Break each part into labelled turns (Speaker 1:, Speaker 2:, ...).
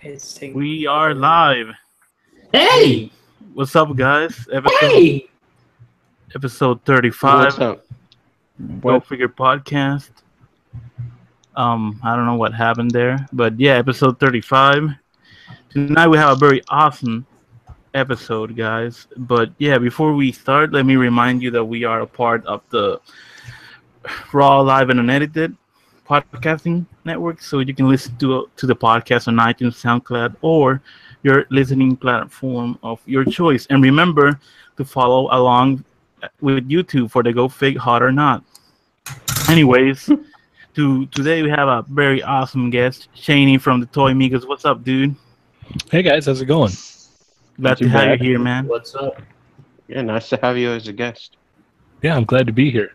Speaker 1: We are live.
Speaker 2: Hey!
Speaker 1: What's up, guys?
Speaker 2: Hey!
Speaker 1: Episode 35.
Speaker 3: What's up?
Speaker 1: Go
Speaker 3: What?
Speaker 1: Figure podcast. I don't know what happened there, but yeah, episode 35. Tonight we have a very awesome episode, guys. But yeah, before we start, let me remind you that we are a part of the Raw Live and Unedited podcasting network, so you can listen to the podcast on iTunes, SoundCloud, or your listening platform of your choice. And remember to follow along with YouTube for the Go Fig Hot or Not. Anyways, today we have a very awesome guest, Cheney from the Toy Amigos. What's up, dude?
Speaker 4: Hey guys, how's it going?
Speaker 1: Glad
Speaker 3: Too
Speaker 1: to have you
Speaker 3: bad.
Speaker 1: here, man.
Speaker 2: What's up?
Speaker 3: Yeah, nice to have you as a guest.
Speaker 4: Yeah, I'm glad to be here.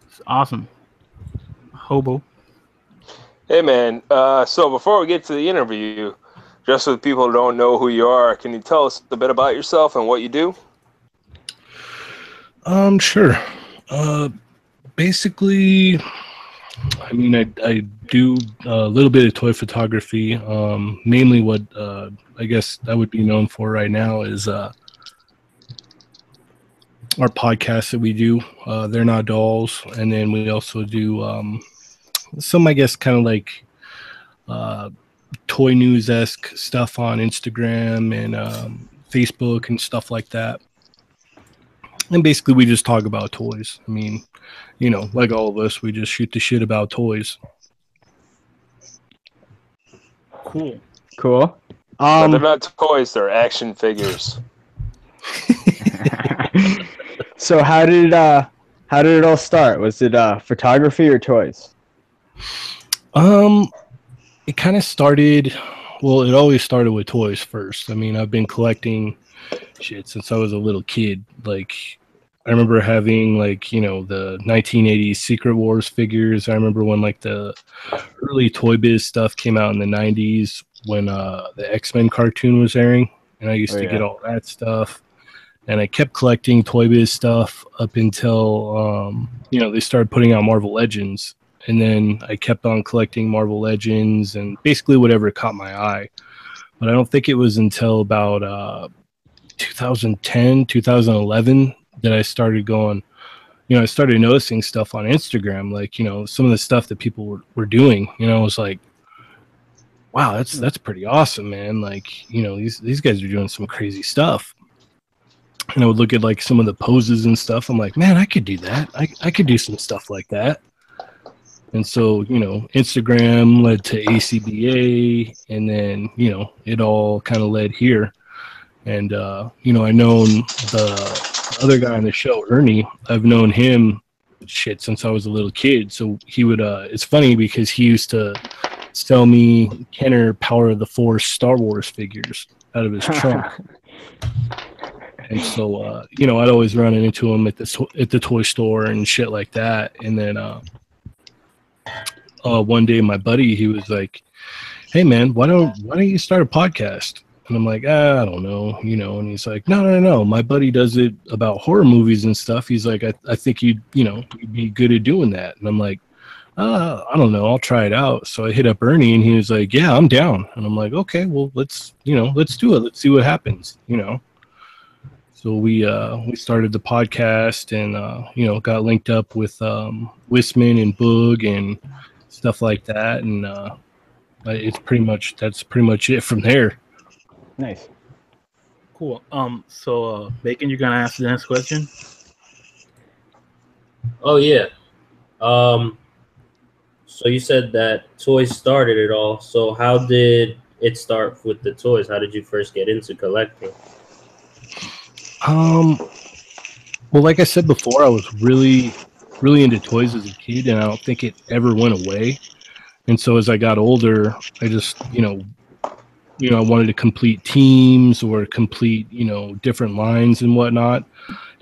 Speaker 1: It's awesome. Hobo.
Speaker 5: Hey man, so before we get to the interview, just so people who don't know who you are, can you tell us a bit about yourself and what you do?
Speaker 4: Sure. Basically, I mean, I do a little bit of toy photography. Mainly what I guess I would be known for right now is our podcast that we do. They're Not Dolls, and then we also do some, I guess, kind of like toy news-esque stuff on Instagram and Facebook and stuff like that. And basically, we just talk about toys. I mean, you know, like all of us, we just shoot the shit about toys.
Speaker 1: Cool.
Speaker 3: Cool.
Speaker 5: No, they're not toys; they're action figures.
Speaker 3: So how did it all start? Was it photography or toys?
Speaker 4: It kind of started. Well, it always started with toys first. I mean, I've been collecting shit since I was a little kid. Like, I remember having, like, you know, the 1980s Secret Wars figures. I remember when, like, the early Toy Biz stuff came out in the 90s when the X-Men cartoon was airing, and I used to get all that stuff. And I kept collecting Toy Biz stuff up until, you know, they started putting out Marvel Legends. And then I kept on collecting Marvel Legends and basically whatever caught my eye. But I don't think it was until about 2010, 2011 that I started going, you know, I started noticing stuff on Instagram, like, you know, some of the stuff that people were doing. You know, I was like, wow, that's pretty awesome, man. Like, you know, these guys are doing some crazy stuff. And I would look at, like, some of the poses and stuff. I'm like, man, I could do that. I could do some stuff like that. And so, you know, Instagram led to ACBA, and then, you know, it all kind of led here. And, you know, I known the other guy on the show, Ernie. I've known him, shit, since I was a little kid. So he would, it's funny because he used to sell me Kenner Power of the Force Star Wars figures out of his trunk. And so, you know, I'd always run into him at the toy store and shit like that. And then one day my buddy, he was like, hey man, why don't you start a podcast? And I'm like, I don't know, you know. And he's like, no, my buddy does it about horror movies and stuff. He's like, I think you'd be good at doing that. And I'm like, I don't know, I'll try it out. So I hit up Ernie, and he was like, yeah, I'm down. And I'm like, okay, well, let's do it. Let's see what happens, you know. So we started the podcast, and you know, got linked up with Wisman and Boog and stuff like that, and that's pretty much it from there.
Speaker 3: Nice.
Speaker 1: Cool. So Bacon, you're gonna ask the next question?
Speaker 2: Oh yeah. So you said that toys started it all. So how did it start with the toys? How did you first get into collecting?
Speaker 4: Well, like I said before, I was really into toys as a kid, and I don't think it ever went away. And so as I got older, I just, you know, I wanted to complete teams or complete, you know, different lines and whatnot.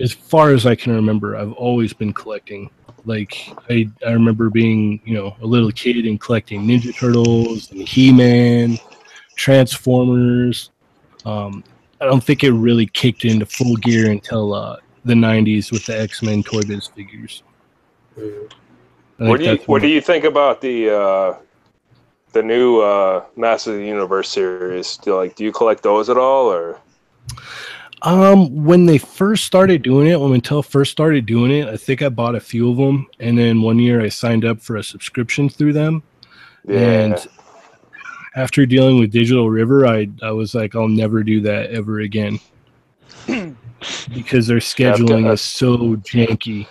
Speaker 4: As far as I can remember, I've always been collecting. Like, I remember being, you know, a little kid and collecting Ninja Turtles and He-Man, Transformers. I don't think it really kicked into full gear until the 90s with the X-Men Toy Biz figures.
Speaker 5: What do you think about the the new Masters of the Universe series. Do you collect those at all, or?
Speaker 4: When they first started doing it, when Mattel first started doing it, I think I bought a few of them, and then one year I signed up for a subscription through them.
Speaker 5: Yeah.
Speaker 4: And after dealing with Digital River, I was like, I'll never do that ever again because their scheduling is so janky.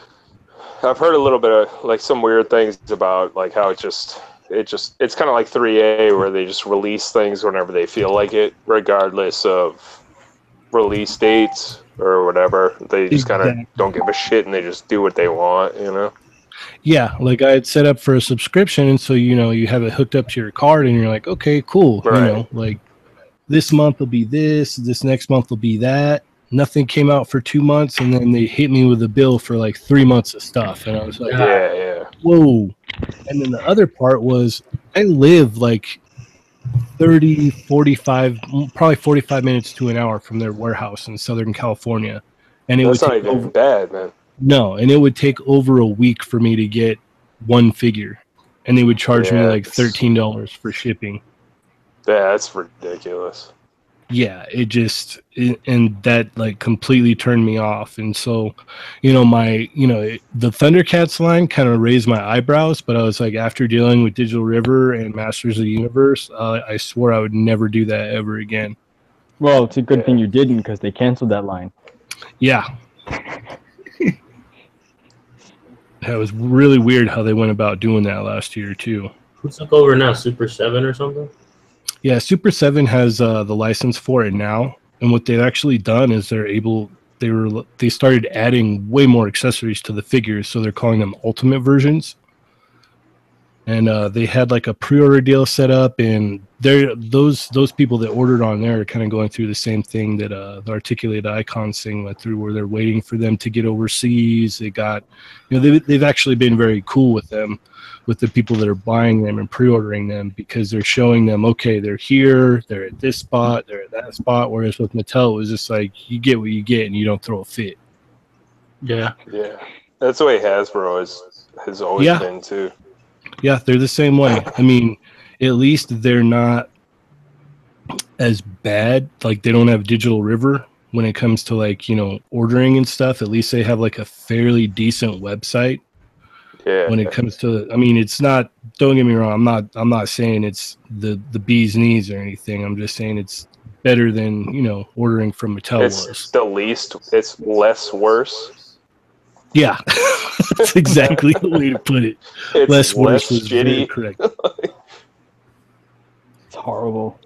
Speaker 5: I've heard a little bit of like some weird things about like how it's kind of like 3A where they just release things whenever they feel like it, regardless of release dates or whatever. They just kind of don't give a shit and they just do what they want, you know?
Speaker 4: Yeah, like I had set up for a subscription, and so you have it hooked up to your card, and you're like, okay, cool.
Speaker 5: Right.
Speaker 4: Like this month will be this next month will be that. Nothing came out for 2 months, and then they hit me with a bill for like 3 months of stuff, and I was like,
Speaker 5: yeah.
Speaker 4: Whoa. And then the other part was I live like 30, 45, probably 45 minutes to an hour from their warehouse in Southern California. And
Speaker 5: That's not even bad, man.
Speaker 4: No, and it would take over a week for me to get one figure. And they would charge me like $13 for shipping.
Speaker 5: Yeah, that's ridiculous.
Speaker 4: Yeah, and that like completely turned me off. And so, the Thundercats line kind of raised my eyebrows, but I was like, after dealing with Digital River and Masters of the Universe, I swore I would never do that ever again.
Speaker 3: Well, it's a good thing you didn't because they canceled that line.
Speaker 4: Yeah. That was really weird how they went about doing that last year too.
Speaker 2: Who took over now? Super 7 or something?
Speaker 4: Yeah, Super 7 has the license for it now, and what they've actually done is they started adding way more accessories to the figures, so they're calling them ultimate versions. And they had like a pre-order deal set up, and those people that ordered on there are kind of going through the same thing that the Articulated Icons thing went through, where they're waiting for them to get overseas. They got, they've actually been very cool with them, with the people that are buying them and pre-ordering them, because they're showing them, okay, they're here, they're at this spot, they're at that spot. Whereas with Mattel, it was just like, you get what you get and you don't throw a fit.
Speaker 1: Yeah.
Speaker 5: Yeah. That's the way Hasbro has always been too.
Speaker 4: Yeah, they're the same way. I mean, at least they're not as bad. Like, they don't have Digital River when it comes to like, ordering and stuff. At least they have like a fairly decent website.
Speaker 5: Yeah.
Speaker 4: When it comes to, I mean, it's not, don't get me wrong, I'm not saying it's the bee's knees or anything. I'm just saying it's better than, ordering from Mattel was.
Speaker 5: It's less worse.
Speaker 4: Yeah. That's exactly the way to put it.
Speaker 5: It's
Speaker 4: less worse was
Speaker 5: shitty.
Speaker 4: very correct.
Speaker 3: It's horrible.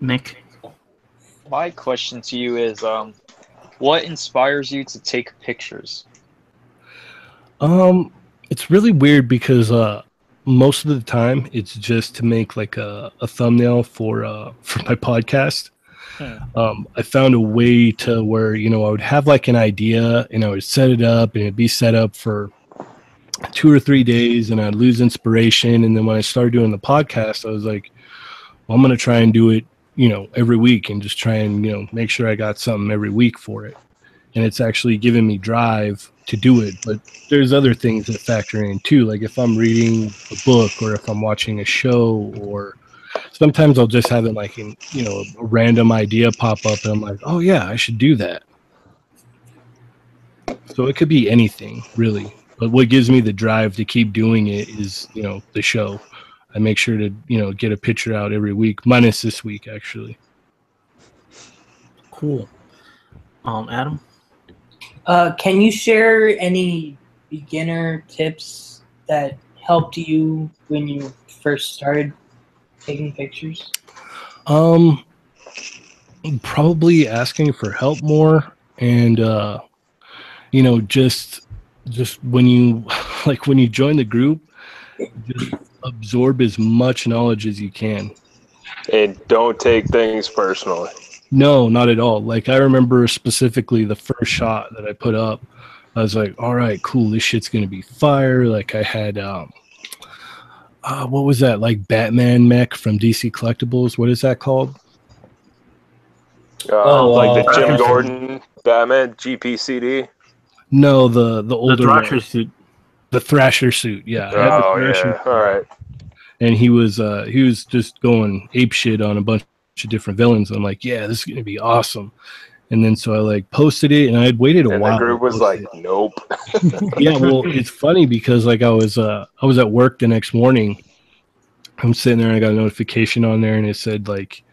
Speaker 1: Nick?
Speaker 6: My question to you is, what inspires you to take pictures?
Speaker 4: It's really weird because most of the time it's just to make like a thumbnail for my podcast. I found a way to where, I would have like an idea and I would set it up and it'd be set up for 2 or 3 days and I'd lose inspiration. And then when I started doing the podcast, I was like, well, I'm going to try and do it, every week and just try and, make sure I got something every week for it. And it's actually given me drive to do it. But there's other things that factor in too. Like if I'm reading a book or if I'm watching a show, or sometimes I'll just have it like a random idea pop up and I'm like, oh yeah, I should do that. So it could be anything really. But what gives me the drive to keep doing it is, the show. I make sure to, get a picture out every week, minus this week actually.
Speaker 1: Cool. Adam?
Speaker 7: Can you share any beginner tips that helped you when you first started taking pictures?
Speaker 4: Probably asking for help more, and just when you join the group, just absorb as much knowledge as you can.
Speaker 5: And don't take things personally.
Speaker 4: No, not at all. Like I remember specifically the first shot that I put up, I was like, all right, cool, this shit's gonna be fire. Like I had what was that, like Batman mech from DC Collectibles? What is that called?
Speaker 5: Like the Jim Gordon Batman GPCD?
Speaker 4: No, the older
Speaker 1: The Thrasher
Speaker 4: one.
Speaker 1: suit.
Speaker 4: The Thrasher suit, yeah.
Speaker 5: Oh, yeah. All right.
Speaker 4: and he was just going ape shit on a bunch of different villains. I'm like, yeah, this is gonna be awesome. And then so I like posted it, and I had waited a
Speaker 5: And
Speaker 4: while.
Speaker 5: the group was like, nope.
Speaker 4: Yeah, well, it's funny because like I was at work the next morning. I'm sitting there and I got a notification on there, and it said like,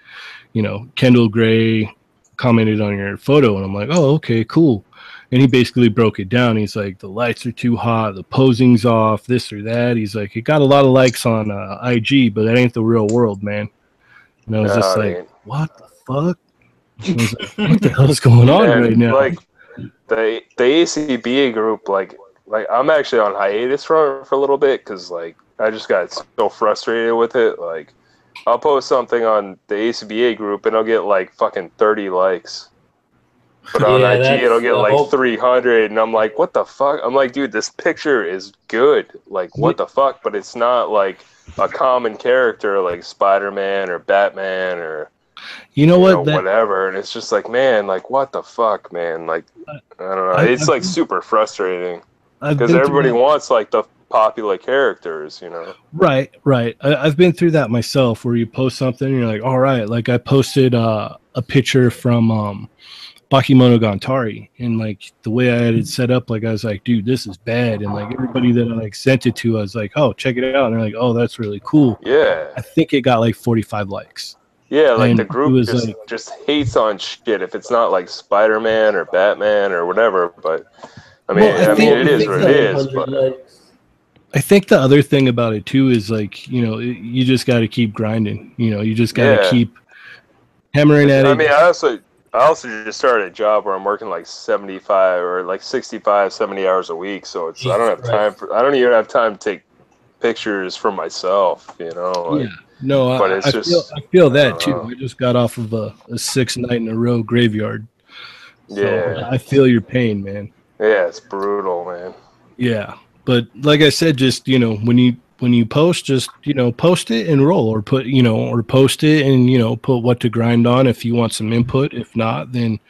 Speaker 4: Kendall Gray commented on your photo, and I'm like, oh, okay, cool. And he basically broke it down. He's like, the lights are too hot, the posing's off, this or that. He's like, it got a lot of likes on IG, but that ain't the real world, man. And I was just like, what the fuck? I was like, what the hell is going on right now?
Speaker 5: Like the ACBA group, like I'm actually on hiatus for a little bit because like I just got so frustrated with it. Like I'll post something on the ACBA group and I'll get like fucking 30 likes. But on IG, it'll get like 300, and I'm like, what the fuck? I'm like, dude, this picture is good. Like, what the fuck? But it's not like a common character like Spider-Man or Batman or whatever. And it's just like, man, like, what the fuck, man? Like, I don't know. It's like super frustrating because everybody wants like the popular characters,
Speaker 4: Right. I've been through that myself, where you post something and you're like, all right. Like I posted a picture from Bakemonogatari, and like the way I had it set up, like I was like, dude, this is bad. And like everybody that I like sent it to, I was like, oh, check it out. And they're like, oh, that's really cool.
Speaker 5: Yeah.
Speaker 4: I think it got like 45 likes.
Speaker 5: Yeah, like
Speaker 4: and
Speaker 5: the group just hates on shit if it's not like Spider-Man or Batman or whatever. But I mean, it is what it is. But
Speaker 4: I think the other thing about it too is like, you just got to keep grinding. You just got to keep hammering at it.
Speaker 5: I mean, I also just started a job where I'm working like 75 or like 65, 70 hours a week. So I don't even have time to take pictures for myself,
Speaker 4: Yeah. No,
Speaker 5: but I
Speaker 4: feel that too. I just got off of a 6 night in a row graveyard. So
Speaker 5: yeah.
Speaker 4: I feel your pain, man.
Speaker 5: Yeah, it's brutal, man.
Speaker 4: Yeah. But like I said, just, when you post, just, post it and roll, or post it and, put what to grind on if you want some input. If not, then,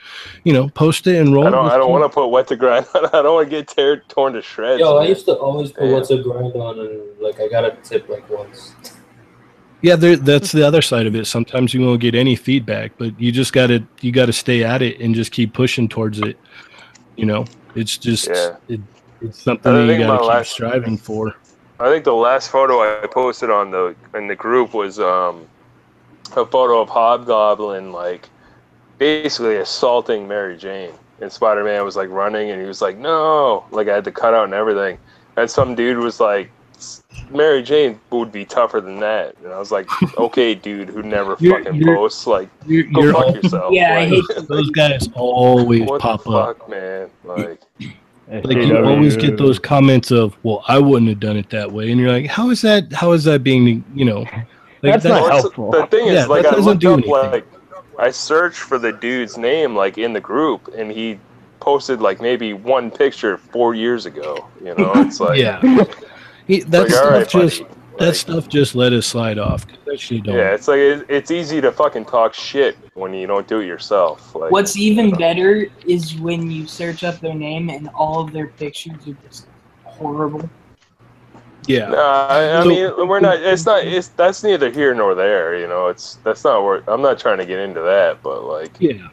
Speaker 4: post it and roll.
Speaker 5: I don't want to put what to grind on. I don't want to get torn to shreds.
Speaker 2: Yo, man. I used to always put what to grind on, and like I got a tip like once.
Speaker 4: Yeah, that's the other side of it. Sometimes you won't get any feedback, but you just gotta stay at it and just keep pushing towards it. It's just it's something that you gotta keep striving for.
Speaker 5: I think the last photo I posted in the group was a photo of Hobgoblin like basically assaulting Mary Jane, and Spider-Man was like running, and he was like, no, like I had the cutout and everything, and some dude was like, Mary Jane would be tougher than that, and I was like, okay, dude, who never fucking posts, like, go fuck yourself.
Speaker 7: Yeah,
Speaker 5: like,
Speaker 7: I hate
Speaker 4: those guys always pop up.
Speaker 5: Fuck, man, like
Speaker 4: you always get those comments of, well, I wouldn't have done it that way, and you're like, how is that being, like,
Speaker 3: that's not helpful.
Speaker 5: The thing is, like, I looked up,
Speaker 4: anything.
Speaker 5: like, I searched for the dude's name, like, in the group, and he posted, like, maybe one picture 4 years ago, it's like,
Speaker 4: yeah. That stuff just let it slide off. That shit don't.
Speaker 5: Yeah, it's like it's easy to fucking talk shit when you don't do it yourself. Like,
Speaker 7: what's even better is when you search up their name and all of their pictures are just horrible.
Speaker 4: Yeah.
Speaker 5: I mean, we're not. That's neither here nor there. That's not where I'm not trying to get into that, but like,
Speaker 4: yeah,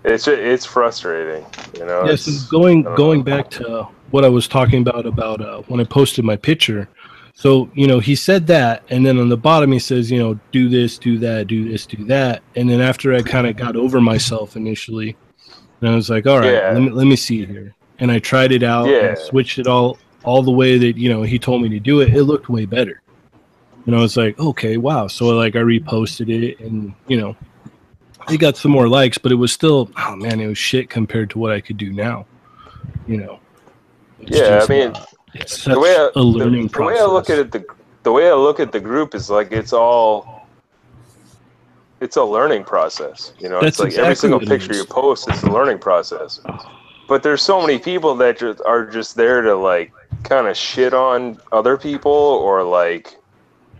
Speaker 5: it's frustrating.
Speaker 4: Yeah. So going back to what I was talking about when I posted my picture. So, he said that, and then on the bottom he says, do this, do that, do this, do that. And then after I kind of got over myself initially, and I was like, all right, let me see here. And I tried it out and switched it all the way that, he told me to do it. It looked way better. And I was like, okay, wow. So like I reposted it, and, it got some more likes, but it was still, oh man, it was shit compared to what I could do now.
Speaker 5: I mean,
Speaker 4: it's such a learning process.
Speaker 5: The way I look at it, the way I look at the group is like it's a learning process. It's like every single picture you post is a learning process. But there's so many people that are just there to like kind of shit on other people or like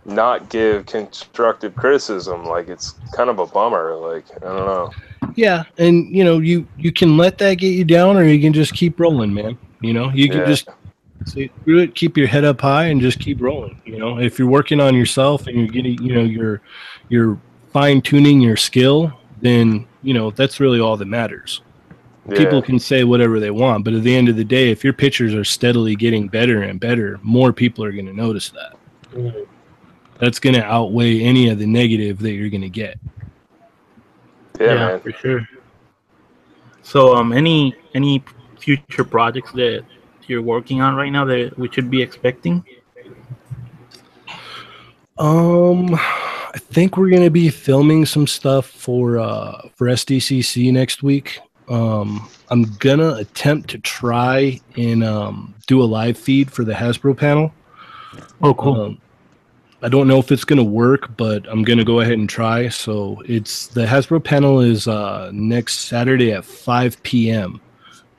Speaker 5: not give constructive criticism. Like it's kind of a bummer. Like I don't know.
Speaker 4: Yeah, and you can let that get you down, or you can just keep rolling, man. You can just say screw it, keep your head up high and just keep rolling. You know, if you're working on yourself and you're getting, you know, you're fine tuning your skill, then you know that's really all that matters.
Speaker 5: Yeah.
Speaker 4: People can say whatever they want, but at the end of the day, if your pictures are steadily getting better and better, more people are going to notice that.
Speaker 2: Mhm.
Speaker 4: That's going to outweigh any of the negative that you're going to get.
Speaker 5: Yeah, man.
Speaker 1: for sure. So, any future projects that you're working on right now that we should be expecting?
Speaker 4: I think we're gonna be filming some stuff for SDCC next week. I'm gonna attempt to try and do a live feed for the Hasbro panel.
Speaker 1: Oh, cool.
Speaker 4: I don't know if it's gonna work, but I'm gonna go ahead and try. So it's the Hasbro panel is next Saturday at 5 p.m.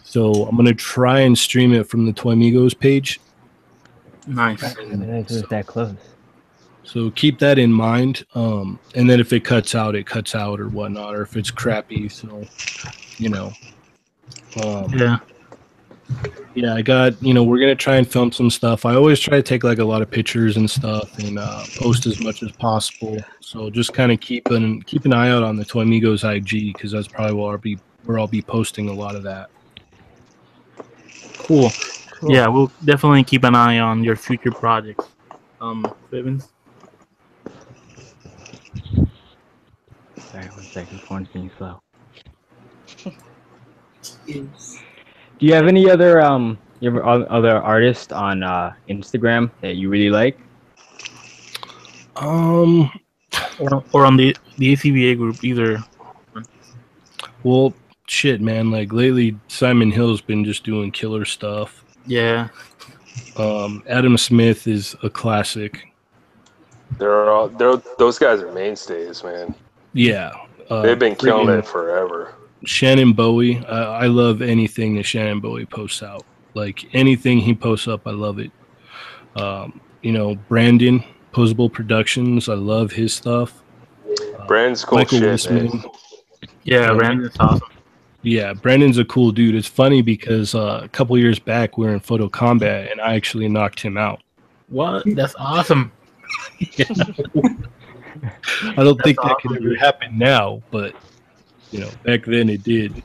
Speaker 4: So I'm gonna try and stream it from the Toy Migos page.
Speaker 1: Nice.
Speaker 3: It's that close.
Speaker 4: So keep that in mind. And then if it cuts out or whatnot, or if it's crappy. So, you know,
Speaker 1: Yeah.
Speaker 4: yeah, I got, you know, we're going to try and film some stuff. I always try to take like a lot of pictures and stuff and post as much as possible. So just kind of keep an eye out on the Toy Migos IG, because that's probably where I'll be posting a lot of that.
Speaker 1: Cool. Yeah, we'll definitely keep an eye on your future projects. Bivens?
Speaker 3: Sorry, 1 second. Phone's being slow.
Speaker 7: Is-
Speaker 3: Do you have any other other artists on Instagram that you really like?
Speaker 1: Or on the ACVA group, either.
Speaker 4: Well, shit, man. Like lately, Simon Hill's been just doing killer stuff.
Speaker 1: Yeah.
Speaker 4: Adam Smith is a classic.
Speaker 5: Those guys are mainstays, man.
Speaker 4: Yeah.
Speaker 5: They've been killing
Speaker 4: friggin'
Speaker 5: it forever.
Speaker 4: Shannon Bowie. I love anything that Shannon Bowie posts out. Like anything he posts up, I love it. You know, Brandon, Posable Productions. I love his stuff.
Speaker 5: Brandon's cool
Speaker 4: Michael
Speaker 5: shit,
Speaker 4: Wisman.
Speaker 5: man.
Speaker 1: Yeah, Brandon's awesome.
Speaker 4: Yeah, Brandon's a cool dude. It's funny because a couple years back we were in Photo Combat and I actually knocked him out.
Speaker 1: What? That's awesome.
Speaker 4: I don't think that could ever happen now, but you know, back then it did.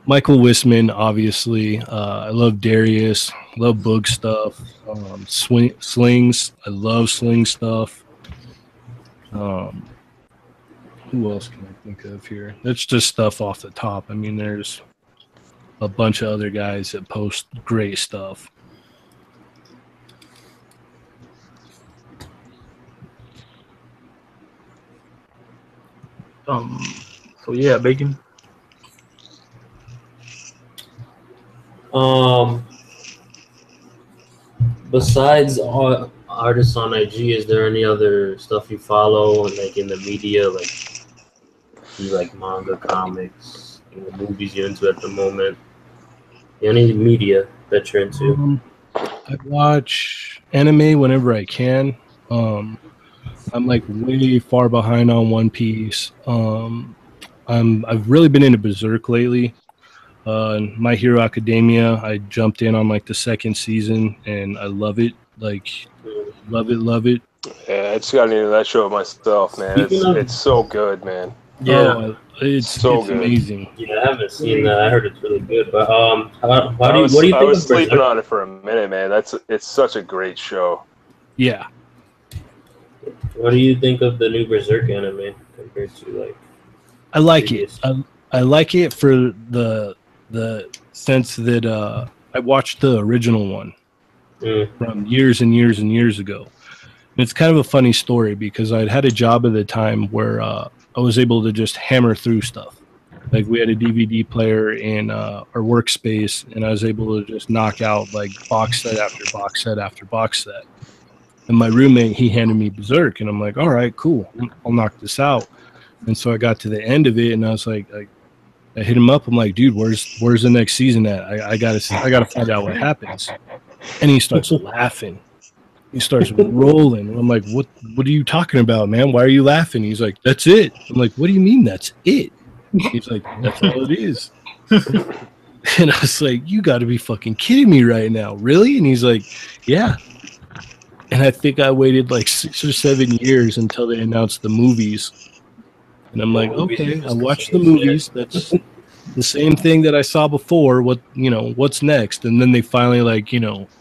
Speaker 4: Michael Wisman, obviously. I love Darius. Love Boog stuff. Slings. I love Sling stuff. Who else can I think of here? That's just stuff off the top. I mean, there's a bunch of other guys that post great stuff.
Speaker 1: So yeah, Bacon.
Speaker 2: Besides artists on IG, is there any other stuff you follow, like in the media, like you like manga, comics, movies you're into at the moment? Any media that you're into?
Speaker 4: I watch anime whenever I can. I'm like way far behind on One Piece. I've really been into Berserk lately. My Hero Academia, I jumped in on like the second season and I love it. Like, love it.
Speaker 5: Yeah, I just got into that show myself, man. It's so good, man.
Speaker 1: Yeah,
Speaker 4: Oh, it's
Speaker 5: So
Speaker 4: it's
Speaker 5: good.
Speaker 4: amazing.
Speaker 2: Yeah, I haven't seen that. I heard it's really good, but what
Speaker 5: I
Speaker 2: do you think
Speaker 5: was
Speaker 2: of
Speaker 5: sleeping
Speaker 2: Berserk?
Speaker 5: on it for a minute, man. It's such a great show.
Speaker 4: Yeah.
Speaker 2: What do you think of the new Berserk anime compared to like?
Speaker 4: I like
Speaker 2: previous?
Speaker 4: it. I like it for the sense that I watched the original one from years and years and years ago. And it's kind of a funny story because I'd had a job at the time where I was able to just hammer through stuff. Like we had a DVD player in our workspace, and I was able to just knock out like box set after box set after box set. And my roommate, he handed me Berserk, and I'm like, all right, cool, I'll knock this out. And so I got to the end of it, and I was like, I hit him up. I'm like, dude, where's the next season at? I gotta find out what happens. And he starts laughing. He starts rolling. And I'm like, what are you talking about, man? Why are you laughing? He's like, that's it. I'm like, what do you mean that's it? He's like, that's all it is. And I was like, you got to be fucking kidding me right now. Really? And he's like, yeah. And I think I waited like 6 or 7 years until they announced the movies. And I'm like, okay, I watched the movies. That's the same thing that I saw before. What's next? And then they finally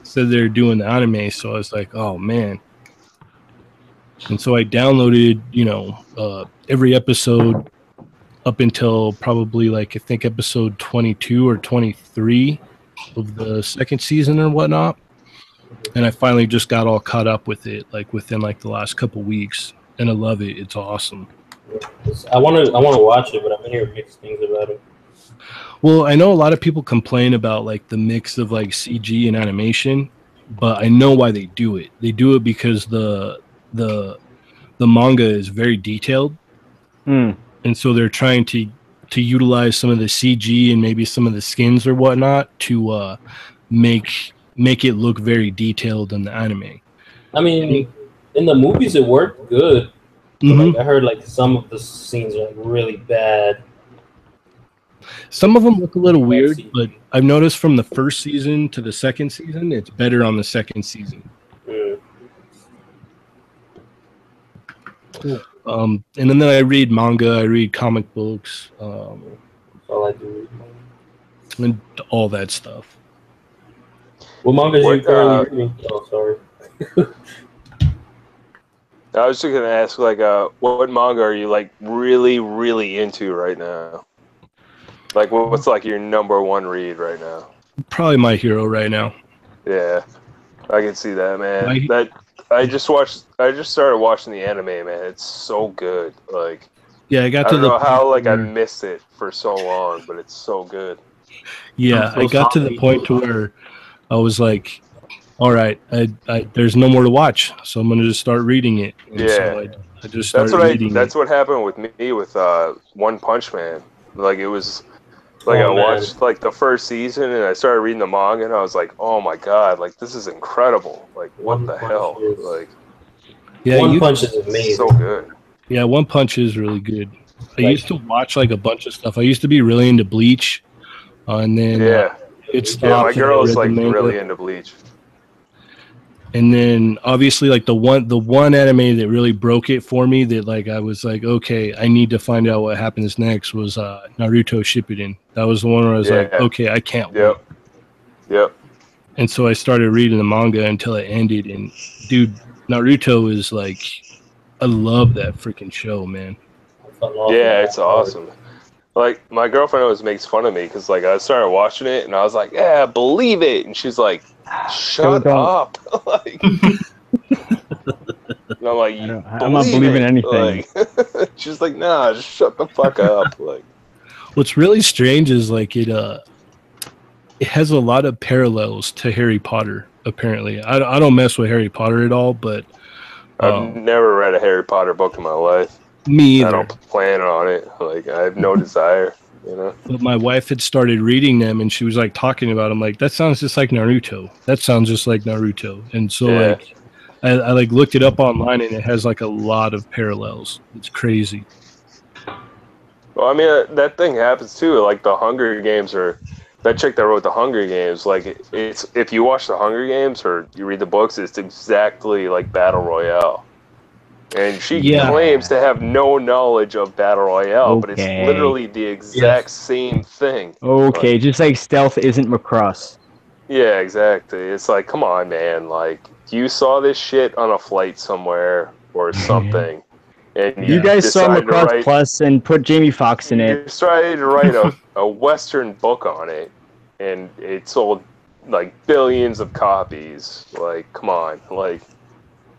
Speaker 4: said they're doing the anime. So I was like, oh man. And so I downloaded, every episode up until probably I think episode 22 or 23 of the second season or whatnot. And I finally just got all caught up with it within the last couple weeks, and I love it. It's awesome.
Speaker 2: I want to watch it, but I've been hearing mixed things about it.
Speaker 4: Well, I know a lot of people complain about the mix of CG and animation, but I know why they do it. They do it because the manga is very detailed. And so they're trying to utilize some of the CG and maybe some of the skins or whatnot to make it look very detailed in the anime.
Speaker 2: I mean, in the movies it worked good. I heard some of the scenes are really bad.
Speaker 4: Some of them look a little weird, but I've noticed from the first season to the second season, it's better on the second season.
Speaker 2: Cool.
Speaker 4: And then I read manga, I read comic books,
Speaker 2: All I do.
Speaker 4: and all that stuff.
Speaker 2: What manga are you currently reading? Oh, sorry.
Speaker 5: I was just gonna ask, what manga are you really, really into right now? What's your number one read right now?
Speaker 4: Probably My Hero right now.
Speaker 5: Yeah, I can see that, man. I just started watching the anime, man. It's so good.
Speaker 4: Yeah, I got to
Speaker 5: I don't know how I missed it for so long, but it's so good.
Speaker 4: Yeah, I got to the point to where I was like, all right, there's no more to watch, so I'm gonna just start reading it. And so I just started reading.
Speaker 5: That's what happened with me with One Punch Man. It was I watched the first season and I started reading the manga and I was like, oh my god, this is incredible. What the hell?
Speaker 2: One Punch is amazing.
Speaker 5: So good.
Speaker 4: Yeah, One Punch is really good. I used to watch a bunch of stuff. I used to be really into Bleach, and then it stopped.
Speaker 5: Yeah, my girl is really into Bleach.
Speaker 4: And then obviously the one anime that really broke it for me that I was like, okay, I need to find out what happens next was Naruto Shippuden. That was the one where I was like, okay, I can't wait.
Speaker 5: Yep.
Speaker 4: And so I started reading the manga until it ended, and dude, Naruto is I love that freaking show, man.
Speaker 5: Yeah, it's awesome. My girlfriend always makes fun of me because I started watching it and I was like, yeah, believe it, and she's like, shut up. And I'm like,
Speaker 3: I'm not believing anything.
Speaker 5: She's like, nah, just shut the fuck up.
Speaker 4: What's really strange is it has a lot of parallels to Harry Potter. Apparently, I don't mess with Harry Potter at all, but
Speaker 5: I've never read a Harry Potter book in my life.
Speaker 4: Me either.
Speaker 5: I don't plan on it. I have no desire.
Speaker 4: But my wife had started reading them, and she was talking about them. That sounds just like Naruto. That sounds just like Naruto. And so I looked it up online, and it has a lot of parallels. It's crazy.
Speaker 5: Well, I mean, that thing happens too. The Hunger Games, or that chick that wrote the Hunger Games. It's if you watch the Hunger Games or you read the books, it's exactly like Battle Royale. And she claims to have no knowledge of Battle Royale, but it's literally the exact same thing.
Speaker 3: Okay, just like stealth isn't Macross.
Speaker 5: Yeah, exactly. It's come on, man. You saw this shit on a flight somewhere or something. And
Speaker 3: you guys saw Macross Plus and put Jamie Foxx in it.
Speaker 5: You decided to write a Western book on it, and it sold billions of copies. Come on.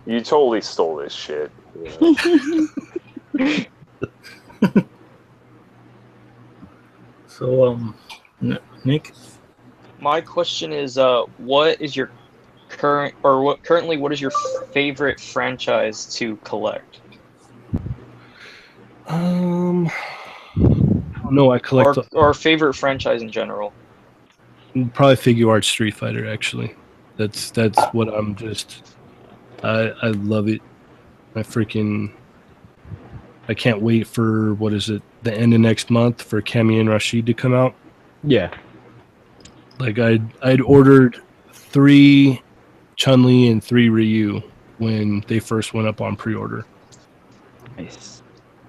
Speaker 5: You totally stole this shit.
Speaker 1: So, Nick?
Speaker 6: My question is, what is your what is your favorite franchise to collect?
Speaker 4: No, I collect
Speaker 6: or favorite franchise in general.
Speaker 4: Probably Figure Arts Street Fighter. Actually, that's what I'm just. I love it. I can't wait for the end of next month for Cammy and Rashid to come out.
Speaker 3: Yeah.
Speaker 4: Like I'd ordered 3 Chun-Li and 3 Ryu when they first went up on pre-order.
Speaker 3: Nice.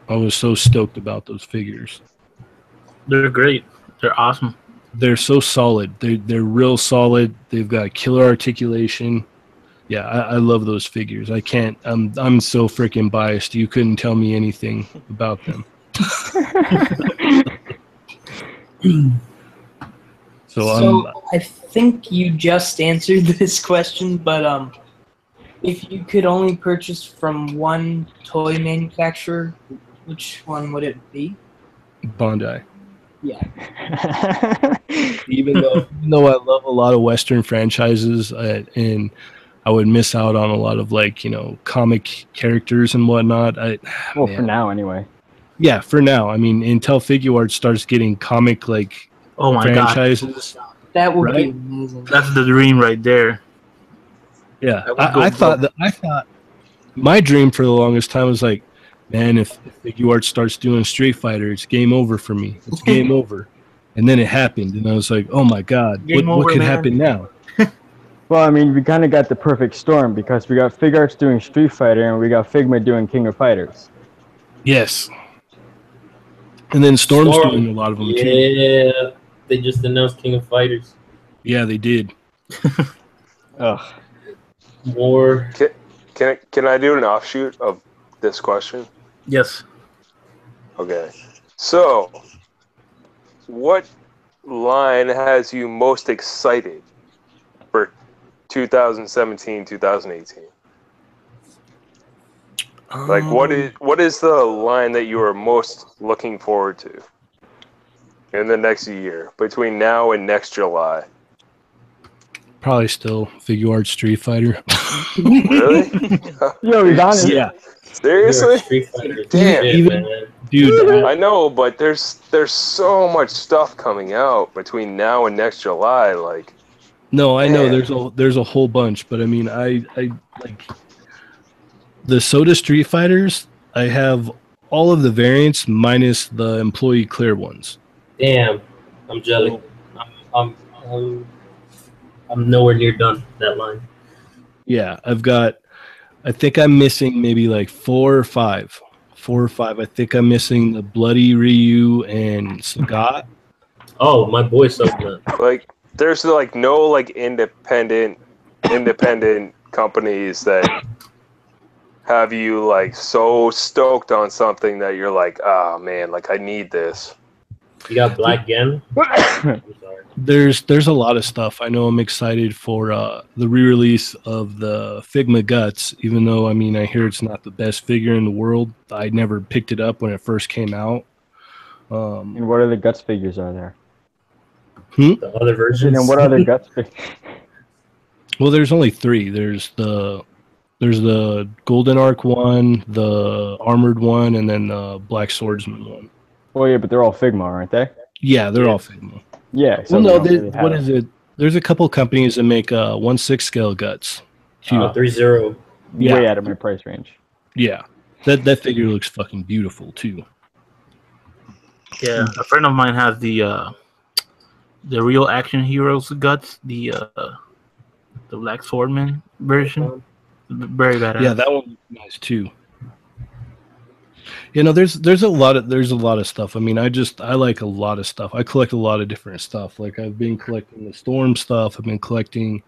Speaker 4: I was so stoked about those figures.
Speaker 1: They're great. They're awesome.
Speaker 4: They're so solid. They're real solid. They've got killer articulation. Yeah, I love those figures. I can't. I'm so freaking biased. You couldn't tell me anything about them.
Speaker 7: So I think you just answered this question, but if you could only purchase from one toy manufacturer, which one would it be?
Speaker 4: Bondi.
Speaker 7: Yeah.
Speaker 4: Even though I love a lot of Western franchises, and I would miss out on a lot of comic characters and whatnot.
Speaker 3: Well, for now anyway.
Speaker 4: Yeah, for now. I mean, until Figuarts starts getting comic
Speaker 1: Oh my
Speaker 4: franchises.
Speaker 1: god,
Speaker 7: That would be
Speaker 4: Right?
Speaker 7: amazing.
Speaker 1: that's the dream right there.
Speaker 4: Yeah,
Speaker 1: That would go
Speaker 4: I thought my dream for the longest time was like, man, if Figuarts starts doing Street Fighter, it's game over for me. It's game over. And then it happened, and I was like, oh my god,
Speaker 1: Game
Speaker 4: what
Speaker 1: over,
Speaker 4: could
Speaker 1: man.
Speaker 4: happen now?
Speaker 3: Well, I mean, we kind of got the perfect storm because we got Figuarts doing Street Fighter and we got Figma doing King of Fighters.
Speaker 4: Yes. And then Storm's doing a lot of them too.
Speaker 2: Yeah, they just announced King of Fighters.
Speaker 4: Yeah, they did.
Speaker 3: Ugh.
Speaker 2: More.
Speaker 5: Can I do an offshoot of this question?
Speaker 1: Yes.
Speaker 5: Okay. So, what line has you most excited for 2017, 2018? Like, what is the line that you are most looking forward to in the next year between now and next July?
Speaker 4: Probably still Figuarts Street Fighter.
Speaker 5: Really?
Speaker 3: Yo, he's honest.
Speaker 4: Yeah,
Speaker 5: Seriously?
Speaker 2: Street Fighter.
Speaker 5: Damn.
Speaker 4: even-
Speaker 2: man.
Speaker 4: dude.
Speaker 5: I know, but there's so much stuff coming out between now and next July. Like,
Speaker 4: No, I know
Speaker 5: Man.
Speaker 4: there's a whole bunch, but I mean, I like the Soda Street Fighters. I have all of the variants minus the employee clear ones.
Speaker 2: Damn, I'm jealous. I'm nowhere near done that line.
Speaker 4: Yeah, I think I'm missing maybe like 4 or 5. 4 or 5. I think I'm missing the Bloody Ryu and Sagat.
Speaker 2: Oh, my boy subbed that.
Speaker 5: like there's like no like independent companies that have you like so stoked on something that you're like, oh man, like I need this.
Speaker 2: You got Black Gen? I'm sorry.
Speaker 4: There's a lot of stuff. I know I'm excited for the re-release of the Figma Guts, even though I mean I hear it's not the best figure in the world. I never picked it up when it first came out.
Speaker 3: And what other Guts figures are there?
Speaker 2: The other versions.
Speaker 3: And what other Guts figures?
Speaker 4: Well, there's only 3. There's the Golden Arc one, the Armored one, and then the Black Swordsman one.
Speaker 3: Oh yeah, but they're all Figma, aren't they?
Speaker 4: Yeah, they're all Figma.
Speaker 3: Yeah.
Speaker 4: Well,
Speaker 3: we
Speaker 4: no,
Speaker 3: don't really have
Speaker 4: what is it? There's a couple companies that make 1/6 scale guts. too.
Speaker 2: 3-0.
Speaker 4: Yeah.
Speaker 3: Way out of my price range.
Speaker 4: Yeah, that figure looks fucking beautiful too.
Speaker 1: Yeah, a friend of mine has the real action heroes guts, the Black Swordman version. Very badass.
Speaker 4: Yeah, that one looks nice too. You know, there's a lot of stuff. I mean, I like a lot of stuff. I collect a lot of different stuff. Like I've been collecting the Storm stuff. I've been collecting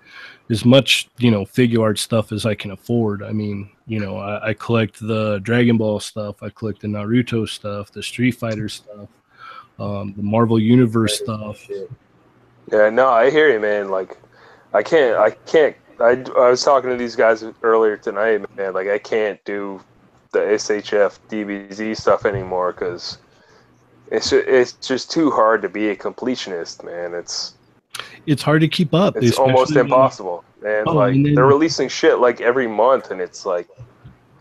Speaker 4: as much, figure art stuff as I can afford. I mean, I collect the Dragon Ball stuff. I collect the Naruto stuff, the Street Fighter stuff, the Marvel Universe stuff.
Speaker 5: Yeah, no, I hear you, man. Like, I was talking to these guys earlier tonight, man. Like, I can't do the SHF DBZ stuff anymore because it's just too hard to be a completionist, man.
Speaker 4: It's hard to keep up.
Speaker 5: It's almost impossible, man. They're releasing shit like every month, and it's like,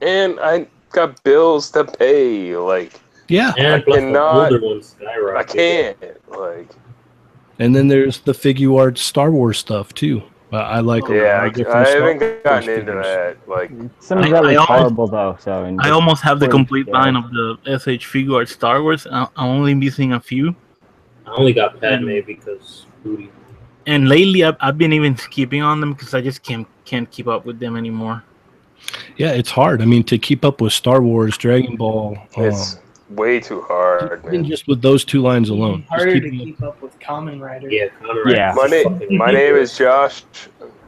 Speaker 5: and I got bills to pay. Like,
Speaker 4: yeah,
Speaker 2: and plus the older ones skyrocket.
Speaker 5: I can't. Like,
Speaker 4: and then there's the figure art Star Wars stuff too. I like.
Speaker 5: Yeah,
Speaker 4: I
Speaker 5: haven't gotten into that. Like,
Speaker 3: some of that is horrible though. So
Speaker 1: I almost have the complete line of the SH figure art Star Wars. I'm only missing a few.
Speaker 2: I only got Padme because booty.
Speaker 1: And lately, I've been even skipping on them because I just can't keep up with them anymore.
Speaker 4: Yeah, it's hard. I mean, to keep up with Star Wars, Dragon Ball,
Speaker 5: It's way too hard,
Speaker 4: even
Speaker 5: man.
Speaker 4: just with those 2 lines
Speaker 7: Even
Speaker 4: alone. Just
Speaker 7: harder to
Speaker 4: keeping up.
Speaker 7: keep up with Kamen Rider.
Speaker 2: Yeah, Conrad.
Speaker 3: Yeah.
Speaker 5: My name is Josh.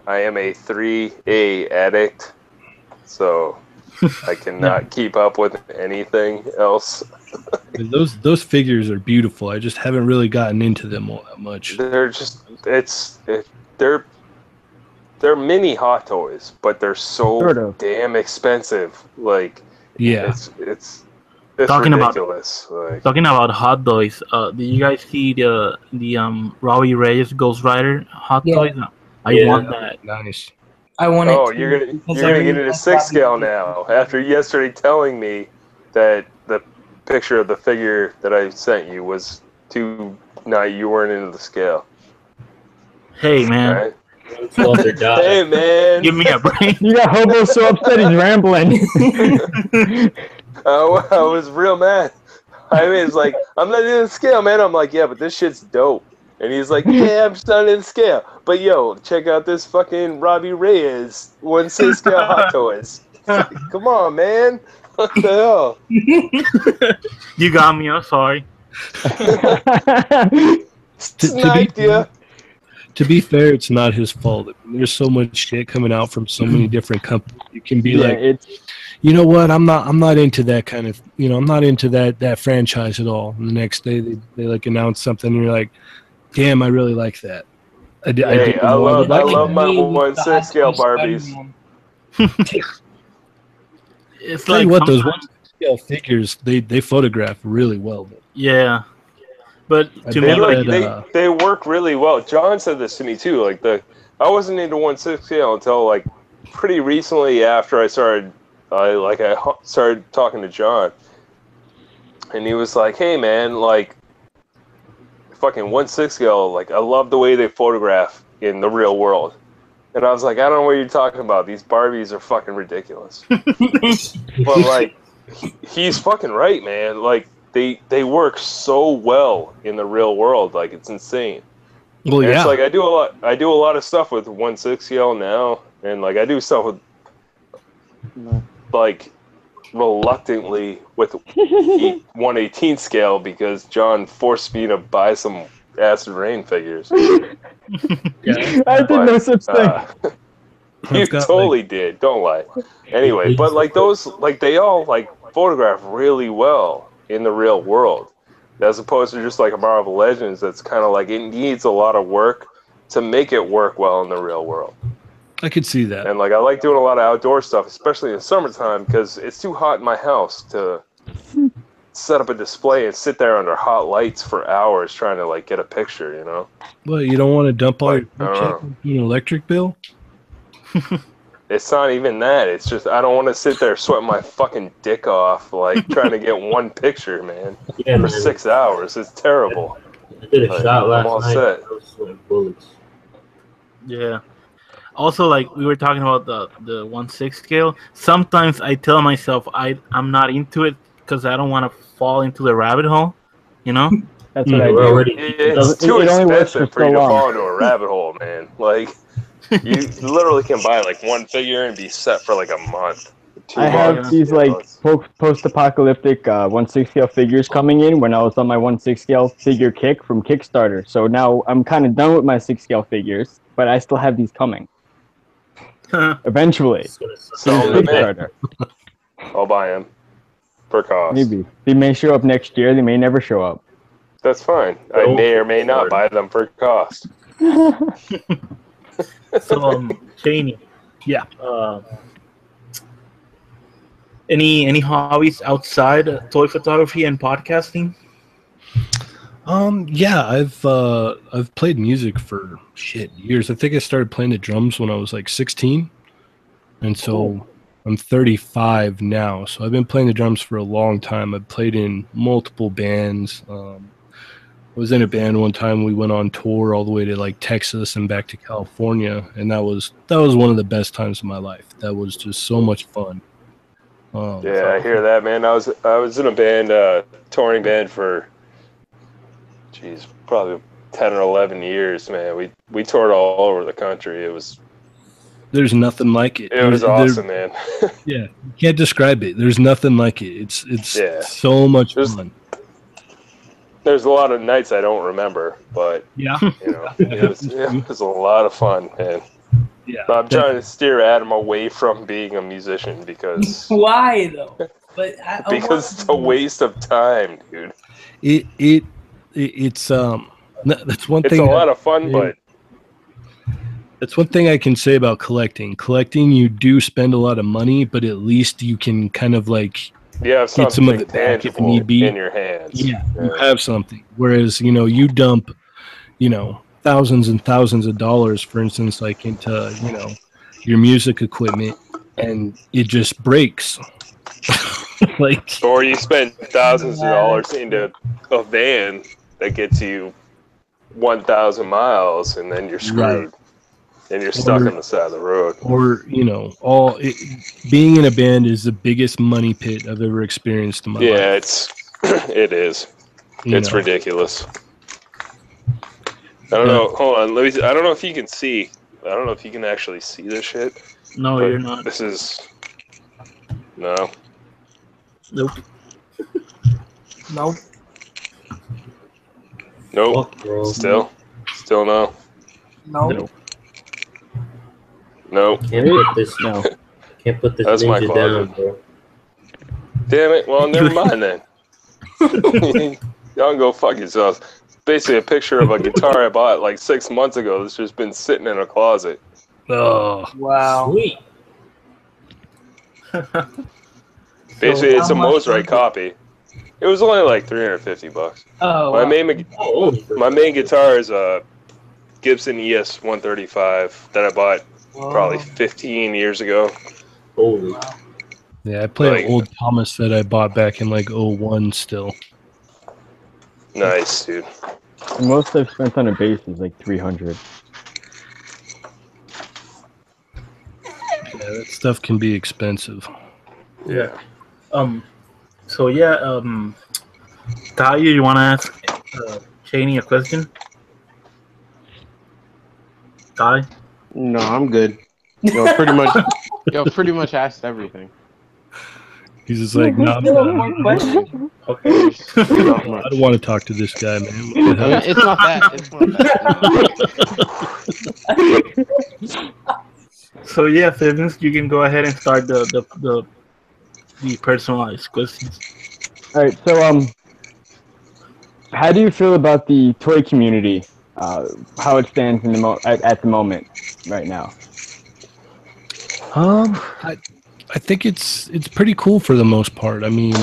Speaker 5: I am a 3A addict, so I cannot keep up with anything else.
Speaker 4: And those figures are beautiful. I just haven't really gotten into them all that much.
Speaker 5: They're just they're mini Hot Toys, but they're so
Speaker 3: Sort of.
Speaker 5: damn expensive. Like
Speaker 4: Yeah.
Speaker 5: it's
Speaker 1: Talking about-
Speaker 5: ridiculous. Like,
Speaker 1: Talking about Hot Toys, did you guys see the Robbie Reyes Ghost Rider Hot
Speaker 7: Yeah.
Speaker 1: Toys? I
Speaker 2: Yeah.
Speaker 1: want that.
Speaker 4: Nice.
Speaker 7: I want it.
Speaker 5: oh,
Speaker 7: too,
Speaker 5: you're gonna
Speaker 7: because I
Speaker 5: get
Speaker 7: really
Speaker 5: it a
Speaker 7: like
Speaker 5: 6
Speaker 7: Robbie
Speaker 5: scale
Speaker 7: Williams.
Speaker 5: now. After yesterday telling me that the picture of the figure that I sent you was too you weren't into the scale.
Speaker 1: Hey man,
Speaker 5: Right?
Speaker 2: Walter died.
Speaker 5: Hey man,
Speaker 1: give me a break.
Speaker 3: You got Hobo so upset he's rambling.
Speaker 5: I was real mad. I mean, it's like, I'm not into the scale, man. I'm like, yeah, but this shit's dope. And he's like, yeah, I'm just not into the scale. But yo, check out this fucking Robbie Reyes 1/6 scale Hot Toys. Like, come on, man. What the hell?
Speaker 1: You got me. I'm sorry.
Speaker 5: Sniped ya.
Speaker 4: To be fair, it's not his fault. There's so much shit coming out from so many different companies. You can be like,
Speaker 3: it's
Speaker 4: you know what? I'm not into that kind of. I'm not into that franchise at all. And the next day they like announce something, and you're like, damn, I really like that. I
Speaker 5: Hey, I love
Speaker 4: like it.
Speaker 5: my
Speaker 7: Me with the
Speaker 5: 1/6
Speaker 7: Hot
Speaker 5: scale
Speaker 7: Toys
Speaker 5: Barbies.
Speaker 7: Spider-Man.
Speaker 1: It's
Speaker 4: Tell
Speaker 1: like
Speaker 4: you what, those
Speaker 1: sometimes-
Speaker 4: 1/6 scale figures they photograph really well.
Speaker 1: Yeah, but
Speaker 4: I
Speaker 1: to
Speaker 4: bet
Speaker 1: me, like,
Speaker 4: that,
Speaker 5: They work really well. John said this to me too. Like I wasn't into 1/6 scale until like pretty recently after I started talking to John, and he was like, "Hey man, like fucking 1/6 scale. Like I love the way they photograph in the real world." And I was like, "I don't know what you're talking about. These Barbies are fucking ridiculous." But like, he's fucking right, man. Like they work so well in the real world. Like it's insane.
Speaker 4: well,
Speaker 5: And
Speaker 4: yeah.
Speaker 5: it's like I do a lot of stuff with 1/6 scale now, and like I do stuff with like reluctantly with 1/18 scale because John forced me to buy some Acid Rain figures.
Speaker 3: I did no such thing.
Speaker 5: You
Speaker 4: I've got,
Speaker 5: totally did. Don't lie. Anyway, but like those, like they all like photograph really well in the real world, as opposed to just like a Marvel Legends. That's kind of like it needs a lot of work to make it work well in the real world.
Speaker 4: I could see that.
Speaker 5: And like I like doing a lot of outdoor stuff, especially in the summertime, because it's too hot in my house to set up a display and sit there under hot lights for hours trying to like get a picture, you know?
Speaker 4: Well, you don't want to dump all your
Speaker 5: I don't
Speaker 4: paycheck into an electric bill?
Speaker 5: It's not even that. It's just I don't want to sit there sweating my fucking dick off like trying to get one picture, man,
Speaker 2: Yeah,
Speaker 5: for
Speaker 2: man.
Speaker 5: 6 hours. It's terrible.
Speaker 2: I did a
Speaker 5: Like,
Speaker 2: shot
Speaker 5: I'm
Speaker 2: last
Speaker 5: all
Speaker 2: night.
Speaker 5: set.
Speaker 2: I was sweating bullets.
Speaker 1: yeah. Also, like we were talking about the 1/6 scale. Sometimes I tell myself I'm not into it because I don't want to fall into the rabbit hole. You know?
Speaker 3: That's what I
Speaker 2: We're
Speaker 3: do.
Speaker 2: already.
Speaker 5: It's
Speaker 3: It
Speaker 5: too
Speaker 3: only works for
Speaker 5: expensive for you
Speaker 3: so
Speaker 5: to
Speaker 3: long.
Speaker 5: fall into a rabbit hole, man. Like you literally can buy like one figure and be set for like a month. 2
Speaker 3: I
Speaker 5: months.
Speaker 3: have these
Speaker 5: you know,
Speaker 3: like post-apocalyptic 1/6 scale figures coming in when I was on my 1/6 scale figure kick from Kickstarter. So now I'm kind of done with my 6 scale figures, but I still have these coming eventually.
Speaker 2: It's gonna suck.
Speaker 5: Sell them to me.
Speaker 3: Kickstarter.
Speaker 5: I'll buy them for cost.
Speaker 3: Maybe they may show up next year. They may never show up.
Speaker 5: That's fine. I may or may not buy them for cost.
Speaker 1: So, Cheney.
Speaker 4: Yeah.
Speaker 1: Any hobbies outside toy photography and podcasting?
Speaker 4: Yeah, I've played music for years. I think I started playing the drums when I was like 16, and so I'm 35 now. So I've been playing the drums for a long time. I've played in multiple bands. I was in a band one time. We went on tour all the way to like Texas and back to California, and that was one of the best times of my life. That was just so much fun.
Speaker 5: Yeah, I hear that, man. I was in a band, touring band for, probably 10 or 11 years, man. We toured all over the country.
Speaker 4: There's nothing like it.
Speaker 5: It was awesome, man.
Speaker 4: Yeah, you can't describe it. There's nothing like it. It's so much fun.
Speaker 5: There's a lot of nights I don't remember, but
Speaker 4: yeah,
Speaker 5: it was a lot of fun, man.
Speaker 4: Yeah,
Speaker 5: but I'm trying to steer Adam away from being a musician because
Speaker 7: why though? But
Speaker 5: because it's a waste of time, dude.
Speaker 4: It's that's one thing.
Speaker 5: It's a lot of fun, but
Speaker 4: that's one thing I can say about collecting. Collecting, you do spend a lot of money, but at least you can kind of like
Speaker 5: get
Speaker 4: some of it back if need be
Speaker 5: in your hands.
Speaker 4: Yeah, you have something. Whereas, you dump, thousands and thousands of dollars, for instance, like into, your music equipment, and it just breaks.
Speaker 5: Or you spend thousands of dollars into a van that gets you 1,000 miles, and then you're screwed. Right. And you're stuck on the side of the road.
Speaker 4: Or, being in a band is the biggest money pit I've ever experienced in my life.
Speaker 5: Yeah, it is. It's ridiculous. I don't know. Hold on. I don't know if you can see. I don't know if you can actually see this shit.
Speaker 1: No, you're not.
Speaker 5: This is... No.
Speaker 1: Nope.
Speaker 7: Nope.
Speaker 5: Nope. Still no.
Speaker 7: Nope.
Speaker 5: No.
Speaker 2: Can't put this. No. Can't put this
Speaker 5: That's my
Speaker 2: ninja down, bro.
Speaker 5: Damn it. Well, never mind then. Y'all can go fuck yourselves. Basically a picture of a guitar I bought like 6 months ago that's just been sitting in a closet.
Speaker 4: Oh.
Speaker 7: Wow.
Speaker 2: Sweet.
Speaker 5: Basically, it's a Mosrite copy. It was only like $350.
Speaker 7: Oh.
Speaker 5: My main guitar is a Gibson ES 135 that I bought probably 15 years ago.
Speaker 2: Holy.
Speaker 4: Yeah, I play an old Thomas that I bought back in like 01 still.
Speaker 5: Nice, dude.
Speaker 3: The most I've spent on a bass is like $300.
Speaker 4: Yeah, that stuff can be expensive.
Speaker 1: Yeah. So yeah, Talia, you want to ask Cheney a question? Ty?
Speaker 8: No, I'm good. Pretty much asked everything.
Speaker 4: He's just like, no,
Speaker 7: more questions.
Speaker 1: Okay.
Speaker 4: I don't want to talk to this guy, man.
Speaker 8: It's not that. It's not that.
Speaker 1: So yeah, Fivens, you can go ahead and start the personalized questions.
Speaker 3: All right. So how do you feel about the toy community? How it stands in at the moment right now?
Speaker 4: I think it's pretty cool for the most part. I mean,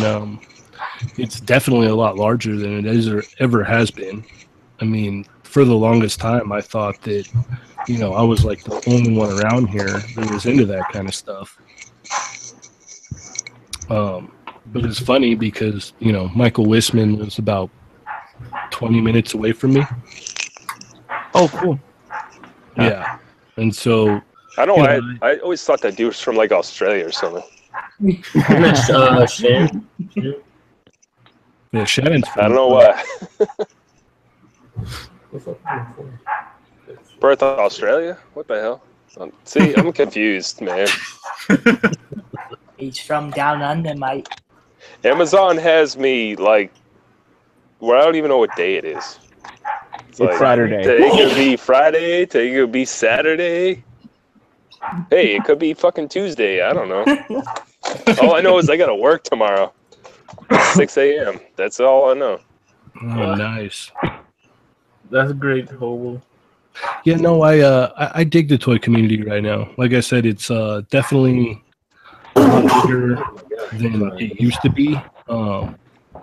Speaker 4: it's definitely a lot larger than it is or ever has been. I mean, for the longest time, I thought that, I was like the only one around here that was into that kind of stuff. But it's funny because, Michael Wisman was about 20 minutes away from me.
Speaker 1: Oh, cool.
Speaker 4: Yeah. And so...
Speaker 5: I don't know. I always thought that dude was from like Australia or something.
Speaker 2: Shannon.
Speaker 4: Yeah, Shannon's from...
Speaker 5: I don't know why. Birth of Australia? What the hell? See, I'm confused, man.
Speaker 7: He's from down under, mate.
Speaker 5: Amazon has me like, well, I don't even know what day it is.
Speaker 3: It's like, Saturday.
Speaker 5: Today could be Friday. Today could be Saturday. Hey, it could be fucking Tuesday. I don't know. All I know is I got to work tomorrow. 6 a.m. That's all I know.
Speaker 4: Oh, nice.
Speaker 1: That's great, Hobo.
Speaker 4: Yeah, no, I dig the toy community right now. Like I said, it's definitely a lot bigger than it used to be.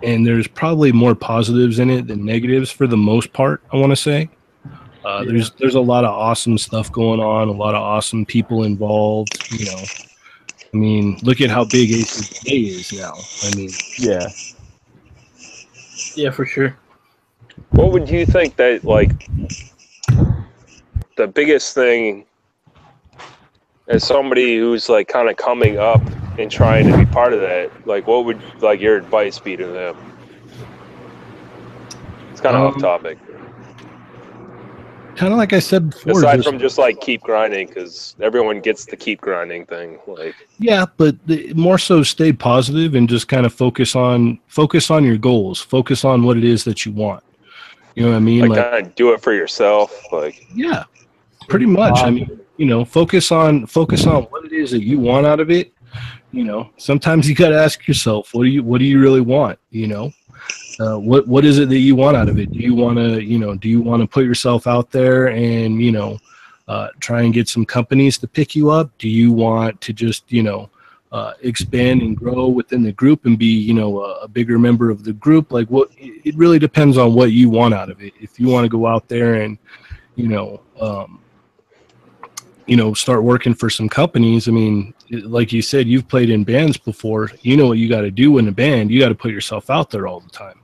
Speaker 4: And there's probably more positives in it than negatives for the most part, I want to say. There's a lot of awesome stuff going on, a lot of awesome people involved, I mean, look at how big ACDA is now. I mean,
Speaker 3: yeah.
Speaker 1: Yeah, for sure.
Speaker 5: What would you think that, like, the biggest thing as somebody who's, like, kind of coming up and trying to be part of that, like, what would, like, your advice be to them? It's kind of off topic.
Speaker 4: kind of like I said before.
Speaker 5: Aside from just like keep grinding, because everyone gets the keep grinding thing. Like,
Speaker 4: yeah, but more so stay positive and just kind of focus on your goals. Focus on what it is that you want. You know what I mean?
Speaker 5: like kind of do it for yourself. Like,
Speaker 4: yeah, pretty much. I mean, focus on what it is that you want out of it. Sometimes you got to ask yourself, what do you really want? What is it that you want out of it? Do you want to put yourself out there and try and get some companies to pick you up? Do you want to just expand and grow within the group and be a bigger member of the group? Like, what it really depends on what you want out of it. If you want to go out there and start working for some companies, I mean, like you said, you've played in bands before. You know what you got to do in a band. You got to put yourself out there all the time.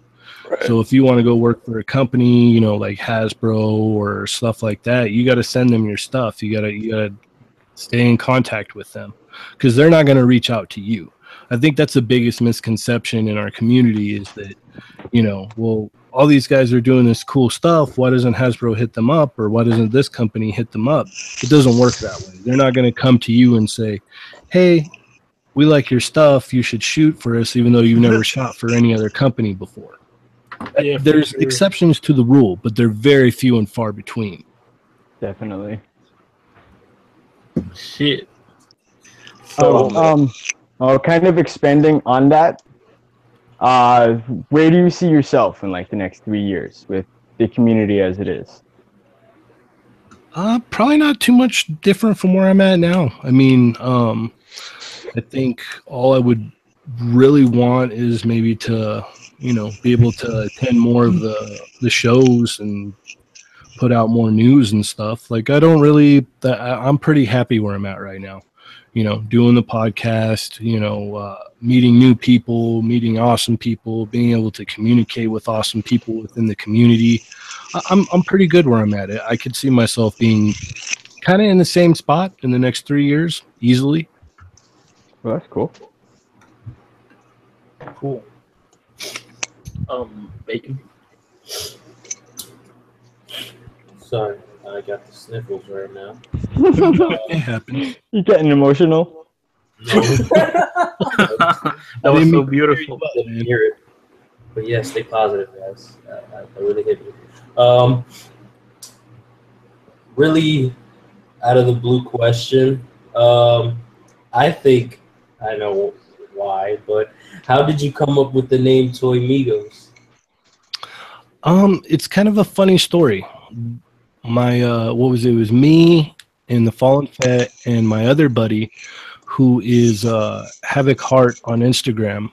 Speaker 4: Right. So if you want to go work for a company, like Hasbro or stuff like that, you got to send them your stuff. You got to stay in contact with them, because they're not going to reach out to you. I think that's the biggest misconception in our community is that, well, all these guys are doing this cool stuff. Why doesn't Hasbro hit them up, or why doesn't this company hit them up? It doesn't work that way. They're not going to come to you and say, hey, we like your stuff. You should shoot for us, even though you've never shot for any other company before. Yeah, there's exceptions to the rule, but they're very few and far between.
Speaker 3: Definitely.
Speaker 1: Shit.
Speaker 3: So, kind of expanding on that, where do you see yourself in like the next 3 years with the community as it is?
Speaker 4: Probably not too much different from where I'm at now. I mean, I think all I would really want is maybe to, be able to attend more of the shows and put out more news and stuff. Like, I'm pretty happy where I'm at right now. Doing the podcast, meeting new people, meeting awesome people, being able to communicate with awesome people within the community. I'm pretty good where I'm at. I could see myself being kind of in the same spot in the next 3 years easily.
Speaker 3: Well, that's cool.
Speaker 1: Cool. Bacon.
Speaker 2: Sorry, I got the sniffles right now.
Speaker 4: It happens.
Speaker 3: You getting emotional?
Speaker 2: No.
Speaker 1: That was so beautiful.
Speaker 2: I didn't hear it. But yeah, stay positive, guys. I really hit you. Really, out of the blue question, I think I know why, but how did you come up with the name Toy Migos?
Speaker 4: It's kind of a funny story. It was me and the Fallen Fat and my other buddy, who is Havoc Heart on Instagram,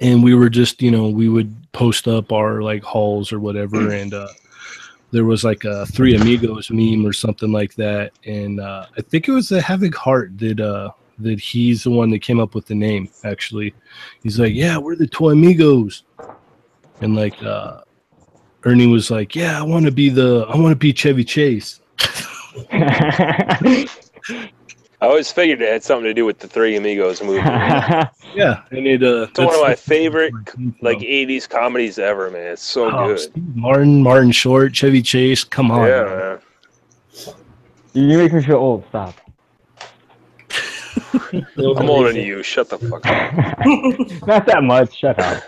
Speaker 4: and we were just we would post up our like hauls or whatever, and there was like a Three Amigos meme or something like that, and I think it was the Havoc Heart that he's the one that came up with the name. Actually, he's like, yeah, we're the Toy Amigos, and like Ernie was like, yeah, I want to be Chevy Chase.
Speaker 5: I always figured it had something to do with the Three Amigos movie.
Speaker 4: Yeah, and
Speaker 5: it's one of my favorite like 80s comedies ever, man. It's so good.
Speaker 4: Steve Martin Short, Chevy Chase, come on.
Speaker 5: Yeah,
Speaker 4: man.
Speaker 3: You make me feel old. Stop.
Speaker 5: I'm older than you. Shut the fuck up.
Speaker 3: Not that much. Shut up.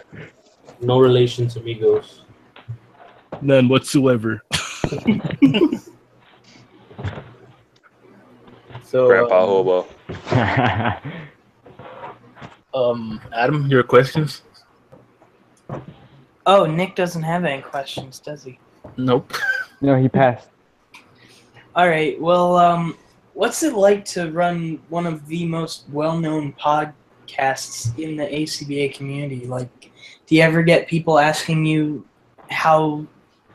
Speaker 2: No relation to Migos.
Speaker 4: None whatsoever.
Speaker 1: So,
Speaker 5: Grandpa Hobo.
Speaker 1: Adam, your questions?
Speaker 7: Oh, Nick doesn't have any questions, does he?
Speaker 1: Nope.
Speaker 3: No, he passed.
Speaker 7: All right. Well, what's it like to run one of the most well-known podcasts in the ACBA community? Like, do you ever get people asking you how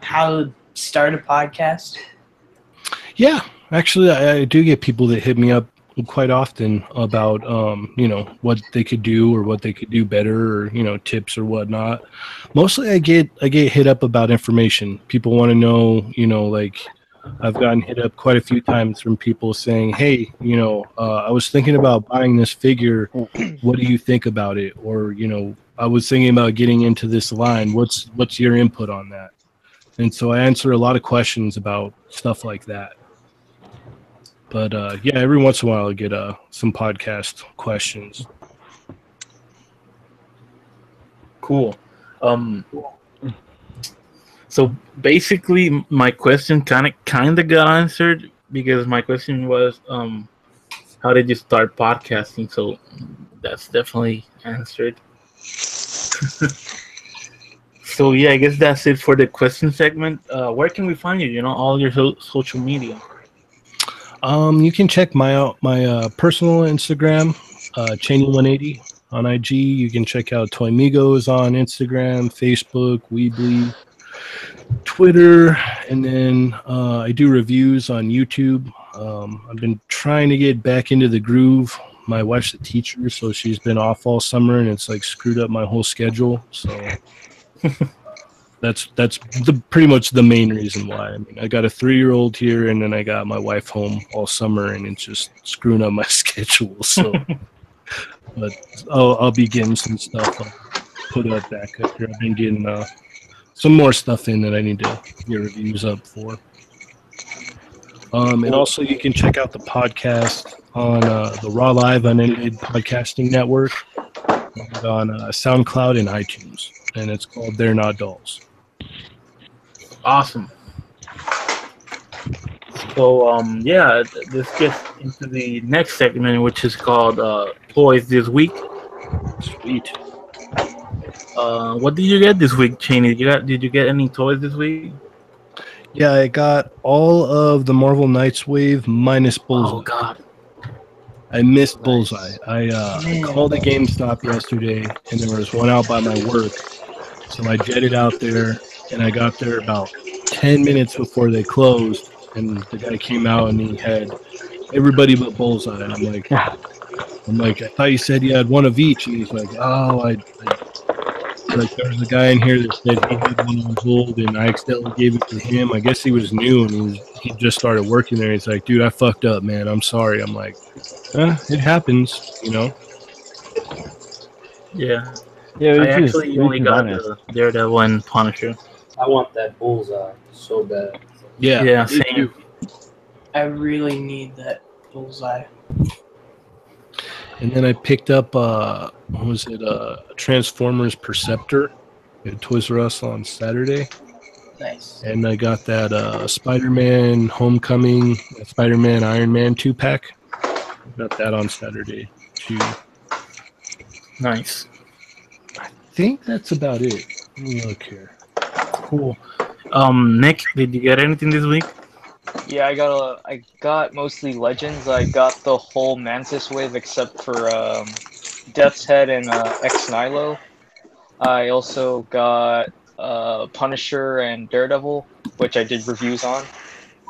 Speaker 7: to start a podcast?
Speaker 4: Yeah, actually, I do get people that hit me up quite often about what they could do or what they could do better, or tips or whatnot. Mostly I get hit up about information. People want to know, like, I've gotten hit up quite a few times from people saying, hey, I was thinking about buying this figure, what do you think about it? Or I was thinking about getting into this line, what's your input on that? And so I answer a lot of questions about stuff like that. But yeah, every once in a while I get some podcast questions.
Speaker 1: Cool. So basically, my question kind of got answered because my question was, how did you start podcasting? So that's definitely answered. So yeah, I guess that's it for the question segment. Where can we find you? You know, all your social media.
Speaker 4: You can check my personal Instagram, Cheney180 on IG. You can check out Toy Migos on Instagram, Facebook, Weebly, Twitter, and then I do reviews on YouTube. I've been trying to get back into the groove. My wife's a teacher, so she's been off all summer, and it's like screwed up my whole schedule. So that's pretty much the main reason why. I mean, I got a 3-year-old here, and then I got my wife home all summer, and it's just screwing up my schedule. So, but I'll be getting some stuff put up back up here. I've been getting some more stuff in that I need to get reviews up for. And also, you can check out the podcast on the Raw Live Unedited Podcasting Network and on SoundCloud and iTunes, and it's called They're Not Dolls.
Speaker 1: Awesome. So yeah, let's get into the next segment, which is called Toys This Week.
Speaker 4: Sweet.
Speaker 1: What did you get this week, Cheney? Did you get any toys this week?
Speaker 4: Yeah, I got all of the Marvel Knights Wave minus Bullseye.
Speaker 1: Oh God,
Speaker 4: I missed Bullseye. I called a GameStop yesterday, and there was one out by my work. So I jetted out there, and I got there about 10 minutes before they closed. And the guy came out, and he had everybody but Bullseye. And I'm like, I thought you said you had one of each. And he's like, oh, like there was a guy in here that said he had one of those old, and I accidentally gave it to him. I guess he was new, and he just started working there. He's like, dude, I fucked up, man. I'm sorry. I'm like, it happens, you know.
Speaker 1: yeah.
Speaker 3: Yeah,
Speaker 1: I actually only got the Daredevil and Punisher.
Speaker 2: I want that Bullseye so bad.
Speaker 1: Yeah, same.
Speaker 7: I really need that Bullseye.
Speaker 4: And then I picked up, what was it, Transformers Perceptor at Toys R Us on Saturday.
Speaker 7: Nice.
Speaker 4: And I got that Spider-Man Homecoming, Spider-Man Iron Man 2-pack. Got that on Saturday, too.
Speaker 1: Nice.
Speaker 4: I think that's about it. Let me look here.
Speaker 1: Cool. Nick, did you get anything this week?
Speaker 6: Yeah, I got mostly Legends. I got the whole Mantis wave except for Death's Head and Ex Nihilo. I also got Punisher and Daredevil, which I did reviews on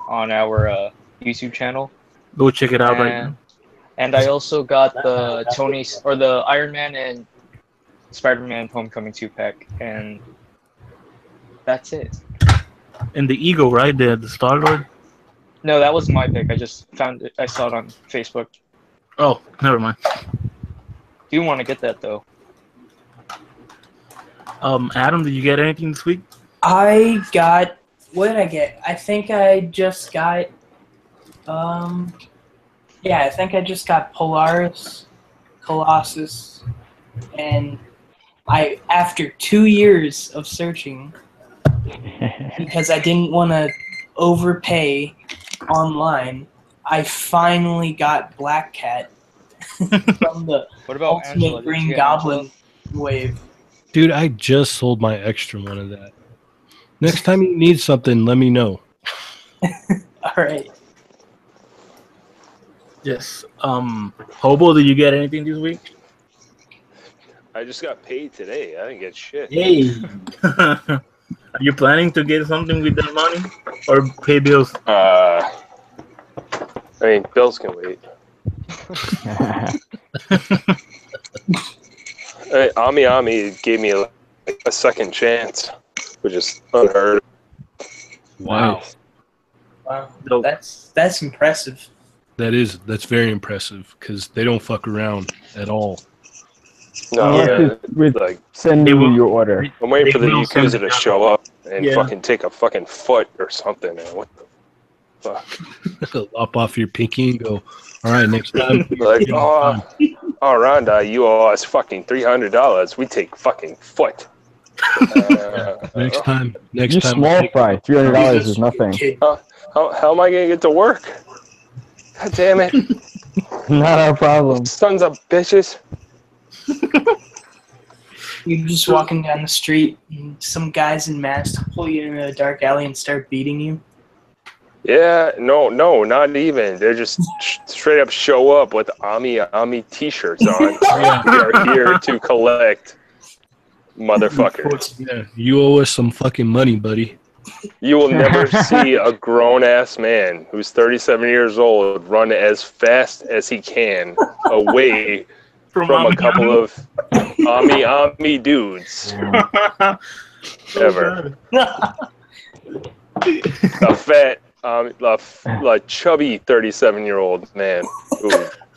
Speaker 6: our YouTube channel.
Speaker 1: Go check it out right now.
Speaker 6: And I also got the Iron Man and Spider-Man Homecoming 2-pack, and that's it.
Speaker 1: And the Eagle, right? The Star-Lord?
Speaker 6: No, that was my pick. I just found it. I saw it on Facebook.
Speaker 1: Oh, never mind.
Speaker 6: Do want to get that though?
Speaker 1: Adam, did you get anything this week?
Speaker 7: I got. What did I get? I think I just got. Yeah, I think I just got Polaris, Colossus, and after 2 years of searching, because I didn't want to overpay online, I finally got Black Cat from the
Speaker 6: What about
Speaker 7: Ultimate
Speaker 6: Angela? Did you
Speaker 7: Green
Speaker 6: get
Speaker 7: Goblin wave.
Speaker 4: Dude, I just sold my extra one of that. Next time you need something, let me know.
Speaker 7: All right.
Speaker 1: Yes. Hobo, did you get anything this week?
Speaker 5: I just got paid today. I didn't get shit.
Speaker 1: Hey. Are you planning to get something with that money or pay bills?
Speaker 5: I mean, bills can wait. Ami gave me a second chance, which is unheard of.
Speaker 4: Wow.
Speaker 7: Wow.
Speaker 1: Dope.
Speaker 7: That's impressive.
Speaker 4: That's very impressive because they don't fuck around at all.
Speaker 5: No,
Speaker 3: Unless it's with
Speaker 5: like
Speaker 3: sending
Speaker 1: They will-
Speaker 3: you your order.
Speaker 5: I'm waiting for the
Speaker 1: They will send
Speaker 5: Yakuza
Speaker 1: it
Speaker 5: to
Speaker 1: down.
Speaker 5: show up and
Speaker 1: Yeah.
Speaker 5: fucking take a fucking foot or something, man. What the fuck?
Speaker 4: Lop off your pinky and go, all right, next time.
Speaker 5: Like, oh, Rhonda, you owe us fucking $300. We take fucking foot.
Speaker 4: Next time. Next
Speaker 3: You
Speaker 4: time.
Speaker 3: small fry. $300 is nothing.
Speaker 5: How am I gonna get to work? God damn it!
Speaker 3: Not our problem.
Speaker 5: Sons of bitches.
Speaker 7: You're just walking down the street, and some guys in masks pull you into a dark alley and start beating you.
Speaker 5: Yeah, no, not even. They're just straight up show up with Ami t-shirts on. We are here to collect, motherfuckers.
Speaker 4: Yeah, you owe us some fucking money, buddy.
Speaker 5: You will never see a grown-ass man who's 37 years old run as fast as he can away from a couple of Ami dudes. Ever. A fat, like chubby 37-year-old man who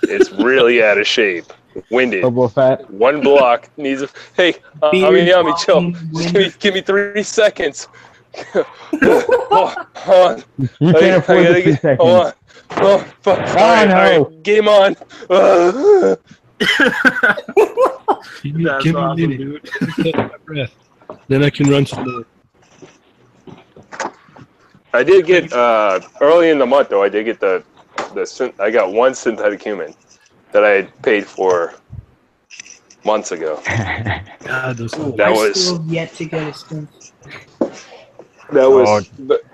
Speaker 5: is really out of shape, winded.
Speaker 3: Double fat.
Speaker 5: One block needs a. Hey, Ami, chill. Give me 3 seconds. Hold on.
Speaker 3: You can't afford the 3 seconds.
Speaker 5: Hold on. Oh, fuck.
Speaker 3: Oh,
Speaker 5: All
Speaker 3: no.
Speaker 5: right, game on.
Speaker 1: That's
Speaker 4: Give me a
Speaker 1: awesome,
Speaker 4: minute.
Speaker 1: dude.
Speaker 4: Let me catch my breath. Then I can run some more.
Speaker 5: I did get early in the month though. I did get I got one synthetic human that I had paid for months ago.
Speaker 4: God, those
Speaker 5: That
Speaker 7: I
Speaker 5: was
Speaker 7: still have yet to get a stint.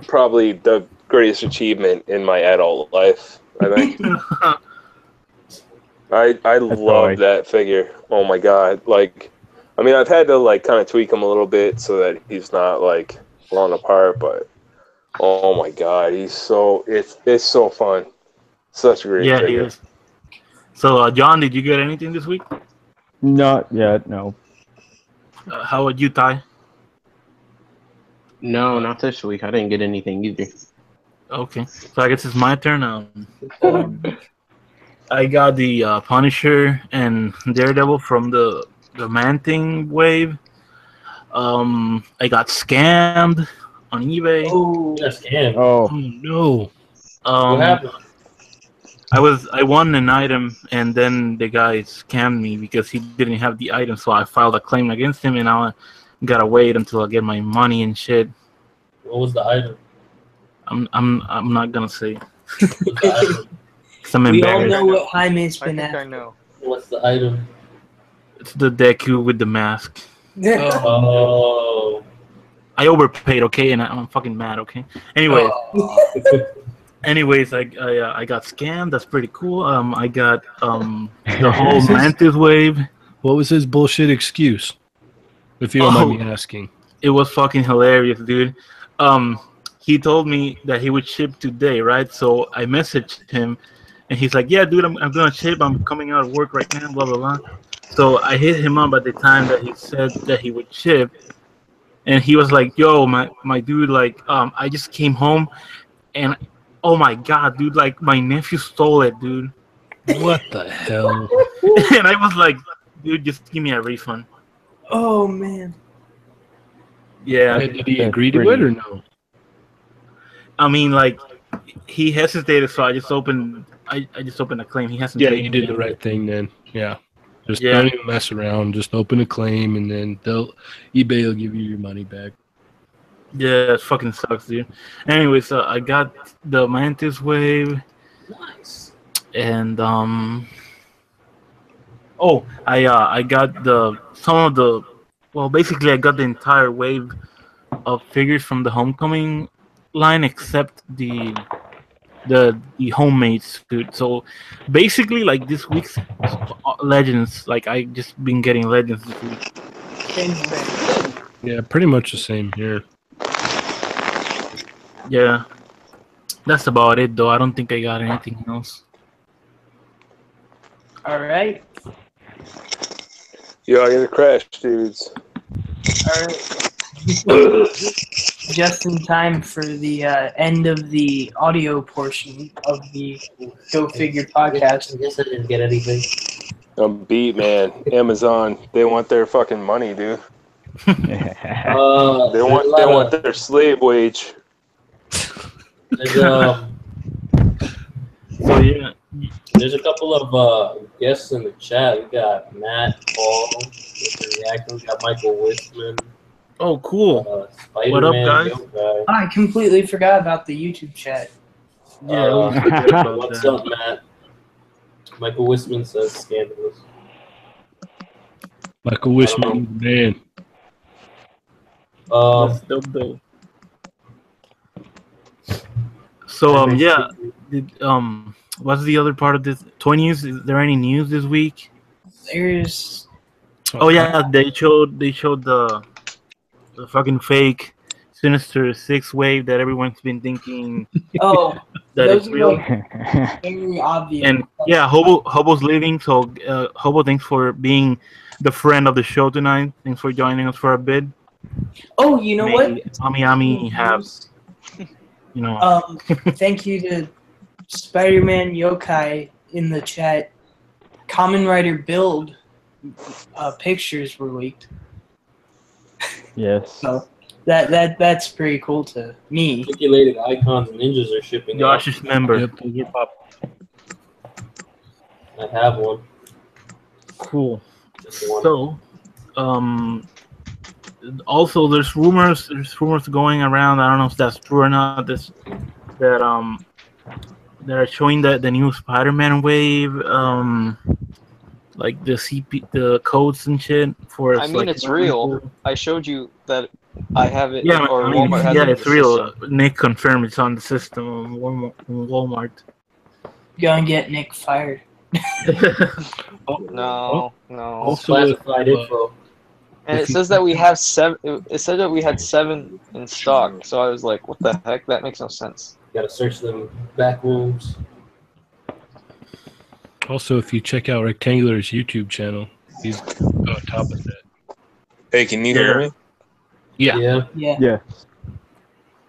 Speaker 5: probably the greatest achievement in my adult life. I think I love that figure. Oh my god! Like, I mean, I've had to like kind of tweak him a little bit so that he's not like falling apart, but. Oh my god, it's so fun. Such a great
Speaker 1: Yeah, he
Speaker 5: figure.
Speaker 1: is. So, John, did you get anything this week?
Speaker 3: Not yet, no.
Speaker 1: How about you, Ty?
Speaker 8: No, not this week. I didn't get anything either.
Speaker 1: Okay, so I guess it's my turn. I got the Punisher and Daredevil from the Man-Thing wave. I got scammed on eBay.
Speaker 7: Oh,
Speaker 2: That's scam.
Speaker 3: Oh,
Speaker 4: Oh no!
Speaker 2: What happened?
Speaker 1: I won an item, and then the guy scammed me because he didn't have the item. So I filed a claim against him, and I gotta wait until I get my money and shit.
Speaker 2: What was the item?
Speaker 1: I'm not gonna say.
Speaker 2: What's the item?
Speaker 1: 'Cause I'm
Speaker 7: we all
Speaker 1: embarrassed.
Speaker 7: know what Jaime's
Speaker 6: I
Speaker 7: been
Speaker 6: think I
Speaker 7: at.
Speaker 6: know.
Speaker 2: What's the item?
Speaker 1: It's the Deku with the mask.
Speaker 2: Oh.
Speaker 1: I overpaid, okay, and I'm fucking mad, okay. Anyways, anyways, I got scammed. That's pretty cool. I got the whole Mantis wave.
Speaker 4: What was his bullshit excuse? If you don't mind me asking.
Speaker 1: It was fucking hilarious, dude. He told me that he would ship today, right? So I messaged him, and he's like, "Yeah, dude, I'm gonna ship. I'm coming out of work right now." Blah blah blah. So I hit him up at the time that he said that he would ship, and he was like, "Yo, my dude, like, I just came home, and oh my god, dude, like my nephew stole it, dude."
Speaker 4: What the hell?
Speaker 1: And I was like, "Dude, just give me a refund."
Speaker 7: Oh man.
Speaker 1: Yeah,
Speaker 4: Did he
Speaker 3: That's
Speaker 4: agree to
Speaker 3: pretty-
Speaker 4: it or no?
Speaker 1: I mean, like, he hesitated, so I just opened a claim. He hasn't.
Speaker 4: Yeah,
Speaker 1: paid
Speaker 4: you
Speaker 1: me
Speaker 4: did the
Speaker 1: yet.
Speaker 4: right thing then. Yeah. Just
Speaker 1: Yeah.
Speaker 4: don't even mess around. Just open a claim, and then eBay will give you your money back.
Speaker 1: Yeah, it fucking sucks, dude. Anyways, I got the Mantis wave,
Speaker 2: Nice.
Speaker 1: and I got basically I got the entire wave of figures from the Homecoming line except the homemade suit. So basically, like this week's Legends, like I just been getting Legends this week.
Speaker 4: Yeah, pretty much the same here.
Speaker 1: Yeah, that's about it though. I don't think I got anything else.
Speaker 7: All right.
Speaker 5: Yo, I got a crash, dudes.
Speaker 7: All right. Just in time for the end of the audio portion of the Go Figure podcast.
Speaker 2: I guess I didn't get anything.
Speaker 5: I'm beat, man. Amazon, they want their fucking money, dude. They want their slave wage.
Speaker 2: There's,
Speaker 1: So yeah,
Speaker 2: there's a couple of guests in the chat. We got Matt, Paul, reacting. We got Michael Wistman,
Speaker 1: oh cool.
Speaker 2: Spider-Man,
Speaker 1: What up, guys?
Speaker 2: Yokai.
Speaker 7: I completely forgot about the YouTube chat.
Speaker 1: Yeah, I always forget about
Speaker 2: What's
Speaker 1: that.
Speaker 2: up, Matt? Michael Wistman says scandalous.
Speaker 4: Michael Wishman, man.
Speaker 1: That's dope. So yeah, what's the other part of this toy news? Is there any news this week?
Speaker 7: There's
Speaker 1: Oh yeah, they showed the fucking fake Sinister Six wave that everyone's been thinking
Speaker 7: that
Speaker 1: it's
Speaker 7: are
Speaker 1: real.
Speaker 7: like very obvious.
Speaker 1: And yeah, Hobo's leaving. So Hobo, thanks for being the friend of the show tonight. Thanks for joining us for a bit.
Speaker 7: Oh, you know what?
Speaker 1: Ami have, you know.
Speaker 7: Thank you to Spider-Man Yokai in the chat. Common Rider Build pictures were leaked.
Speaker 3: Yes.
Speaker 7: So that's pretty cool to me.
Speaker 2: Articulated icons and ninjas are shipping out.
Speaker 1: Josh's member.
Speaker 4: Yep.
Speaker 2: I have one.
Speaker 1: Cool.
Speaker 2: Just one.
Speaker 1: So, also there's rumors going around. I don't know if that's true or not. That they're showing the new Spider-Man wave, like the codes and shit for.
Speaker 6: I mean, it's real. I showed you that I have it.
Speaker 1: Yeah,
Speaker 6: or
Speaker 1: I mean,
Speaker 6: Walmart has
Speaker 1: yeah,
Speaker 6: it in
Speaker 1: it's
Speaker 6: the
Speaker 1: real.
Speaker 6: system.
Speaker 1: Nick confirmed it's on the system on Walmart.
Speaker 7: Gonna get Nick fired.
Speaker 6: No.
Speaker 4: Also,
Speaker 2: Classified info.
Speaker 6: And it says that we have 7. It said that we had 7 in stock. So I was like, "What the heck? That makes no sense."
Speaker 2: Gotta search them back rooms.
Speaker 4: also, if you check out Rectangular's YouTube channel, he's on top of that.
Speaker 5: Hey, can you hear me?
Speaker 4: Yeah.
Speaker 7: Yeah.
Speaker 3: Yeah.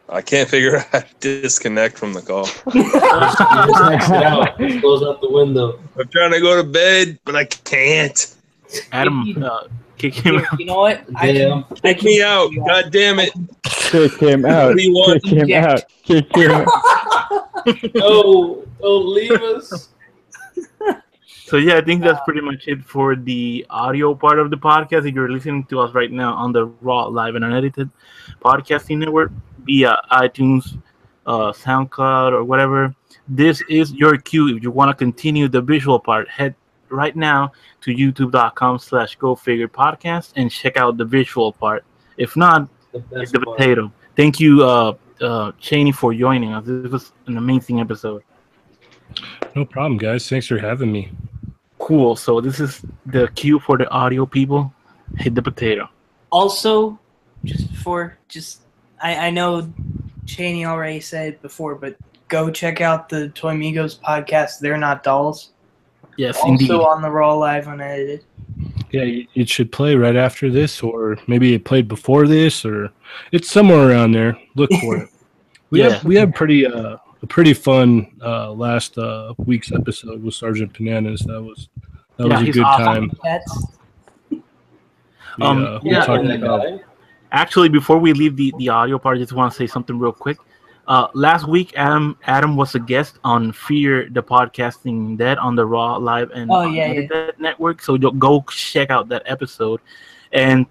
Speaker 5: I can't figure out how to disconnect from the call.
Speaker 2: Just exit out. Just close out the window.
Speaker 5: I'm trying to go to bed, but I can't.
Speaker 1: Adam, kick him out.
Speaker 7: You know what?
Speaker 2: Damn.
Speaker 5: Kick me out. God damn it.
Speaker 3: Kick him out.
Speaker 5: What do you want?
Speaker 3: Kick him out. Kick him out.
Speaker 2: No, don't leave us.
Speaker 1: So yeah, I think that's pretty much it for the audio part of the podcast. If you're listening to us right now on the Raw Live and Unedited Podcasting Network via iTunes, SoundCloud, or whatever, this is your cue. If you want to continue the visual part, head right now to youtube.com/GoFigurePodcast and check out the visual part. If not, it's the potato. Thank you, Cheney, for joining us. This was an amazing episode.
Speaker 4: No problem, guys. Thanks for having me.
Speaker 1: Cool. So this is the cue for the audio people. Hit the potato.
Speaker 7: Also, I know Cheney already said it before, but go check out the Toy Migos podcast. They're Not Dolls.
Speaker 1: Yes,
Speaker 7: Also
Speaker 1: indeed.
Speaker 7: on the Raw Live Unedited.
Speaker 4: Yeah, it should play right after this, or maybe it played before this, or it's somewhere around there. Look for it. We had a pretty fun last week's episode with Sergeant Bananas. That was a
Speaker 1: he's
Speaker 4: good
Speaker 1: awesome.
Speaker 4: time.
Speaker 7: That's
Speaker 4: We talked about
Speaker 1: Actually, before we leave the audio part, I just want to say something real quick. Last week, Adam was a guest on Fear the Podcasting Dead on the Raw Live and Unedited Network. So go check out that episode. And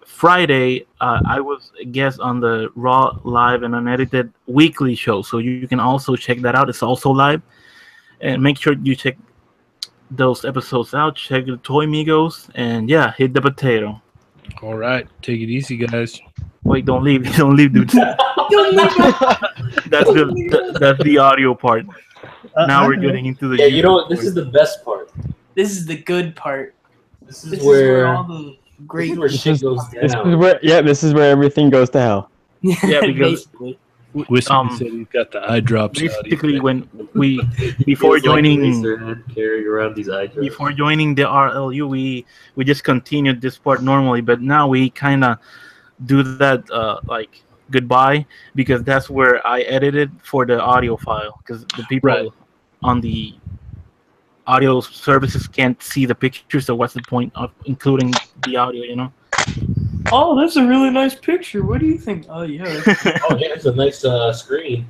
Speaker 1: Friday, I was a guest on the Raw Live and Unedited weekly show. So you can also check that out. It's also live. And make sure you check those episodes out. Check the Toy Migos. And yeah, hit the potato.
Speaker 4: All right, take it easy, guys.
Speaker 1: Wait, don't leave, dude. That's the audio part. Now we're getting into the.
Speaker 2: Yeah, you know what? This is the best part.
Speaker 7: This is the good part.
Speaker 2: This is where
Speaker 7: all the great
Speaker 2: shit goes down.
Speaker 3: This is where everything goes to hell.
Speaker 1: Yeah, because
Speaker 7: basically.
Speaker 4: Whiskey said he's got the eye drops.
Speaker 1: basically when we before joining
Speaker 2: carrying around these eye drops.
Speaker 1: before joining the RLU, we just continued this part normally, but now we kind of do that like goodbye, because that's where I edited for the audio file, because the people on the audio services can't see the picture, so what's the point of including the audio? You know?
Speaker 7: Oh, that's a really nice picture. What do you think? Oh yeah.
Speaker 2: Oh yeah, it's a nice screen.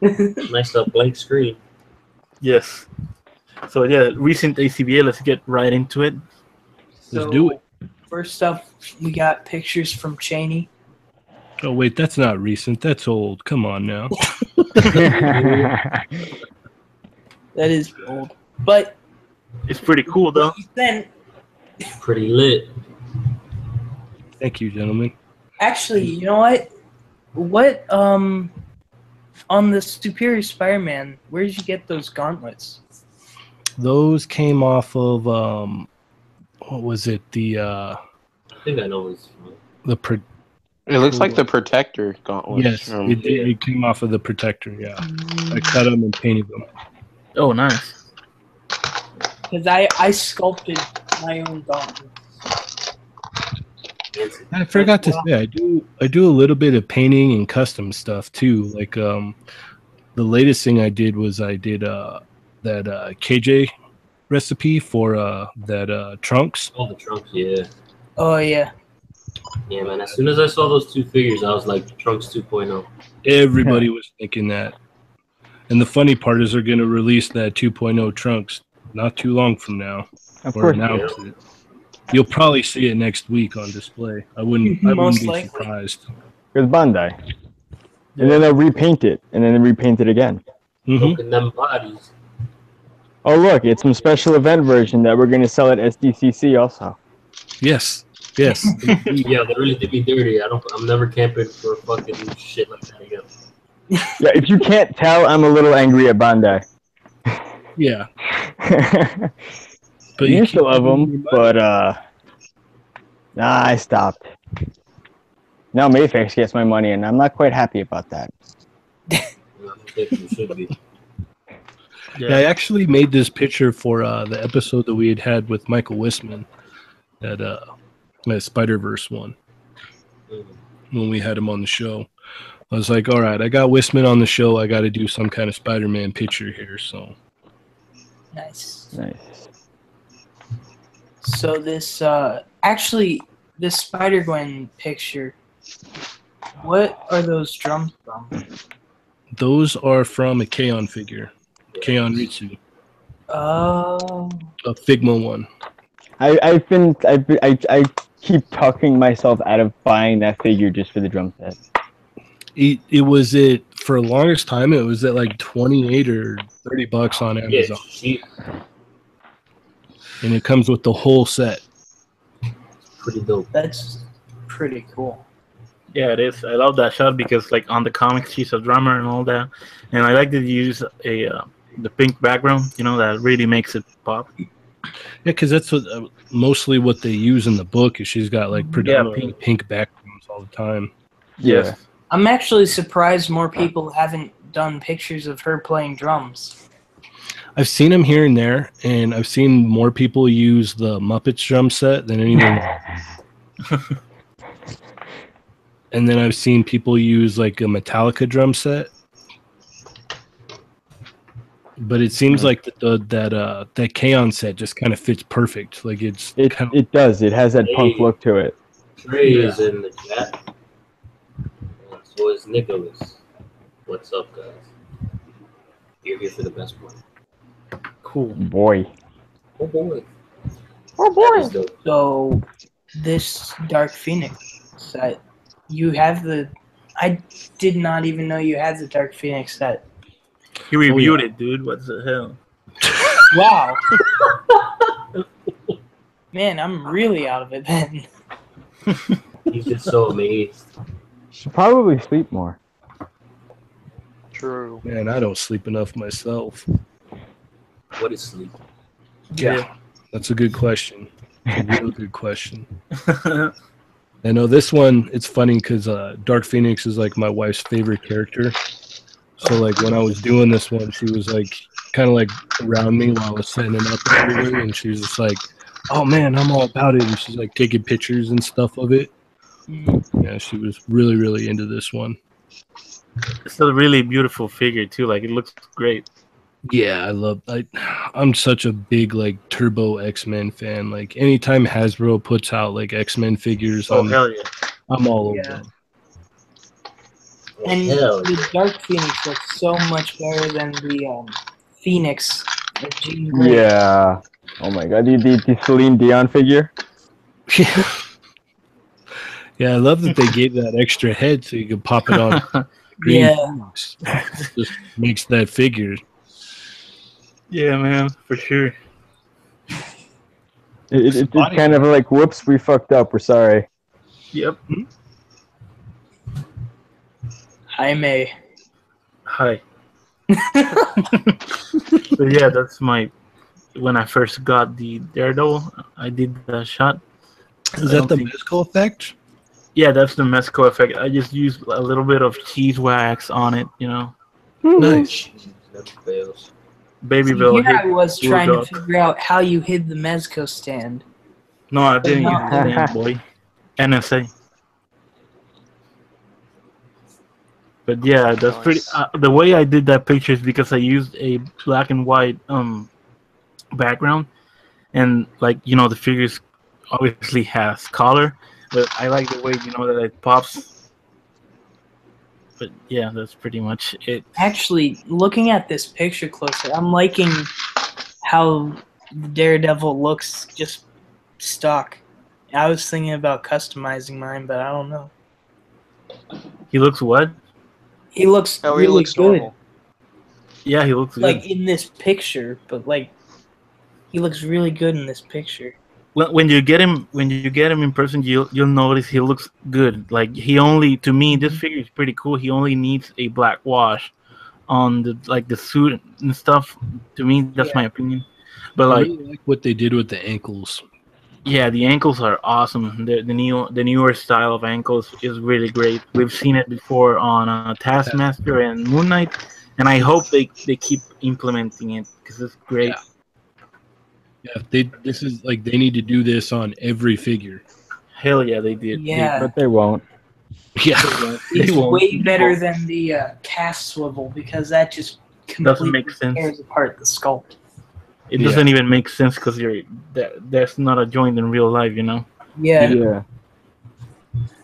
Speaker 2: Nice blank screen.
Speaker 1: Yes. So yeah, recent ACBA. Let's get right into it.
Speaker 4: Let's do it.
Speaker 7: First up, we got pictures from Cheney.
Speaker 4: Oh wait, that's not recent. That's old. Come on now.
Speaker 7: That is old, but
Speaker 1: It's pretty cool though.
Speaker 7: then
Speaker 2: Pretty lit.
Speaker 4: Thank you, gentlemen.
Speaker 7: actually, you know what? What on the Superior Spider-Man? Where did you get those gauntlets?
Speaker 4: Those came off of what was it?
Speaker 2: I think I know this one.
Speaker 8: It looks like the Protector gauntlet.
Speaker 4: Yes, it came off of the Protector. Yeah, I cut them and painted them.
Speaker 1: Oh, nice.
Speaker 7: Because I sculpted my own gauntlets.
Speaker 4: I forgot to say I do a little bit of painting and custom stuff too. Like the latest thing I did was that KJ recipe for that trunks.
Speaker 2: Oh, the trunks, yeah.
Speaker 7: Oh yeah.
Speaker 2: Yeah, man. As soon as I saw those two figures, I was like, Trunks 2.0.
Speaker 4: Everybody was thinking that. And the funny part is they're going to release that 2.0 trunks not too long from now.
Speaker 3: Of
Speaker 4: Or
Speaker 3: course.
Speaker 4: announce it. You'll probably see it next week on display. I wouldn't
Speaker 7: Most
Speaker 4: be
Speaker 7: likely.
Speaker 4: surprised.
Speaker 3: It's Bandai. And then they'll repaint it, and then repaint it again.
Speaker 4: Mm-hmm.
Speaker 2: Looking them bodies.
Speaker 3: Oh, look, it's some special event version that we're going to sell at SDCC also.
Speaker 4: Yes. Yes.
Speaker 2: Yeah, they really did me dirty. I'm never camping for fucking shit like that again.
Speaker 3: Yeah, if you can't tell, I'm a little angry at Bandai.
Speaker 4: Yeah.
Speaker 3: But
Speaker 4: you
Speaker 3: I used to
Speaker 4: keep
Speaker 3: love
Speaker 4: giving
Speaker 3: them,
Speaker 4: me
Speaker 3: but I stopped. Now Mayfax gets my money, and I'm not quite happy about that.
Speaker 2: I don't think you should be.
Speaker 4: Yeah, I actually made this picture for the episode that we had with Michael Wisman, that Spider-Verse one, when we had him on the show. I was like, all right, I got Wisman on the show. I got to do some kind of Spider-Man picture here. So
Speaker 7: Nice.
Speaker 3: Nice.
Speaker 7: So this actually this Spider-Gwen picture. What are those drums from?
Speaker 4: those are from a K-On figure, K-On Ritsu,
Speaker 7: Oh.
Speaker 4: a Figma one.
Speaker 3: I keep talking myself out of buying that figure just for the drum set.
Speaker 4: It was for the longest time. It was at like $28 or $30 on
Speaker 2: Yeah,
Speaker 4: Amazon,
Speaker 2: cheap.
Speaker 4: and it comes with the whole set.
Speaker 2: Pretty dope.
Speaker 7: That's pretty cool.
Speaker 1: Yeah, it is. I love that shot because, like, on the comics, she's a drummer and all that, and I like to use the pink background. You know, that really makes it pop.
Speaker 4: Yeah, because that's what mostly what they use in the book. Is she's got like predominantly pink backgrounds all the time.
Speaker 3: Yeah.
Speaker 7: I'm actually surprised more people haven't done pictures of her playing drums.
Speaker 4: I've seen them here and there, and I've seen more people use the Muppets drum set than anything else. And then I've seen people use like a Metallica drum set. But it seems like that K-On set just kind of fits perfect. Like
Speaker 3: It does. It has that punk look to it.
Speaker 2: Trey is in the chat. So is Nicholas. What's up, guys? You're here for the best one.
Speaker 1: Cool.
Speaker 3: Boy.
Speaker 2: Oh boy.
Speaker 7: Oh
Speaker 2: That is dope.
Speaker 7: So this Dark Phoenix set, you have the. I did not even know you had the Dark Phoenix set.
Speaker 1: He reviewed it, dude. What the hell?
Speaker 7: Wow. Man, I'm really out of it then.
Speaker 2: He's just so amazed.
Speaker 3: Should probably sleep more.
Speaker 6: True.
Speaker 4: Man, I don't sleep enough myself.
Speaker 2: What is sleep?
Speaker 4: Yeah, that's a good question. A real good question. I know this one, it's funny because Dark Phoenix is like my wife's favorite character. So like when I was doing this one, she was like kind of like around me while I was setting it up and everything, and she was just like, "Oh man, I'm all about it." And she's like taking pictures and stuff of it. Yeah, she was really, really into this one.
Speaker 1: It's a really beautiful figure too. Like, it looks great.
Speaker 4: Yeah, I'm such a big like Turbo X-Men fan. Like anytime Hasbro puts out like X-Men figures,
Speaker 1: Oh hell yeah!
Speaker 4: I'm all over
Speaker 7: Yeah.
Speaker 4: them.
Speaker 7: And
Speaker 2: Hell
Speaker 7: the Dark Phoenix looks so much better than the Phoenix of Jean Grey.
Speaker 3: Yeah. Oh my god, the Celine Dion figure.
Speaker 4: Yeah. Yeah, I love that they gave that extra head so you could pop it on green
Speaker 7: Yeah.
Speaker 4: Phoenix. Just makes that figure.
Speaker 1: Yeah, man, for sure.
Speaker 3: It's kind of like, whoops, we fucked up. We're sorry.
Speaker 1: Yep.
Speaker 7: Jaime.
Speaker 1: Hi. So yeah, that's when I first got the Daredevil. I did that shot.
Speaker 4: Is that the Mezco effect?
Speaker 1: Yeah, that's the Mezco effect. I just used a little bit of cheese wax on it, you know.
Speaker 4: Nice.
Speaker 2: never fails.
Speaker 1: Babyville.
Speaker 7: Here I was
Speaker 1: blew
Speaker 7: trying to
Speaker 1: up.
Speaker 7: figure out how you hid the Mezco stand.
Speaker 1: No, I didn't
Speaker 7: No.
Speaker 1: use the stand, boy. NSA. But yeah, that's
Speaker 6: Nice.
Speaker 1: pretty. The way I did that picture is because I used a black and white background, and like the figures obviously has color, but I like the way that it pops. But yeah, that's pretty much it.
Speaker 7: Actually, looking at this picture closer, I'm liking how the Daredevil looks just stock. I was thinking about customizing mine, but I don't know.
Speaker 1: He looks what?
Speaker 7: He looks
Speaker 6: Oh, he
Speaker 7: really
Speaker 6: looks
Speaker 7: good,
Speaker 6: normal.
Speaker 1: Yeah, he looks good.
Speaker 7: like in this picture. But like, he looks really good in this picture.
Speaker 1: When you get him in person, you'll notice he looks good. Like to me, this figure is pretty cool. He only needs a black wash on the suit and stuff. To me, that's my opinion. But
Speaker 4: I
Speaker 1: like,
Speaker 4: really like what they did with the ankles.
Speaker 1: yeah, the ankles are awesome. The newer style of ankles is really great. We've seen it before on Taskmaster and Moon Knight, and I hope they keep implementing it because it's great.
Speaker 4: Yeah, they need to do this on every figure.
Speaker 1: Hell yeah, they did.
Speaker 7: Yeah,
Speaker 3: But they won't.
Speaker 4: Yeah,
Speaker 7: it's
Speaker 1: won't.
Speaker 7: way better than the cast swivel because that just completely
Speaker 1: make sense.
Speaker 7: tears apart the sculpt.
Speaker 1: It doesn't even make sense because there's not a joint in real life, you know.
Speaker 7: Yeah.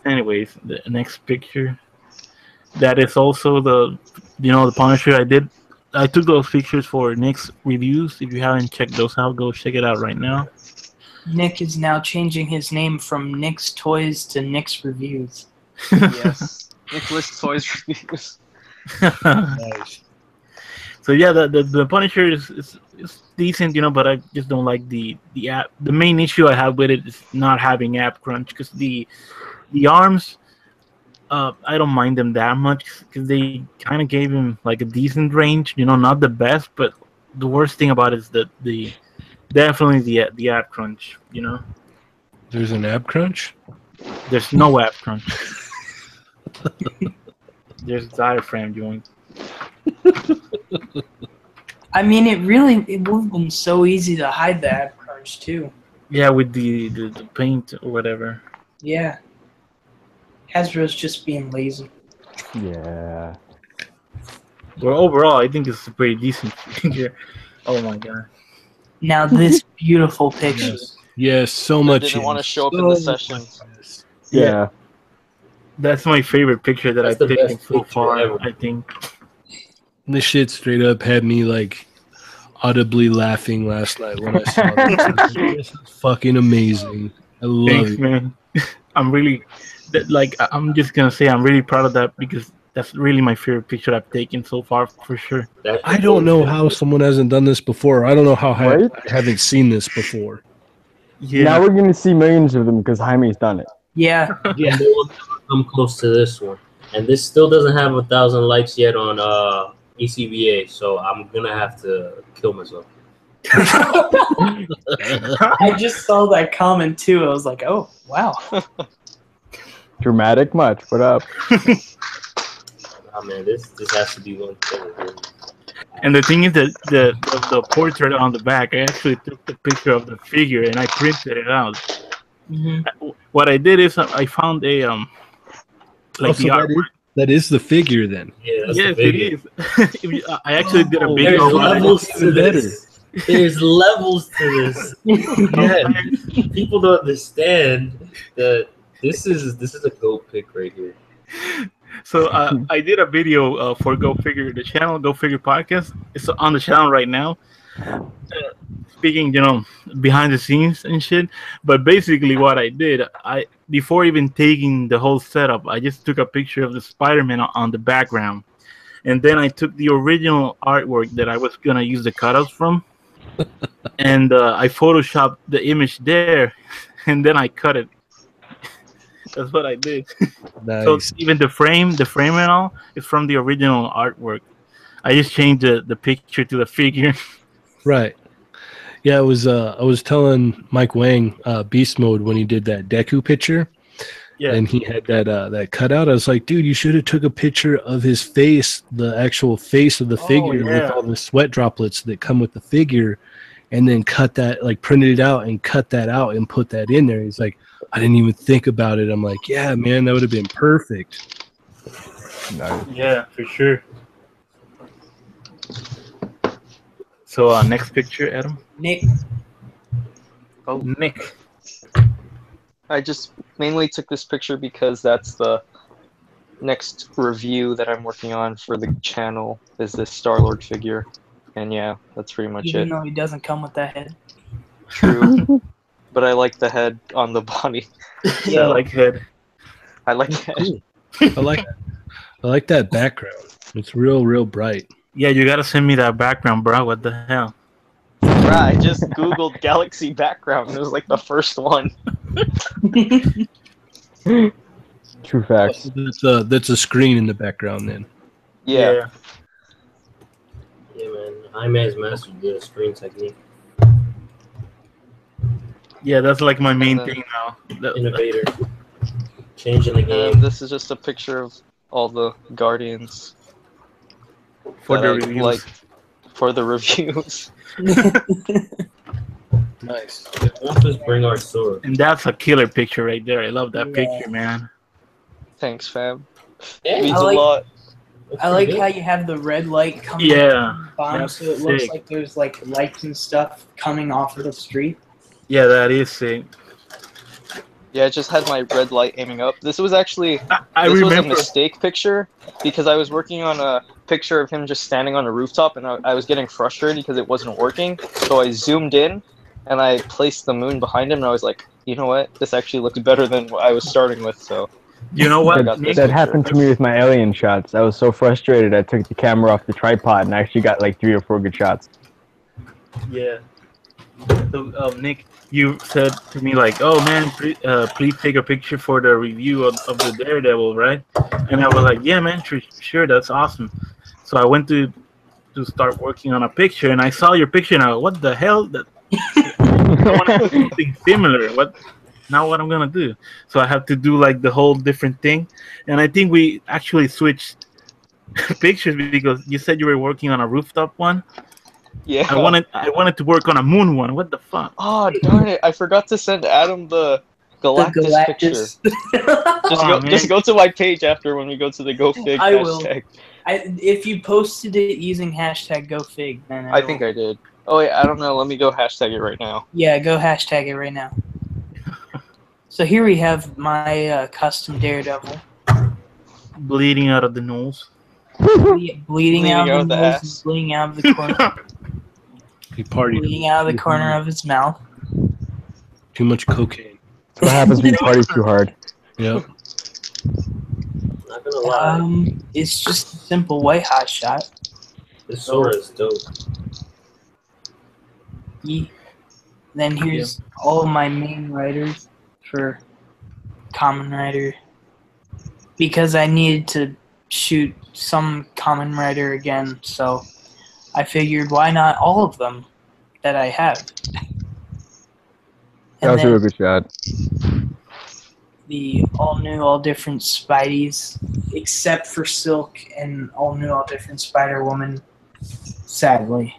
Speaker 1: Anyways, the next picture. That is also the Punisher. I took those pictures for Nick's reviews. If you haven't checked those out, go check it out right now.
Speaker 7: Nick is now changing his name from Nick's Toys to Nick's Reviews.
Speaker 6: Yes. Nicholas Toys Reviews.
Speaker 4: nice.
Speaker 1: So yeah, the Punisher is decent, but I just don't like the app. The main issue I have with it is not having app crunch because the arms, I don't mind them that much because they kind of gave him like a decent range, not the best, but the worst thing about it is that definitely the app crunch,
Speaker 4: There's an ab crunch?
Speaker 1: There's no app crunch. There's diaphragm joint.
Speaker 7: I mean, it would have been so easy to hide the ab crunch too.
Speaker 1: Yeah, with the paint or whatever.
Speaker 7: Yeah. Hasbro's just being lazy.
Speaker 3: Yeah.
Speaker 1: Well, overall, I think it's a pretty decent figure. Oh my god.
Speaker 7: Now this beautiful picture.
Speaker 4: Yes, so
Speaker 6: I
Speaker 4: much.
Speaker 6: didn't want to show up in the session.
Speaker 3: Yeah.
Speaker 1: That's my favorite picture that I've
Speaker 2: the
Speaker 1: taken
Speaker 2: best
Speaker 1: so
Speaker 2: picture
Speaker 1: far,
Speaker 2: ever.
Speaker 1: I think.
Speaker 4: This shit straight up had me like audibly laughing last night when I saw this. This is fucking amazing. I love
Speaker 1: Thanks,
Speaker 4: it.
Speaker 1: man. I'm just gonna say I'm really proud of that because that's really my favorite picture I've taken so far, for sure.
Speaker 4: I don't know how someone hasn't done this before. I don't know how
Speaker 3: Right?
Speaker 4: I haven't seen this before.
Speaker 1: Yeah.
Speaker 3: Now we're gonna see millions of them because Jaime's done it.
Speaker 7: Yeah.
Speaker 2: And they will never come close to this one. And this still doesn't have 1,000 likes yet on ECBA, so I'm gonna have to kill myself.
Speaker 7: I just saw that comment too. I was like, oh, wow.
Speaker 3: Dramatic much. What up?
Speaker 2: Oh man, this has to be one thing. Dude.
Speaker 1: And the thing is that the portrait on the back, I actually took the picture of the figure and I printed it out.
Speaker 7: Mhm.
Speaker 1: What I did is I found a the artwork.
Speaker 4: That is the figure then.
Speaker 2: Yeah, that's
Speaker 1: Yes,
Speaker 2: the
Speaker 1: it
Speaker 2: figure.
Speaker 1: is. I actually did a
Speaker 4: Oh,
Speaker 1: video
Speaker 2: There's
Speaker 1: about it.
Speaker 2: levels to
Speaker 4: Even better.
Speaker 2: this. There's levels to this. Yeah, people don't understand that this is a goat pick right here.
Speaker 1: So I did a video for Go Figure, the channel Go Figure podcast. It's on the channel right now. Speaking, behind the scenes and shit. But basically, what I did, before even taking the whole setup, I just took a picture of the Spider-Man on the background, and then I took the original artwork that I was gonna use the cutouts from, and I photoshopped the image there, and then I cut it. That's what I did. So
Speaker 4: Nice.
Speaker 1: even the frame and all is from the original artwork. I just changed the picture to the figure.
Speaker 4: Right. Yeah, I was telling Mike Wang Beast Mode when he did that Deku picture,
Speaker 1: Yeah.
Speaker 4: and he had that cutout. I was like, dude, you should have took a picture of his face, the actual face of the figure with
Speaker 1: yeah.
Speaker 4: all the sweat droplets that come with the figure, and then cut that, like printed it out and cut that out and put that in there. He's like, I didn't even think about it. I'm like, yeah, man, that would have been perfect.
Speaker 3: Nice.
Speaker 1: Yeah, for sure. So next picture, Adam.
Speaker 7: Nick,
Speaker 1: Nick.
Speaker 6: I just mainly took this picture because that's the next review that I'm working on for the channel is this Star-Lord figure. And yeah, that's pretty much
Speaker 7: even
Speaker 6: it.
Speaker 7: though he doesn't come with that head.
Speaker 6: True. But I like the head on the body.
Speaker 1: Yeah, like head.
Speaker 6: I like the head.
Speaker 4: Cool. I like that background. It's real bright.
Speaker 1: Yeah, you gotta send me that background, bro. What the hell?
Speaker 6: Bruh, I just googled galaxy background. It was like the first one.
Speaker 3: True facts.
Speaker 4: That's a screen in the background then.
Speaker 6: Yeah.
Speaker 2: Yeah, man. Iman's mastered the screen technique.
Speaker 1: Yeah, that's like my main
Speaker 6: then-
Speaker 1: thing now.
Speaker 2: Innovator. Changing the game.
Speaker 6: And this is just a picture of all the Guardians
Speaker 1: For
Speaker 6: that
Speaker 1: the
Speaker 6: I
Speaker 1: reviews.
Speaker 6: like for the reviews.
Speaker 4: Nice.
Speaker 2: Let us bring our sword.
Speaker 1: And that's a killer picture right there. I love that
Speaker 7: Yeah.
Speaker 1: picture, man.
Speaker 6: Thanks, fam.
Speaker 2: Yeah,
Speaker 6: It means
Speaker 7: I like-
Speaker 6: a lot.
Speaker 7: I like how you have the red light coming
Speaker 1: Yeah,
Speaker 7: from the bottom,
Speaker 1: that's
Speaker 7: so it looks
Speaker 1: sick.
Speaker 7: like there's like lights and stuff coming off of the street.
Speaker 1: Yeah, that is sick.
Speaker 6: Yeah, I just had my red light aiming up. This was actually
Speaker 1: I
Speaker 6: this was a
Speaker 1: remember.
Speaker 6: mistake picture because I was working on a picture of him just standing on a rooftop and I was getting frustrated because it wasn't working. So I zoomed in and I placed the moon behind him and I was like, you know what? This actually looks better than what I was starting with. So
Speaker 1: You know what?
Speaker 6: got
Speaker 1: Nick?
Speaker 6: this
Speaker 3: That happened to me with my alien shots. I was so frustrated I took the camera off the tripod and I actually got like 3 or 4 good shots.
Speaker 1: Yeah. So, Nick, you said to me like, "Oh man, please take a picture for the review of the Daredevil, right?" And I was like, "Yeah, man, sure, that's awesome." So I went to start working on a picture, and I saw your picture, and I go, "What the hell? That I want to do something similar. What? Now what I'm gonna do?" So I have to do like the whole different thing, and I think we actually switched pictures because you said you were working on a rooftop one.
Speaker 6: yeah.
Speaker 1: I wanted to work on a moon one. What the fuck?
Speaker 6: Oh darn it! I forgot to send Adam the Galactus, picture. Just go to my page after when we go to the GoFig
Speaker 7: I will.
Speaker 6: hashtag.
Speaker 7: If you posted it using hashtag GoFig, then
Speaker 6: I think I did. Oh wait, I don't know. Let me go hashtag it right now.
Speaker 7: Yeah, go hashtag it right now. So here we have my custom Daredevil.
Speaker 1: Bleeding out of the nose.
Speaker 7: Bleeding out of the
Speaker 6: the
Speaker 7: nose,
Speaker 6: ass.
Speaker 7: and bleeding out of the corner,
Speaker 4: He partied.
Speaker 7: bleeding out of the corner of his mouth.
Speaker 4: Too much cocaine.
Speaker 3: That's what happens when you party too hard.
Speaker 4: Yep.
Speaker 2: Not gonna lie,
Speaker 7: It's just a simple white hot shot.
Speaker 2: this sword is dope.
Speaker 7: Then here's all of my main writers for Common Rider. Because I needed to shoot some Common Rider again, so I figured why not all of them that I have.
Speaker 3: That was a real good shot.
Speaker 7: The all new, all different Spideys, except for Silk and all new, all different Spider Woman. Sadly,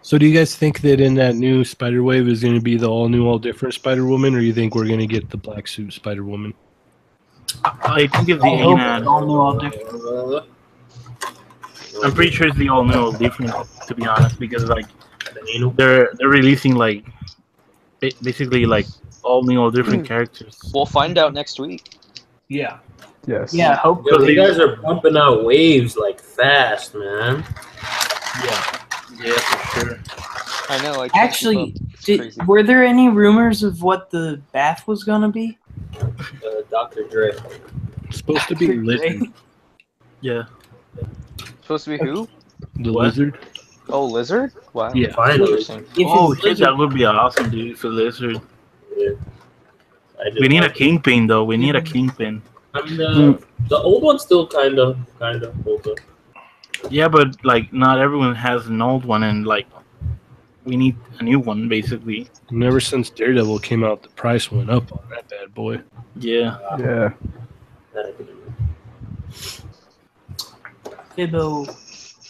Speaker 4: So do you guys think that in that new Spider Wave is going to be the all new, all different Spider Woman, or you think we're going to get the black suit Spider Woman?
Speaker 1: I think it's the
Speaker 7: I hope
Speaker 1: Anad.
Speaker 7: it's all new, all different.
Speaker 1: I'm pretty sure it's the all new, all different. To be honest, because like
Speaker 2: The anal.
Speaker 1: they're releasing like basically like all new, all different characters.
Speaker 6: We'll find out next week.
Speaker 7: Yeah.
Speaker 3: Yes.
Speaker 7: Yeah, hope.
Speaker 2: Yo, you guys are pumping out waves like fast, man.
Speaker 1: Yeah, for sure.
Speaker 6: I know. I can't
Speaker 7: Actually,
Speaker 6: keep up. It's crazy.
Speaker 7: were there any rumors of what the bath was gonna be?
Speaker 2: Dr. Dre.
Speaker 4: It's supposed to be lizard.
Speaker 1: Yeah.
Speaker 6: Supposed to be who?
Speaker 4: The
Speaker 1: What?
Speaker 4: lizard.
Speaker 6: Oh, lizard. Wow.
Speaker 4: Yeah.
Speaker 2: Finally.
Speaker 6: Interesting.
Speaker 7: If
Speaker 1: Oh
Speaker 7: it's
Speaker 1: shit,
Speaker 7: lizard-
Speaker 1: that would be awesome, dude. For Lizard,
Speaker 2: Yeah. I did
Speaker 1: we need a
Speaker 2: like it.
Speaker 1: kingpin though. We need a kingpin.
Speaker 2: And the old one still kind of holds up.
Speaker 1: Yeah, but like not everyone has an old one, and like we need a new one, basically.
Speaker 4: And ever since Daredevil came out, the price went up on that bad boy.
Speaker 1: Yeah.
Speaker 3: Yeah.
Speaker 2: That I can do.
Speaker 7: Fibbo.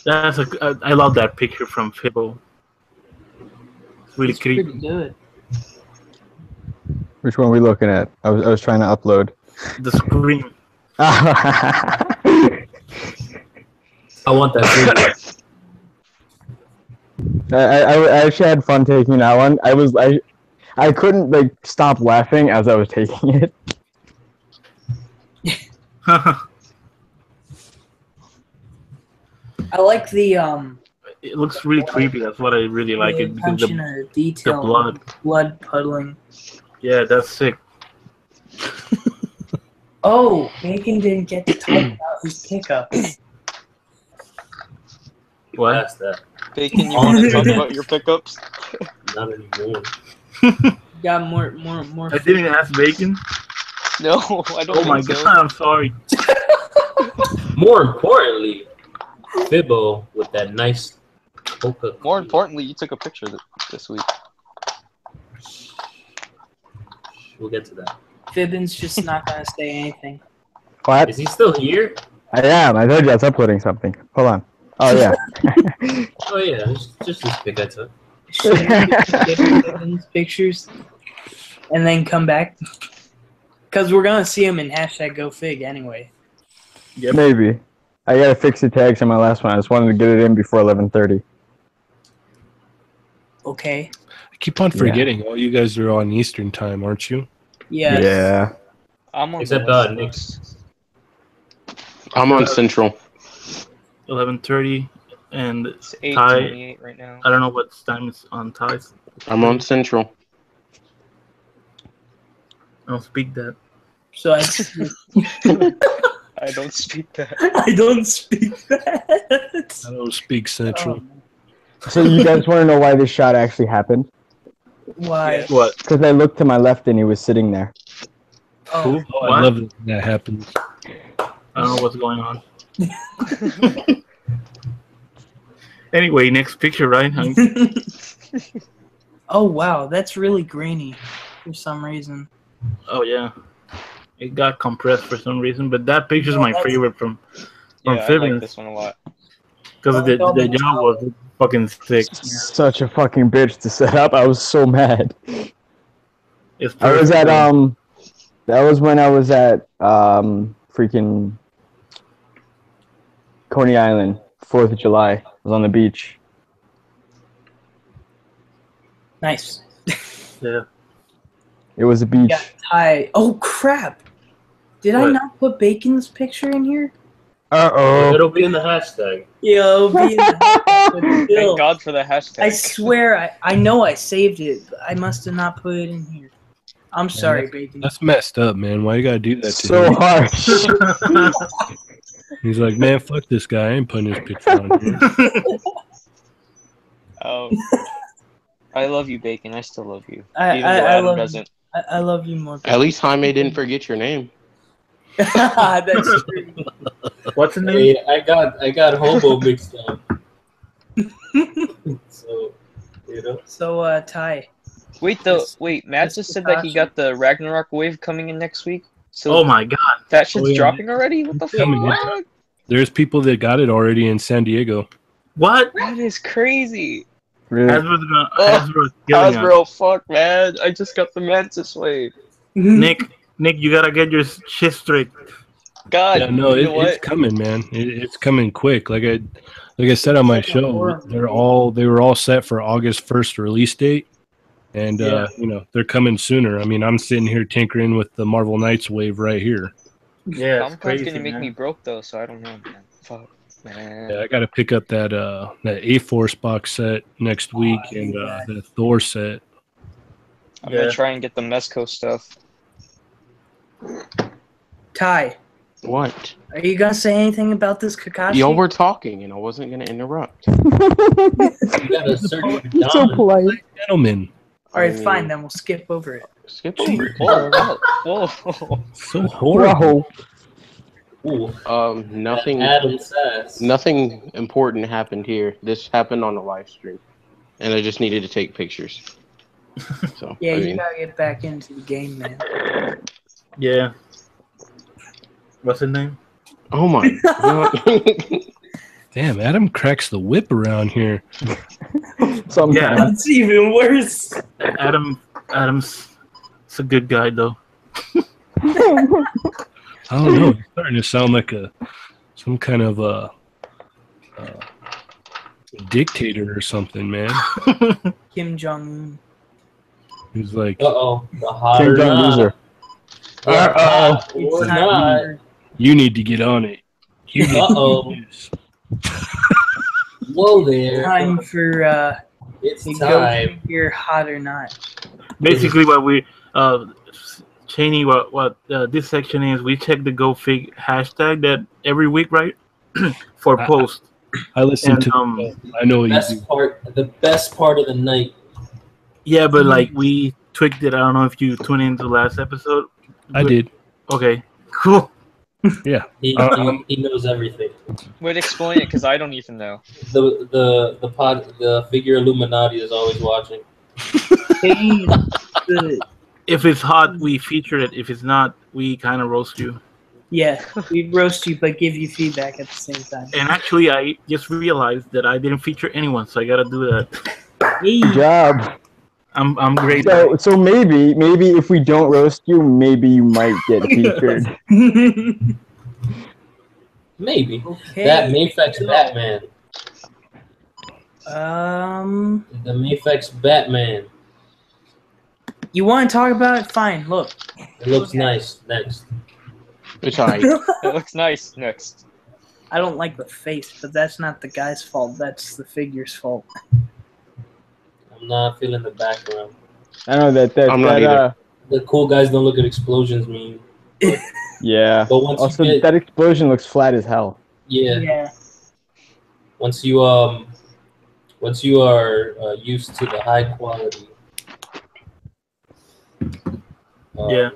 Speaker 1: That's I love that picture from Fibbo. It's really
Speaker 7: It's pretty
Speaker 1: creepy.
Speaker 7: good.
Speaker 3: Which one are we looking at? I was trying to upload.
Speaker 1: The scream.
Speaker 3: I
Speaker 2: I want that video.
Speaker 3: I actually had fun taking that one. I couldn't like stop laughing as I was taking it.
Speaker 7: I like the
Speaker 1: It looks really creepy. That's what I really like
Speaker 7: the
Speaker 1: it because
Speaker 7: attention to detail,
Speaker 1: blood.
Speaker 7: blood puddling.
Speaker 1: Yeah, that's sick.
Speaker 7: Oh, Bacon didn't get to talk about his pickup.
Speaker 1: What?
Speaker 2: Past that.
Speaker 6: Bacon, you want to talk about your pickups?
Speaker 2: Not anymore.
Speaker 7: Got more.
Speaker 1: I didn't ask Bacon.
Speaker 6: No, I don't.
Speaker 1: Oh my
Speaker 6: think so.
Speaker 1: god, I'm sorry.
Speaker 2: More importantly, Fibbo with that nice coca.
Speaker 6: More importantly, you took a picture this week.
Speaker 2: We'll get to that.
Speaker 7: Fibbin's just not gonna say anything.
Speaker 3: What?
Speaker 2: Is he still here?
Speaker 3: I am. I told you I was uploading something. Hold on. Oh yeah.
Speaker 2: Oh yeah, just this pic I took.
Speaker 7: Show Fibbin's pictures, and then come back. Cause we're gonna see him in #GoFig anyway.
Speaker 1: Yep.
Speaker 3: Maybe. I gotta fix the tags on my last one. I just wanted to get it in before 11:30.
Speaker 7: Okay.
Speaker 4: I keep on forgetting. All you guys are on Eastern time, aren't you?
Speaker 7: Yeah.
Speaker 3: Yeah.
Speaker 6: I'm on
Speaker 2: Except
Speaker 6: the West
Speaker 2: Nick's.
Speaker 8: I'm on Central.
Speaker 1: 11:30, and
Speaker 6: It's
Speaker 1: Ty.
Speaker 6: 8:28 right now.
Speaker 1: I don't know what time it's on Ty's.
Speaker 8: I'm on Central.
Speaker 1: I don't speak that.
Speaker 7: So I
Speaker 6: I don't speak that.
Speaker 7: I don't speak that.
Speaker 4: I don't speak Central.
Speaker 3: So you guys want to know why this shot actually happened?
Speaker 7: Why?
Speaker 1: What?
Speaker 3: Because I looked to my left and he was sitting there.
Speaker 7: Oh,
Speaker 1: Who?
Speaker 4: Oh, I
Speaker 1: What?
Speaker 4: love that that happens.
Speaker 1: I don't know what's going on. Anyway, next picture, right?
Speaker 7: oh wow, that's really grainy for some reason.
Speaker 1: Oh yeah, it got compressed for some reason, but that picture's
Speaker 7: Yeah,
Speaker 1: my
Speaker 7: that's-
Speaker 1: favorite from
Speaker 6: Yeah, I like
Speaker 1: Fibbins
Speaker 6: this one a lot.
Speaker 1: because the job was fucking sick.
Speaker 3: Such a fucking bitch to set up. I was so mad.
Speaker 1: It's
Speaker 3: I was at
Speaker 1: perfect.
Speaker 3: that was when I was at freaking Coney Island, 4th of July. I was on the beach.
Speaker 7: Nice.
Speaker 1: Yeah.
Speaker 3: It was a beach.
Speaker 7: Yeah, Ty. Oh crap! Did I
Speaker 1: What?
Speaker 7: not put Bacon's picture in here?
Speaker 3: Uh-oh.
Speaker 2: It'll be in the hashtag.
Speaker 7: Yo,
Speaker 6: Thank God for the hashtag.
Speaker 7: I swear, I know I saved it. But I must have not put it in here. I'm sorry, Bacon.
Speaker 4: That's messed up, man. Why you gotta do that to
Speaker 3: So
Speaker 4: him?
Speaker 3: harsh.
Speaker 4: He's like, man, fuck this guy. I ain't putting his picture on here.
Speaker 6: Oh, I love you, Bacon. I still love you.
Speaker 7: I-
Speaker 6: Even
Speaker 7: I-
Speaker 6: though
Speaker 7: I
Speaker 6: Adam
Speaker 7: love-
Speaker 6: doesn't.
Speaker 7: I love you more.
Speaker 8: At least Jaime didn't forget your name.
Speaker 7: That's true.
Speaker 1: What's the name?
Speaker 2: Hey, I got hobo mixed up. So, you know.
Speaker 7: So, Ty.
Speaker 6: Wait, Matt just said that he got the Ragnarok wave coming in next week. So
Speaker 1: Oh my god!
Speaker 6: that shit's
Speaker 4: Oh, yeah.
Speaker 6: dropping already? What the fuck?
Speaker 4: Coming in.
Speaker 6: What?
Speaker 4: There's people that got it already in San Diego.
Speaker 1: What?
Speaker 6: That is crazy.
Speaker 3: Really?
Speaker 1: Hasbro's
Speaker 6: Oh,
Speaker 1: killing us.
Speaker 6: Hasbro, fuck, man. I just got the Mantis wave.
Speaker 1: Nick, Nick, you gotta get your shit straight.
Speaker 6: God,
Speaker 4: Yeah, no,
Speaker 6: you know
Speaker 4: it's
Speaker 6: what?
Speaker 4: coming, man. It's coming quick. Like I said on my
Speaker 7: Like a
Speaker 4: show,
Speaker 7: horror
Speaker 4: they
Speaker 7: movie.
Speaker 4: were all set for August 1st release date, and
Speaker 1: Yeah.
Speaker 4: they're coming sooner. I mean, I'm sitting here tinkering with the Marvel Knights wave right here.
Speaker 1: Yeah, it's
Speaker 6: Comic Con's
Speaker 1: crazy,
Speaker 6: gonna make
Speaker 1: man.
Speaker 6: me broke though, so I don't know, man. Fuck, man.
Speaker 4: Yeah, I got to pick up that A-Force box set next week
Speaker 7: I
Speaker 4: and
Speaker 7: hate that.
Speaker 4: the Thor set.
Speaker 6: I'm
Speaker 1: Yeah.
Speaker 6: gonna try and get the Mezco stuff.
Speaker 7: Ty,
Speaker 8: What?
Speaker 7: are you gonna say anything about this Kakashi?
Speaker 8: Y'all were talking, and I wasn't gonna interrupt.
Speaker 2: You gotta search for
Speaker 3: You're so
Speaker 2: Don.
Speaker 3: polite.
Speaker 4: Gentlemen,
Speaker 7: All right,
Speaker 8: I mean,
Speaker 7: fine. Then we'll skip over it.
Speaker 8: Skip over it.
Speaker 6: Whoa, whoa, whoa.
Speaker 4: so horrible.
Speaker 2: Ooh,
Speaker 8: Nothing.
Speaker 2: Adam Sass.
Speaker 8: Nothing important happened here. This happened on the live stream, and I just needed to take pictures. So
Speaker 7: Yeah,
Speaker 8: I
Speaker 7: you
Speaker 8: mean,
Speaker 7: gotta get back into the game, man.
Speaker 1: Yeah. What's his name?
Speaker 8: oh my god.
Speaker 4: Damn, Adam cracks the whip around here.
Speaker 3: Sometimes.
Speaker 1: Yeah.
Speaker 7: That's even worse.
Speaker 1: Adam's it's a good guy though.
Speaker 4: I don't know. It's starting to sound like some kind of a dictator or something, man.
Speaker 7: Kim Jong-un.
Speaker 4: He's like,
Speaker 2: Uh-oh. The
Speaker 3: King
Speaker 2: hotter
Speaker 3: John
Speaker 2: not.
Speaker 3: loser.
Speaker 2: Uh-oh.
Speaker 7: It's
Speaker 2: Or
Speaker 7: not
Speaker 2: not.
Speaker 7: either.
Speaker 4: you need to get on it. You need
Speaker 2: Uh-oh.
Speaker 4: to do this.
Speaker 2: Whoa there.
Speaker 7: Time for
Speaker 2: It's
Speaker 7: to go
Speaker 2: time.
Speaker 7: figure hot or not.
Speaker 1: Basically, what we Cheney, what this section is, we check the Go Fig hashtag that every week, right? For post.
Speaker 4: I listen
Speaker 1: And
Speaker 4: to. I know what you do.
Speaker 2: The best part of the night.
Speaker 1: yeah, but like we tweaked it. I don't know if you tuned into the last episode.
Speaker 4: I did.
Speaker 1: Okay, cool.
Speaker 4: Yeah.
Speaker 2: He knows everything.
Speaker 6: Wait, explain it, because I don't even know.
Speaker 2: The figure Illuminati is always watching.
Speaker 7: Hey, the-
Speaker 1: If it's hot, we feature it. If it's not, we kind of roast you.
Speaker 7: yeah, we roast you but give you feedback at the same time.
Speaker 1: And actually, I just realized that I didn't feature anyone, so I gotta do that.
Speaker 7: Hey,
Speaker 3: Good job.
Speaker 1: I'm great.
Speaker 3: So maybe if we don't roast you, maybe you might get featured.
Speaker 2: Maybe.
Speaker 7: okay.
Speaker 2: That Mayfex Batman. The Mayfex Batman.
Speaker 7: You want to talk about it? Fine. Look.
Speaker 2: It looks nice. Next.
Speaker 8: It's alright.
Speaker 6: It looks nice. Next.
Speaker 7: I don't like the face, but that's not the guy's fault. That's the figure's fault.
Speaker 2: I'm not feeling the background.
Speaker 3: I know that
Speaker 8: I'm not either.
Speaker 2: The cool guys don't look at explosions meme.
Speaker 3: Yeah.
Speaker 2: But once
Speaker 3: Also,
Speaker 2: you get,
Speaker 3: that explosion looks flat as hell.
Speaker 2: yeah, once you are used to the high quality
Speaker 1: Yeah.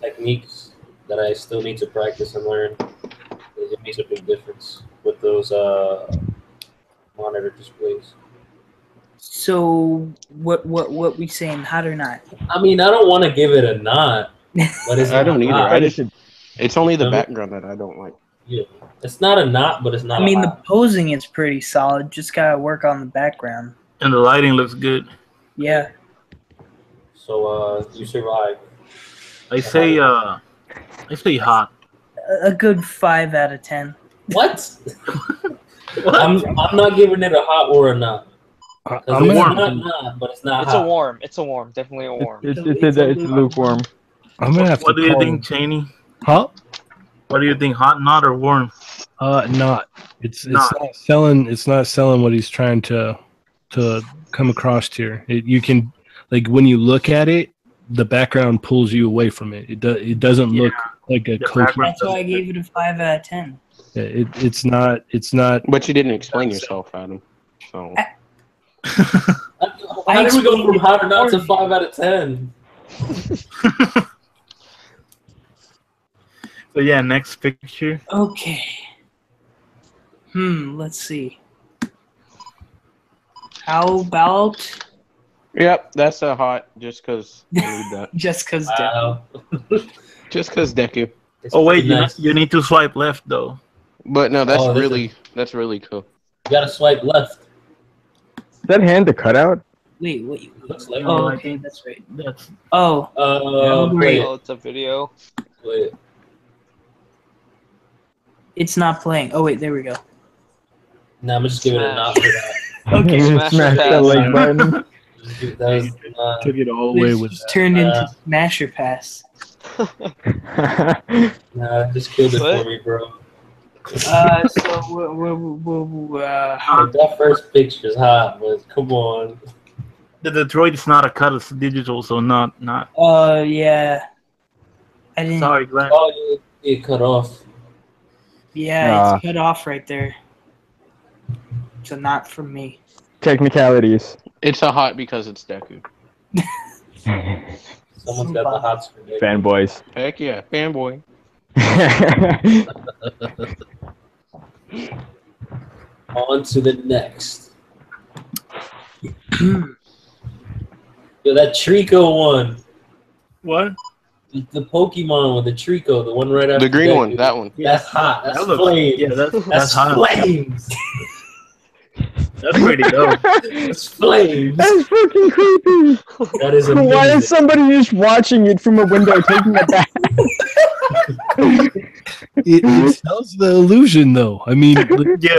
Speaker 2: techniques that I still need to practice and learn, it makes a big difference with those monitor displays.
Speaker 7: So what we saying? Hot or not?
Speaker 2: I mean, I don't want to give it a not, but it's
Speaker 8: I don't
Speaker 2: not
Speaker 8: either.
Speaker 2: a
Speaker 8: I
Speaker 2: not.
Speaker 8: just, it's only the background that I don't like.
Speaker 2: Yeah. It's not a not, but it's not.
Speaker 7: I mean,
Speaker 2: a
Speaker 7: the
Speaker 2: hot.
Speaker 7: posing is pretty solid. Just gotta work on the background.
Speaker 1: And the lighting looks good.
Speaker 7: Yeah.
Speaker 2: So you survived.
Speaker 1: I say hot.
Speaker 7: A good 5 out of 10.
Speaker 2: What? I'm not giving it a hot or a not.
Speaker 4: I'm
Speaker 2: It's
Speaker 4: gonna,
Speaker 2: not, but it's not
Speaker 6: It's
Speaker 2: hot.
Speaker 6: a warm. It's a warm. Definitely a warm.
Speaker 3: It's lukewarm.
Speaker 4: I'm gonna have
Speaker 1: What
Speaker 4: to
Speaker 1: do you
Speaker 4: call-
Speaker 1: think, Cheney?
Speaker 4: Huh?
Speaker 1: What do you think? Hot, not, or warm?
Speaker 4: Not. It's
Speaker 1: Not.
Speaker 4: not selling. It's not selling what he's trying to come across here. You can, like, when you look at it, the background pulls you away from it. It doesn't look like a
Speaker 1: The
Speaker 4: coherent.
Speaker 1: background-
Speaker 7: That's why I gave it a 5 out of 10.
Speaker 4: It's not. It's not.
Speaker 8: But you didn't explain yourself, Adam. So
Speaker 2: How did we go from hot or not to 5 out of 10?
Speaker 1: So yeah, next picture.
Speaker 7: Okay. Let's see. How about
Speaker 8: yep, that's a hot. Just because I need that.
Speaker 7: just because
Speaker 2: Wow.
Speaker 8: Just because Deku.
Speaker 2: It's
Speaker 1: Oh wait,
Speaker 2: pretty nice.
Speaker 1: you need to swipe left though.
Speaker 8: But no, that's
Speaker 2: Oh, this
Speaker 8: really cool.
Speaker 2: You gotta swipe left.
Speaker 3: Is that hand the cutout?
Speaker 7: Wait.
Speaker 2: Looks like
Speaker 7: Oh,
Speaker 1: I
Speaker 7: okay,
Speaker 1: think
Speaker 7: that's right.
Speaker 1: that's
Speaker 7: Oh,
Speaker 2: wait.
Speaker 6: Oh, it's a video.
Speaker 2: Wait.
Speaker 7: it's not playing. Oh wait, there we go.
Speaker 2: Nah, I'm just giving it a nod for that.
Speaker 7: Okay.
Speaker 3: Smash
Speaker 6: Smash
Speaker 3: that
Speaker 6: pass.
Speaker 3: like button.
Speaker 2: That was,
Speaker 4: Took it all the way
Speaker 7: This
Speaker 4: with
Speaker 7: just turned into Smasher Pass.
Speaker 2: nah, just killed it
Speaker 6: What?
Speaker 2: for me, bro.
Speaker 7: So
Speaker 2: That first picture's hot, but come on.
Speaker 1: the Detroit is not a cut; it's digital, so not.
Speaker 7: yeah. I didn't.
Speaker 1: Sorry, Glenn.
Speaker 2: Oh, it cut off.
Speaker 7: Yeah, it's cut off right there. So not from me.
Speaker 3: Technicalities.
Speaker 8: It's a hot because it's Deku.
Speaker 2: Someone's got the hots for me.
Speaker 3: Fanboys.
Speaker 8: Heck yeah, fanboy.
Speaker 2: On to the next. Yo, that Trico one.
Speaker 1: What?
Speaker 2: The Pokemon with the Trico, the one right after
Speaker 8: The green
Speaker 2: Deku.
Speaker 8: one, that one.
Speaker 2: That's hot. That's
Speaker 1: That looks-
Speaker 2: flames.
Speaker 1: Yeah,
Speaker 2: That's
Speaker 1: that's hot.
Speaker 2: flames.
Speaker 1: That's pretty dope.
Speaker 2: That's flames.
Speaker 3: That's fucking creepy.
Speaker 2: That is amazing.
Speaker 3: Why is somebody just watching it from a window taking it back?
Speaker 4: it sells the illusion, though. I mean,
Speaker 1: Yeah,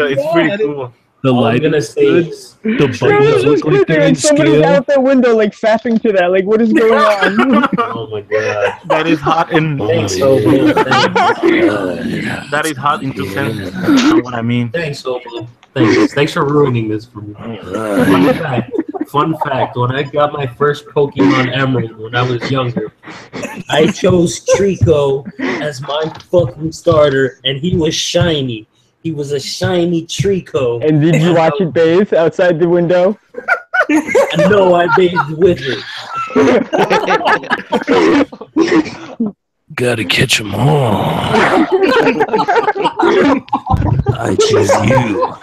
Speaker 1: it's pretty cool.
Speaker 4: the
Speaker 2: All I'm
Speaker 4: light
Speaker 2: gonna
Speaker 4: is
Speaker 2: say
Speaker 4: good.
Speaker 2: is
Speaker 4: The
Speaker 3: I was
Speaker 4: buttons
Speaker 3: just
Speaker 4: look like
Speaker 3: looking
Speaker 4: they're in
Speaker 3: and somebody's
Speaker 4: scale.
Speaker 3: out their window like fapping to that. Like, what is going on?
Speaker 2: oh my god.
Speaker 1: That is hot in.
Speaker 2: Thanks, Hobo. Thanks.
Speaker 1: That is hot in 2 sentences. You know what I mean?
Speaker 2: Thanks, Hobo. Thanks for ruining this for me. Fun fact, when I got my first Pokemon Emerald when I was younger, I chose Trico as my fucking starter, and he was shiny. He was a shiny Trico.
Speaker 3: And did you watch it bathe outside the window?
Speaker 2: And no, I bathed with it.
Speaker 4: Gotta catch 'em all. I choose you.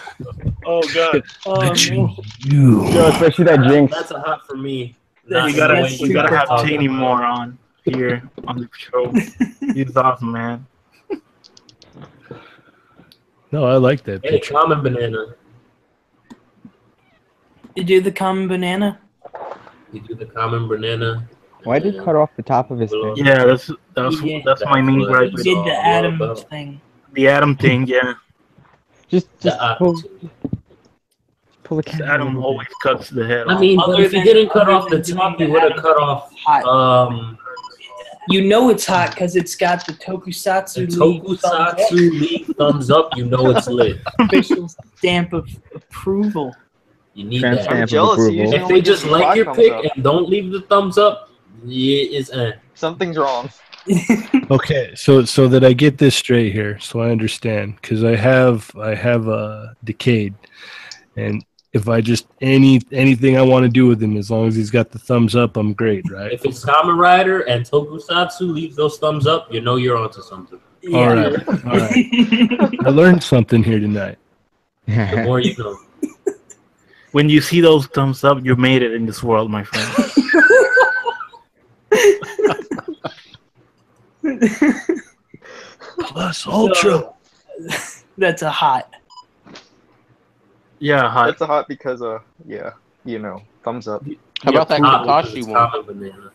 Speaker 1: Oh god.
Speaker 4: I choose you.
Speaker 3: No, especially that Jinx.
Speaker 2: That's a hot for me.
Speaker 1: Yeah, you gotta have Cheney more on here on the show. He's awesome, man.
Speaker 4: No, I like that
Speaker 2: Hey,
Speaker 4: picture.
Speaker 2: common banana.
Speaker 7: You do the common banana?
Speaker 2: You do the common banana.
Speaker 3: Why did he cut off the top of his thing?
Speaker 1: Yeah, that's
Speaker 7: Yeah.
Speaker 1: my main gripe.
Speaker 7: You
Speaker 1: with
Speaker 7: did the Adam
Speaker 2: about.
Speaker 7: thing.
Speaker 1: The Adam thing, yeah.
Speaker 3: Just
Speaker 2: The
Speaker 3: pull the
Speaker 1: Adam
Speaker 3: camera. over
Speaker 1: always cuts the head
Speaker 2: I
Speaker 1: off.
Speaker 2: mean, but
Speaker 7: Other
Speaker 2: if you
Speaker 7: than-
Speaker 2: didn't cut
Speaker 7: other
Speaker 2: off the
Speaker 7: than
Speaker 2: top,
Speaker 7: doing
Speaker 2: you would have
Speaker 7: that,
Speaker 2: cut off
Speaker 7: Hot. You know it's hot because it's got the Tokusatsu
Speaker 2: the Tokusatsu League thumbs up. You know it's lit.
Speaker 7: official stamp of approval.
Speaker 2: You need
Speaker 3: Tramp
Speaker 2: that.
Speaker 3: stamp.
Speaker 6: I'm
Speaker 3: of
Speaker 6: jealous.
Speaker 3: approval.
Speaker 6: Usually
Speaker 2: If
Speaker 6: only
Speaker 2: they just
Speaker 6: give
Speaker 2: like
Speaker 6: five
Speaker 2: your
Speaker 6: thumbs
Speaker 2: pick
Speaker 6: up.
Speaker 2: and don't leave the thumbs up, yeah, it's
Speaker 6: Something's wrong.
Speaker 4: Okay, so that I get this straight here, so I understand, because I have Decade, and if I just anything I want to do with him, as long as he's got the thumbs up, I'm great, right?
Speaker 2: If it's Kamen Rider and Tokusatsu leaves those thumbs up, you know you're onto something.
Speaker 4: All right, all right. I learned something here tonight.
Speaker 2: The more you know.
Speaker 1: When you see those thumbs up, you made it in this world, my friend.
Speaker 4: Plus Ultra.
Speaker 7: That's a hot.
Speaker 1: Yeah, hot.
Speaker 6: It's a hot because yeah, you know, thumbs up.
Speaker 8: How about that
Speaker 2: Hot
Speaker 8: Kakashi
Speaker 2: because it's
Speaker 8: one?
Speaker 2: Kamen Banana.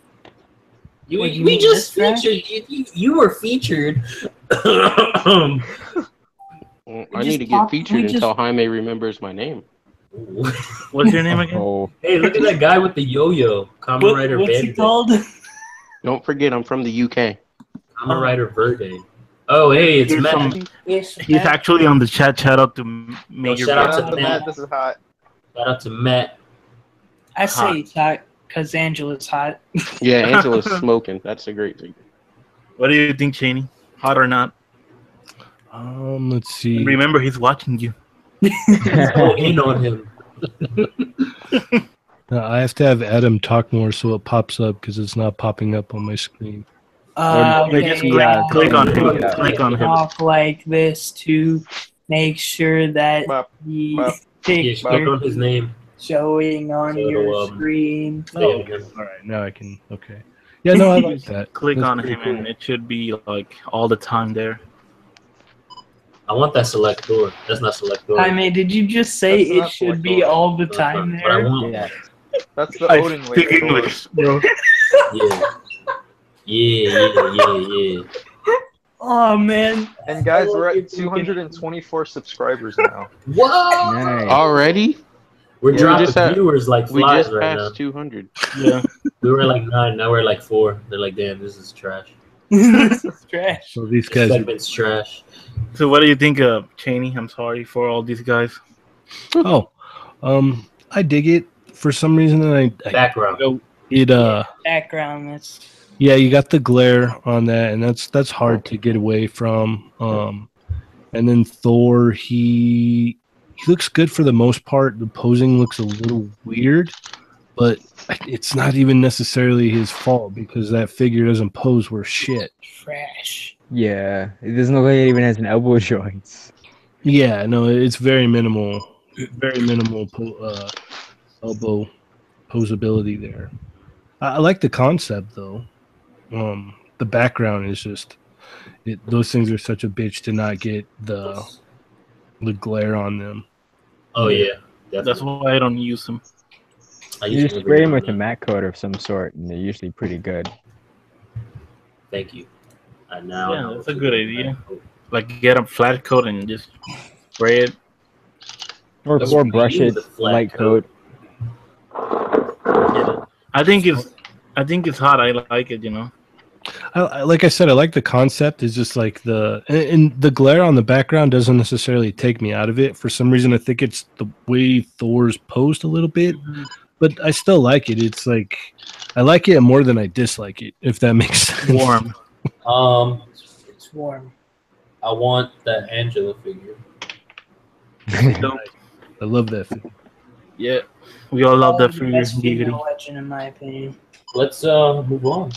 Speaker 7: Wait, you
Speaker 2: We
Speaker 7: mean
Speaker 2: just
Speaker 7: this
Speaker 2: featured you were featured.
Speaker 8: Well,
Speaker 7: We
Speaker 8: I
Speaker 7: just
Speaker 8: need to get
Speaker 7: talked-
Speaker 8: featured
Speaker 7: we just-
Speaker 8: until Jaime remembers my name.
Speaker 1: What's your name again?
Speaker 3: Oh,
Speaker 2: Hey, look at that guy with the yo-yo. Kamen Rider
Speaker 7: What's
Speaker 2: Verde.
Speaker 7: it called?
Speaker 8: Don't forget, I'm from the UK.
Speaker 2: Kamen Rider Verde. Oh, hey, it's
Speaker 1: Here's
Speaker 2: Matt.
Speaker 1: some- He's actually on the chat. Shout out to Major.
Speaker 2: shout out
Speaker 6: Shout
Speaker 2: to
Speaker 6: out to
Speaker 2: Matt.
Speaker 6: Matt. This is hot.
Speaker 2: Shout out to Matt.
Speaker 7: I say
Speaker 1: Hot.
Speaker 7: it's hot because Angela's hot.
Speaker 8: Yeah, Angela's smoking. That's a great thing.
Speaker 1: What do you think, Cheney? Hot or not?
Speaker 4: Let's see.
Speaker 1: Remember, he's watching you.
Speaker 2: Go in on him.
Speaker 4: I have to have Adam talk more so it pops up because it's not popping up on my screen.
Speaker 1: Just click on him.
Speaker 3: Yeah.
Speaker 1: Click on him.
Speaker 7: Talk like this to make sure that
Speaker 6: Bop,
Speaker 7: the
Speaker 6: bop.
Speaker 2: Yeah, click
Speaker 7: picture
Speaker 2: on his name.
Speaker 7: showing on
Speaker 2: So it'll,
Speaker 7: your screen.
Speaker 2: Stay with him.
Speaker 4: All right, now I can. Okay. Yeah, no, I like that.
Speaker 1: Click
Speaker 4: That's
Speaker 1: on
Speaker 4: pretty
Speaker 1: him,
Speaker 4: cool.
Speaker 1: and it should be like all the time there.
Speaker 2: I want that selector. That's not selector.
Speaker 7: Jaime, did you just say
Speaker 6: That's
Speaker 7: it
Speaker 6: not
Speaker 7: should
Speaker 6: like
Speaker 7: be
Speaker 6: all-
Speaker 7: all the time
Speaker 2: But I
Speaker 7: there?
Speaker 2: want
Speaker 3: yeah.
Speaker 6: That's the
Speaker 1: I
Speaker 6: Odin way.
Speaker 1: speak English, bro.
Speaker 2: Yeah.
Speaker 7: Oh man.
Speaker 6: And guys,
Speaker 7: I
Speaker 6: we're
Speaker 7: love your
Speaker 6: at 224 subscribers now.
Speaker 2: Whoa!
Speaker 3: Nice.
Speaker 8: Already?
Speaker 2: We're
Speaker 8: We
Speaker 2: dropping
Speaker 8: just had-
Speaker 2: viewers like
Speaker 8: We
Speaker 2: flies
Speaker 8: just
Speaker 2: right
Speaker 8: passed
Speaker 2: now.
Speaker 8: 200.
Speaker 1: Yeah.
Speaker 2: We were like 9, now we're like 4. They're like, damn, this is trash.
Speaker 7: This is trash.
Speaker 4: So these
Speaker 2: This
Speaker 4: guys are
Speaker 2: segment's trash.
Speaker 1: So what do you think of Cheney? I'm sorry for all these guys.
Speaker 4: I dig it for some reason.
Speaker 2: Background.
Speaker 7: Background. That's
Speaker 4: Yeah, you got the glare on that, and that's hard to get away from. And then Thor, he looks good for the most part. The posing looks a little weird, but it's not even necessarily his fault because that figure doesn't pose worth shit.
Speaker 7: trash.
Speaker 3: Yeah, it doesn't look like it even has an elbow joints.
Speaker 4: Yeah, no, it's very minimal elbow posability there. I like the concept though. The background is just those things are such a bitch to not get the glare on them.
Speaker 2: Oh yeah,
Speaker 1: That's
Speaker 2: definitely.
Speaker 1: why I don't use them.
Speaker 3: You just spray them with a matte coat of some sort, and they're usually pretty good.
Speaker 2: Thank you. And now
Speaker 1: Yeah, that's a good idea. Like get a flat coat and just spray it.
Speaker 3: Or brush
Speaker 2: use
Speaker 3: it,
Speaker 2: a flat
Speaker 3: light coat.
Speaker 1: Yeah. I think it's hot. I like it, you know.
Speaker 4: Like I said, I like the concept. It's just like and the glare on the background doesn't necessarily take me out of it. For some reason, I think it's the way Thor's posed a little bit, but I still like it. It's like I like it more than I dislike it, if that makes sense.
Speaker 1: Warm.
Speaker 7: It's warm.
Speaker 2: I want that Angela figure.
Speaker 4: I love that figure.
Speaker 1: Yeah, we all love that
Speaker 7: The
Speaker 1: figure.
Speaker 7: best female
Speaker 1: Giggity.
Speaker 7: legend, in my opinion.
Speaker 2: Let's move on.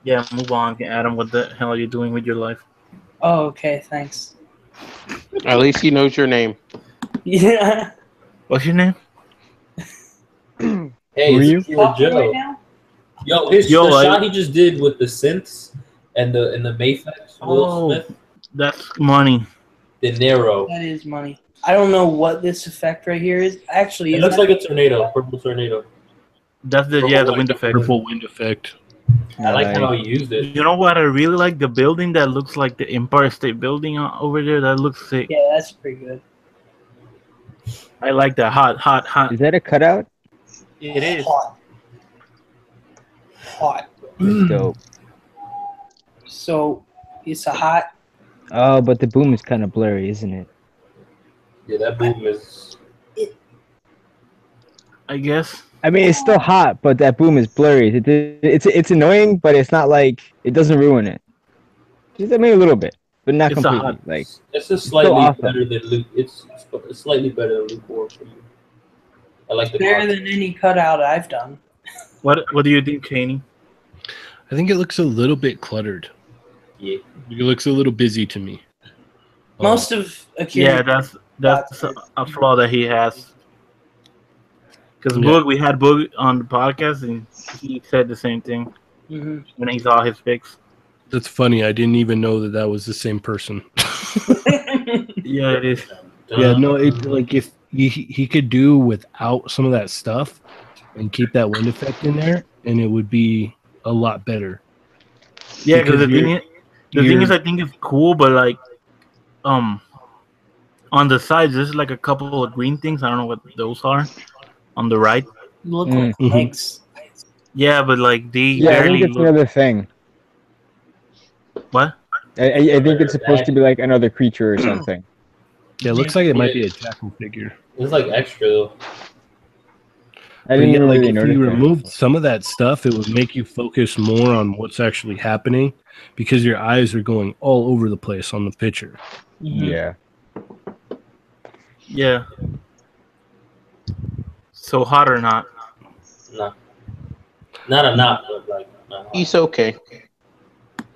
Speaker 1: Yeah, move on, Adam. What the hell are you doing with your life?
Speaker 7: Oh, okay, thanks.
Speaker 8: At least he knows your name.
Speaker 7: Yeah.
Speaker 1: What's your name?
Speaker 2: Hey,
Speaker 3: Who are you?
Speaker 2: Secure
Speaker 7: Talking
Speaker 2: Joe.
Speaker 7: right now?
Speaker 2: The shot he just did with the synths and the Mayflex, Will Smith,
Speaker 1: That's money.
Speaker 2: De Niro.
Speaker 7: That is money. I don't know what this effect right here is. Actually,
Speaker 2: It looks like a tornado, purple tornado.
Speaker 1: That's the wind effect.
Speaker 4: Purple wind effect.
Speaker 2: I like how he used it.
Speaker 1: You know what? I really like the building that looks like the Empire State Building over there. That looks sick.
Speaker 7: Yeah, that's pretty good.
Speaker 1: I like that. Hot.
Speaker 3: Is that a cutout?
Speaker 1: It is.
Speaker 7: Hot.
Speaker 3: That's dope.
Speaker 7: So, it's a hot.
Speaker 3: Oh, but the boom is kind of blurry, isn't it?
Speaker 2: Yeah, that boom is.
Speaker 1: I guess.
Speaker 3: I mean, it's still hot, but that boom is blurry. It's annoying, but it's not like it doesn't ruin it. Just a little bit, but not
Speaker 1: It's
Speaker 3: completely.
Speaker 1: hot.
Speaker 3: Like
Speaker 2: It's just slightly
Speaker 3: awesome.
Speaker 2: better than Luke. It's slightly better than Luke War for you. I like the
Speaker 7: Better
Speaker 2: concept.
Speaker 7: than any cutout I've done.
Speaker 1: What do you think, Cheney?
Speaker 4: I think it looks a little bit cluttered.
Speaker 2: Yeah.
Speaker 4: It looks a little busy to me.
Speaker 7: Most of Akira.
Speaker 1: Yeah, that's a flaw that he has. Because
Speaker 4: Yeah.
Speaker 1: we had Boog on the podcast, and he said the same thing
Speaker 7: Mhm.
Speaker 1: when he saw his pics.
Speaker 4: That's funny. I didn't even know that was the same person.
Speaker 1: Yeah, it is.
Speaker 4: Yeah, no, it like if he could do without some of that stuff and keep that wind effect in there, and it would be a lot better.
Speaker 1: Yeah, because the
Speaker 4: you're-
Speaker 1: thing is, I think it's cool, but like, on the sides, there's like a couple of green things. I don't know what those are. On the right.
Speaker 7: Look like
Speaker 4: Mhm.
Speaker 7: legs.
Speaker 1: Yeah, but like they
Speaker 3: yeah, I
Speaker 1: barely
Speaker 3: think it's
Speaker 1: look.
Speaker 3: another thing.
Speaker 1: What?
Speaker 3: I think it's supposed to be like another creature or something.
Speaker 4: Yeah, it looks like it might be a jackal figure.
Speaker 2: It's like extra though.
Speaker 3: I
Speaker 4: But
Speaker 3: didn't
Speaker 4: yeah,
Speaker 3: even
Speaker 4: like
Speaker 3: really
Speaker 4: if
Speaker 3: notice
Speaker 4: you
Speaker 3: that.
Speaker 4: removed some of that stuff, it would make you focus more on what's actually happening because your eyes are going all over the place on the picture.
Speaker 3: Yeah.
Speaker 1: Yeah. So hot or not?
Speaker 2: No. Not a knock, but like. Not hot.
Speaker 8: He's okay.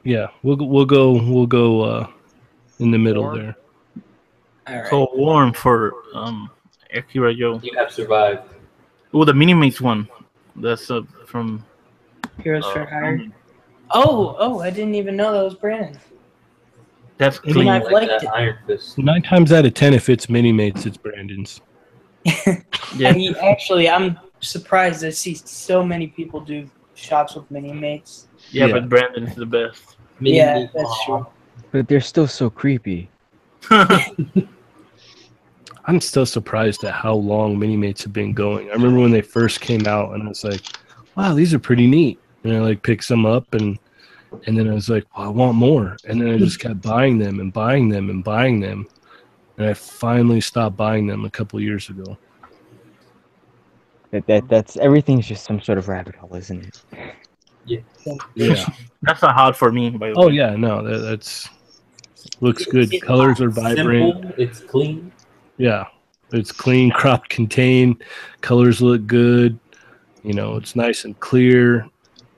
Speaker 4: Yeah, we'll go in the middle there.
Speaker 7: All right.
Speaker 1: So warm for Akira Joe.
Speaker 2: You have survived.
Speaker 1: Oh, the Minimates one. That's from.
Speaker 7: Heroes for Hire. Oh, I didn't even know that was Brandon.
Speaker 1: That's
Speaker 7: I mean,
Speaker 1: clean.
Speaker 7: I've
Speaker 2: Like
Speaker 7: liked
Speaker 2: that
Speaker 7: it.
Speaker 2: Iron Fist.
Speaker 4: 9 times out of 10, if it's Mini Mates, it's Brandon's.
Speaker 1: Yeah.
Speaker 7: I'm surprised I see so many people do shots with mini mates.
Speaker 1: Yeah,
Speaker 4: Yeah.
Speaker 1: but Brandon is the best.
Speaker 7: Yeah, that's true.
Speaker 3: But they're still so creepy.
Speaker 4: I'm still surprised at how long mini mates have been going. I remember when they first came out, and I was like, "Wow, these are pretty neat." And I like picked some up, and then I was like, "Well, I want more." And then I just kept buying them and buying them and buying them, and I finally stopped buying them a couple years ago.
Speaker 3: That's everything's just some sort of rabbit hole, isn't it?
Speaker 4: Yeah.
Speaker 1: That's not hard for me, by the
Speaker 4: Oh
Speaker 1: way.
Speaker 4: yeah, no, that's looks good. Colors are vibrant.
Speaker 2: Simple, it's clean.
Speaker 4: Yeah, it's clean, crop contained. Colors look good. You know, it's nice and clear.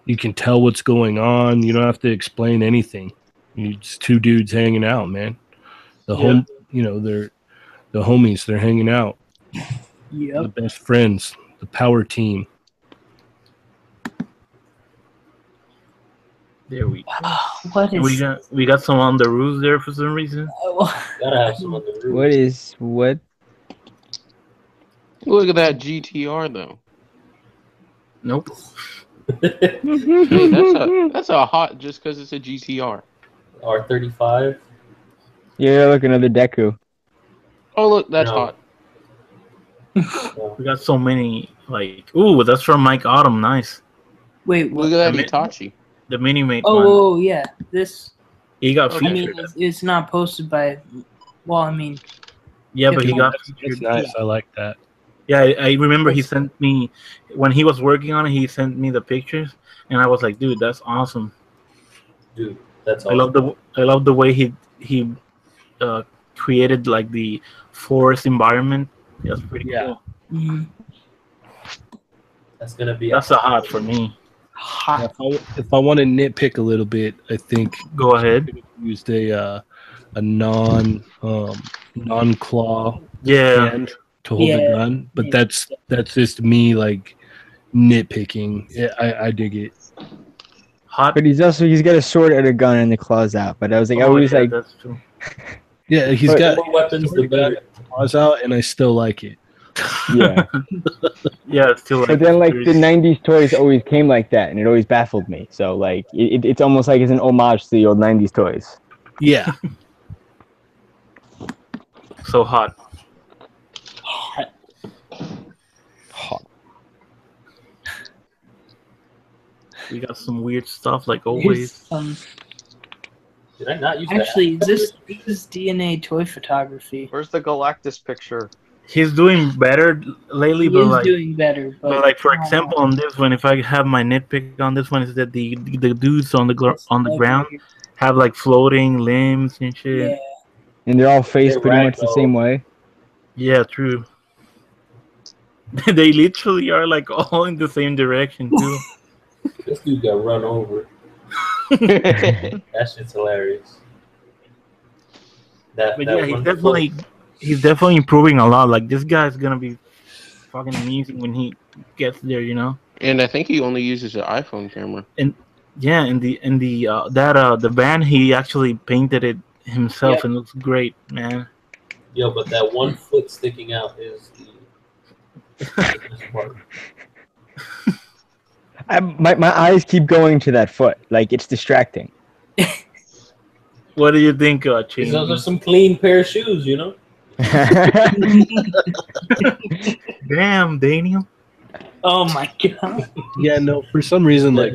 Speaker 4: You can tell what's going on. You don't have to explain anything. It's two dudes hanging out, man. They're the homies. They're hanging out.
Speaker 7: Yep.
Speaker 4: The best friends. The power team.
Speaker 1: There we go.
Speaker 7: What
Speaker 1: And
Speaker 7: is?
Speaker 1: we got some on the roofs there for some reason.
Speaker 2: Gotta have some on the roof.
Speaker 3: What?
Speaker 8: Look at that GTR though.
Speaker 1: Nope.
Speaker 8: Hey, that's a hot just because it's a GTR.
Speaker 2: R35.
Speaker 3: Yeah, look, another Deku.
Speaker 8: Oh look, that's
Speaker 2: No.
Speaker 8: hot.
Speaker 1: We got so many, like, ooh, that's from Mike Autumn. Nice.
Speaker 7: Wait,
Speaker 8: Look
Speaker 7: what?
Speaker 8: at that
Speaker 1: I mean-
Speaker 8: Itachi.
Speaker 1: The mini mate one.
Speaker 7: Oh, yeah. This.
Speaker 1: He got
Speaker 7: I mean,
Speaker 1: featured.
Speaker 7: it's not posted by. Well, I mean,
Speaker 1: Yeah, but he got
Speaker 4: That's
Speaker 1: featured.
Speaker 4: nice. I like that.
Speaker 1: Yeah, I remember he sent me, when he was working on it, he sent me the pictures, and I was like, dude, that's awesome.
Speaker 2: Dude, that's
Speaker 1: I
Speaker 2: awesome.
Speaker 1: love the way he created like the forest environment. That's pretty
Speaker 4: Yeah.
Speaker 1: cool.
Speaker 7: mhm.
Speaker 2: That's gonna be
Speaker 1: That's a hot for me.
Speaker 7: Hot.
Speaker 4: If I want to nitpick a little bit, I think
Speaker 1: Go ahead.
Speaker 4: I used a non claw
Speaker 1: Yeah.
Speaker 4: hand to hold the
Speaker 7: Yeah.
Speaker 4: gun, but
Speaker 7: Yeah.
Speaker 4: that's just me like nitpicking. Yeah, I dig it.
Speaker 1: Hot.
Speaker 3: But he's got a sword and a gun and the claws out. But I was like,
Speaker 1: Oh,
Speaker 3: always
Speaker 1: yeah,
Speaker 3: like,
Speaker 1: that's true.
Speaker 4: Yeah, he's
Speaker 3: But-
Speaker 4: got
Speaker 2: The more weapons, the better.
Speaker 4: claws out, and I still like it.
Speaker 3: yeah.
Speaker 1: Yeah, it's still like.
Speaker 3: But then like the
Speaker 1: there's-
Speaker 3: '90s toys always came like that, and it always baffled me. So like, it's almost like it's an homage to the old '90s toys.
Speaker 4: Yeah,
Speaker 1: so hot. We got some weird stuff like
Speaker 7: Here's
Speaker 1: always.
Speaker 7: some.
Speaker 2: Did I not use
Speaker 7: Actually,
Speaker 2: that?
Speaker 7: this is DNA toy photography.
Speaker 6: Where's the Galactus picture?
Speaker 1: He's doing better lately,
Speaker 7: He
Speaker 1: but
Speaker 7: is
Speaker 1: like,
Speaker 7: doing better,
Speaker 1: but like for example, on this one, if I have my nitpick on this one, is that the dudes on the ground have like floating limbs and shit.
Speaker 7: Yeah.
Speaker 3: And they're all faced
Speaker 2: They're
Speaker 3: pretty much the
Speaker 2: ragdoll.
Speaker 3: same way.
Speaker 1: Yeah, true. They literally are like all in the same direction too.
Speaker 2: This dude got run over. That shit's hilarious. That,
Speaker 1: But
Speaker 2: that
Speaker 1: yeah,
Speaker 2: one
Speaker 1: he's definitely improving a lot. Like this guy's gonna be fucking amazing when he gets there, you know.
Speaker 8: And I think he only uses an iPhone camera.
Speaker 1: Yeah, and the band he actually painted it himself
Speaker 7: Yep.
Speaker 1: and looks great, man.
Speaker 2: Yo, but that one foot sticking out is the best part.
Speaker 3: My eyes keep going to that foot. Like it's distracting.
Speaker 1: What do you think, Cheney?
Speaker 2: Those are some clean pair of shoes, you know?
Speaker 1: Damn, Daniel.
Speaker 7: Oh my god.
Speaker 4: yeah. No, for some reason, like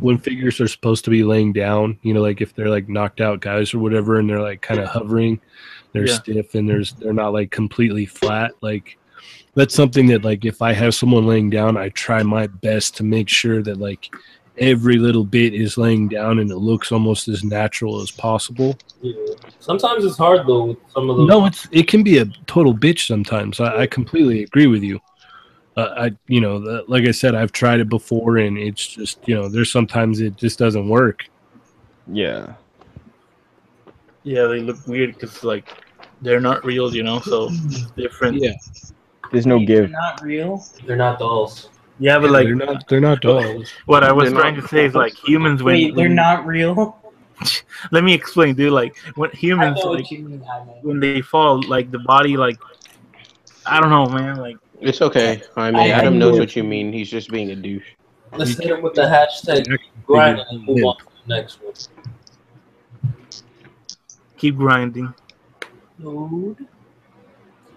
Speaker 4: when figures are supposed to be laying down, you know, like if they're like knocked out guys or whatever, and they're like kind of hovering, they're
Speaker 1: Yeah.
Speaker 4: stiff and they're not like completely flat. Like that's something that like if I have someone laying down, I try my best to make sure that like every little bit is laying down and it looks almost as natural as possible.
Speaker 2: Yeah. Sometimes it's hard though with some of those.
Speaker 4: No, it can be a total bitch sometimes. I completely agree with you. Like I said, I've tried it before, and it's just there's sometimes it just doesn't work.
Speaker 3: Yeah.
Speaker 1: Yeah, they look weird because like they're not real, you know. So it's different.
Speaker 4: Yeah,
Speaker 3: There's no
Speaker 7: They're
Speaker 3: give.
Speaker 7: not real.
Speaker 2: They're not dolls.
Speaker 1: Yeah, but like
Speaker 4: they're not dolls.
Speaker 1: what I was
Speaker 8: They're
Speaker 1: trying
Speaker 8: not-
Speaker 1: to say is like humans when
Speaker 7: Wait, they're not real.
Speaker 1: Let me explain, dude. Like when
Speaker 7: I
Speaker 1: humans
Speaker 7: know
Speaker 1: like
Speaker 7: what you mean. I know.
Speaker 1: when they fall, like the body like I don't know, man. Like
Speaker 8: It's okay. I mean, Adam knows what you mean. He's just being a douche.
Speaker 2: Let's hit him with the hashtag grind and move on to the next one.
Speaker 1: Keep grinding.
Speaker 7: Load.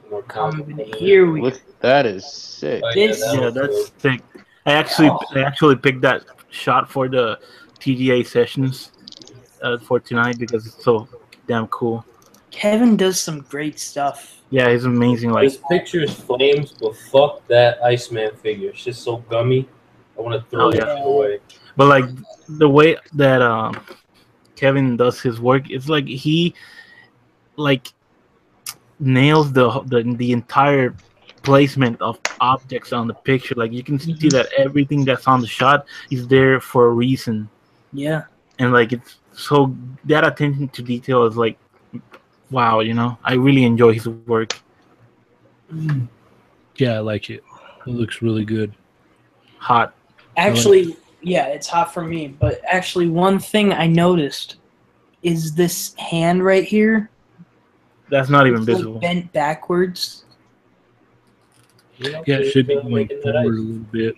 Speaker 2: More comment.
Speaker 7: Here we go.
Speaker 8: Look, that is sick.
Speaker 2: Oh,
Speaker 7: This-
Speaker 2: that
Speaker 1: Yeah,
Speaker 2: was
Speaker 1: that's
Speaker 2: good.
Speaker 1: sick. I actually picked that shot for the TGA sessions for tonight because it's so damn cool.
Speaker 7: Kevin does some great stuff.
Speaker 1: Yeah, he's amazing. Like,
Speaker 2: This picture is flames, but fuck that Iceman figure. It's just so gummy. I want to throw
Speaker 1: Oh,
Speaker 2: it
Speaker 1: yeah.
Speaker 2: away.
Speaker 1: but like the way that Kevin does his work, it's like he like nails the entire placement of objects on the picture. Like you can see that everything that's on the shot is there for a reason,
Speaker 7: Yeah.
Speaker 1: and like it's so that attention to detail is like, wow, I really enjoy his work.
Speaker 4: Yeah, I like it. It looks really good.
Speaker 1: Hot.
Speaker 7: Actually, yeah, it's hot for me. But actually, one thing I noticed is this hand right here.
Speaker 1: That's not even
Speaker 7: It's like
Speaker 1: visible.
Speaker 7: bent backwards.
Speaker 4: Yeah, it should be going forward a little bit.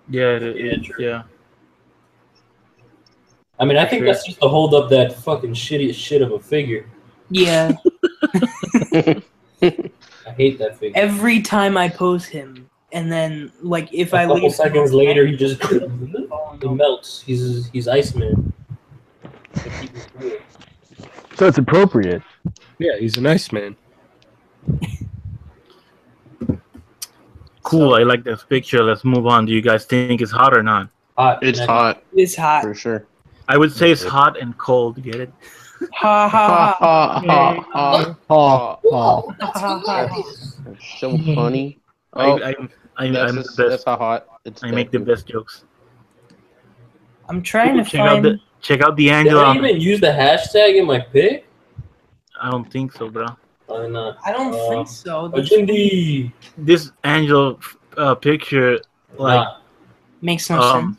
Speaker 1: Yeah,
Speaker 2: Yeah. I mean, I think that's just to hold up that fucking shit of a figure.
Speaker 7: Yeah.
Speaker 2: I hate that figure.
Speaker 7: Every time I pose him, and then like if
Speaker 2: A
Speaker 7: I
Speaker 2: couple
Speaker 7: leave
Speaker 2: seconds later, he just
Speaker 7: Oh,
Speaker 2: he
Speaker 7: no.
Speaker 2: melts. He's Iceman.
Speaker 3: So it's appropriate.
Speaker 4: Yeah, he's a nice man.
Speaker 1: Cool. I like this picture. Let's move on. Do you guys think it's hot or not?
Speaker 2: Hot.
Speaker 8: It's
Speaker 2: Next.
Speaker 8: hot
Speaker 7: It's hot.
Speaker 8: for sure.
Speaker 1: I would say it's hot and cold. Get it?
Speaker 7: Ha ha ha.
Speaker 8: Ha
Speaker 3: Ha ha.
Speaker 8: That's so funny.
Speaker 1: I,
Speaker 8: Oh,
Speaker 1: I'm
Speaker 8: that's,
Speaker 1: the
Speaker 8: just,
Speaker 1: best.
Speaker 8: that's how hot. It's
Speaker 1: I make the best jokes.
Speaker 7: I'm trying to
Speaker 1: Check out
Speaker 7: find.
Speaker 1: check out the
Speaker 2: Did
Speaker 1: Angela.
Speaker 2: I even use the hashtag in my pic?
Speaker 1: I don't think so, bro.
Speaker 2: Probably not.
Speaker 7: I don't think so.
Speaker 2: Ajindi.
Speaker 1: This Angela picture, like,
Speaker 2: Nah.
Speaker 7: Makes no sense.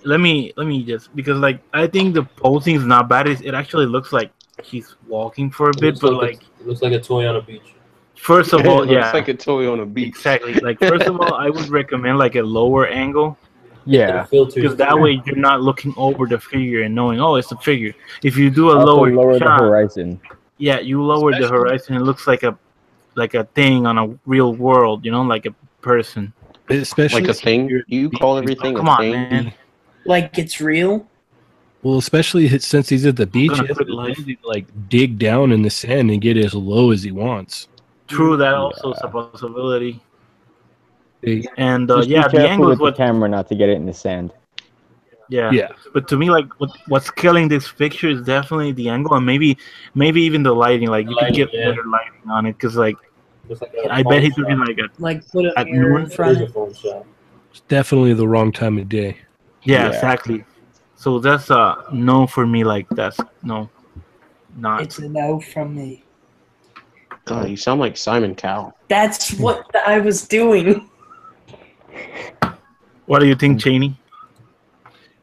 Speaker 1: let me just because like I think the posing is not bad. It actually looks like she's walking for a bit, but like
Speaker 2: it looks like a toy on a beach.
Speaker 1: first of
Speaker 8: It
Speaker 1: all,
Speaker 8: looks
Speaker 1: yeah,
Speaker 8: like a toy on a beach.
Speaker 1: exactly. Like first of all, I would recommend like a lower angle.
Speaker 3: Yeah.
Speaker 1: Because that way you're not looking over the figure and knowing, oh, it's a figure. If you do a
Speaker 3: Also
Speaker 1: lower
Speaker 3: lower the
Speaker 1: shot,
Speaker 3: horizon.
Speaker 1: yeah, you lower the
Speaker 4: Especially-
Speaker 1: horizon. It looks like a thing on a real world, like a person.
Speaker 4: Especially
Speaker 8: Like a thing? You call everything
Speaker 1: Come
Speaker 8: a
Speaker 1: on,
Speaker 8: thing?
Speaker 1: man.
Speaker 7: Like it's real.
Speaker 4: Well, especially since he's at the beach, he
Speaker 1: gonna
Speaker 4: has
Speaker 1: quit
Speaker 4: the
Speaker 1: life.
Speaker 4: ability to like dig down in the sand and get as low as he wants.
Speaker 1: True, that also is a possibility.
Speaker 4: They-
Speaker 1: And
Speaker 3: Just
Speaker 1: yeah,
Speaker 3: be
Speaker 1: the
Speaker 3: careful
Speaker 1: angle
Speaker 3: with
Speaker 1: is
Speaker 3: the
Speaker 1: what.
Speaker 3: camera not to get it in the sand.
Speaker 1: Yeah.
Speaker 4: yeah,
Speaker 1: But to me, like what's killing this picture is definitely the angle and maybe even the lighting. Like you could
Speaker 2: Lighting,
Speaker 1: get
Speaker 2: yeah.
Speaker 1: better lighting on it because like
Speaker 2: Looks like a
Speaker 1: I
Speaker 2: phone
Speaker 1: bet he
Speaker 2: shot.
Speaker 1: took it like a
Speaker 7: Like put a
Speaker 1: At
Speaker 7: mirror in
Speaker 1: noon?
Speaker 2: It
Speaker 7: front
Speaker 2: is a
Speaker 7: of.
Speaker 2: phone shot.
Speaker 4: it's definitely the wrong time of day.
Speaker 1: yeah,
Speaker 3: Yeah.
Speaker 1: exactly. So that's no for me. Like that's no, not.
Speaker 7: It's a no from me.
Speaker 8: God, you sound like Simon Cowell.
Speaker 7: That's what I was doing.
Speaker 1: What do you think, Cheney?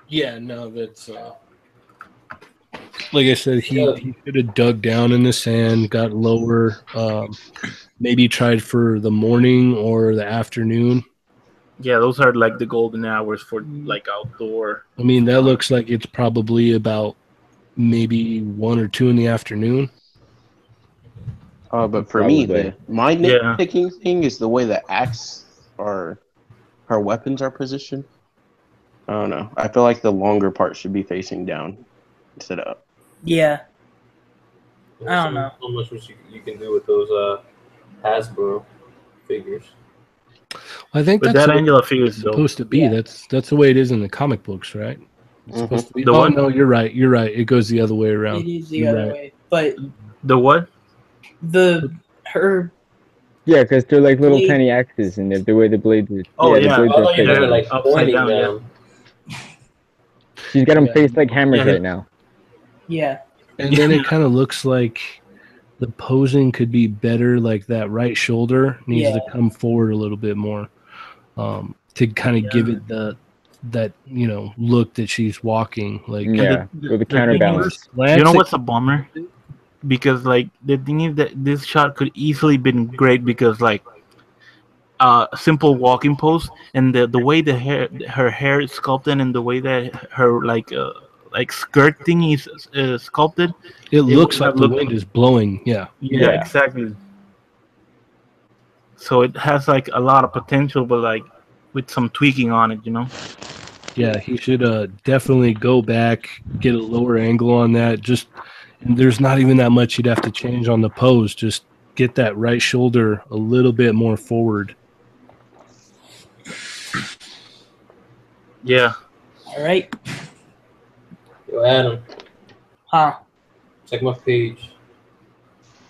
Speaker 4: Yeah, no, that's like I said, he should have dug down in the sand, got lower, maybe tried for the morning or the afternoon.
Speaker 1: Yeah, those are like the golden hours for like outdoor.
Speaker 4: I mean, that looks like it's probably about maybe 1 or 2 in the afternoon.
Speaker 8: But for me,
Speaker 3: Probably.
Speaker 8: my
Speaker 1: Yeah.
Speaker 8: nitpicking thing is the way the axe or her weapons are positioned. I don't know. I feel like the longer part should be facing down instead of up.
Speaker 7: Yeah. I don't know.
Speaker 2: So much what you can do with those Hasbro figures.
Speaker 4: I think
Speaker 1: But
Speaker 4: that's
Speaker 1: that
Speaker 4: the way
Speaker 1: Angela figure is
Speaker 4: it's
Speaker 1: dope.
Speaker 4: supposed to be.
Speaker 7: Yeah.
Speaker 4: That's the way it is in the comic books, right? It's
Speaker 8: Mhm.
Speaker 4: supposed to be.
Speaker 1: The
Speaker 4: Oh
Speaker 1: what?
Speaker 4: no, you're right. You're right. It goes the other way around.
Speaker 7: It is the
Speaker 4: You're
Speaker 7: other
Speaker 4: right.
Speaker 7: way. But
Speaker 1: The what?
Speaker 7: her
Speaker 3: Yeah, because they're like little
Speaker 7: Blade.
Speaker 3: tiny axes, and the way the blades are.
Speaker 1: Oh,
Speaker 3: the
Speaker 1: yeah.
Speaker 3: blades
Speaker 2: I
Speaker 3: are
Speaker 2: thought you
Speaker 3: facing
Speaker 2: were like
Speaker 1: Upside
Speaker 2: pointing
Speaker 1: down, yeah.
Speaker 2: them.
Speaker 3: She's got them
Speaker 4: Yeah.
Speaker 3: faced like hammers
Speaker 1: Yeah.
Speaker 3: right now.
Speaker 7: yeah.
Speaker 4: And then it kind of looks like the posing could be better. Like that right shoulder needs to
Speaker 7: Yeah.
Speaker 4: come forward a little bit more to kind of give it that look that she's walking. Like
Speaker 3: Yeah,
Speaker 1: the-
Speaker 3: with the
Speaker 1: the thing
Speaker 3: counterbalance.
Speaker 1: You know what's a bummer? Because like the thing is that this shot could easily been great because like simple walking pose, and the way her hair is sculpted, and the way that her like skirt thing is sculpted,
Speaker 4: It
Speaker 1: would
Speaker 4: looks like
Speaker 1: have
Speaker 4: the wind is blowing. Yeah.
Speaker 1: Yeah,
Speaker 3: Yeah.
Speaker 1: exactly. So it has like a lot of potential, but like with some tweaking on it, you know.
Speaker 4: Yeah, he should definitely go back, get a lower angle on that. Just and there's not even that much he'd have to change on the pose. Just get that right shoulder a little bit more forward.
Speaker 1: Yeah.
Speaker 7: All right.
Speaker 2: Yo, Adam,
Speaker 7: Huh.
Speaker 2: check my page.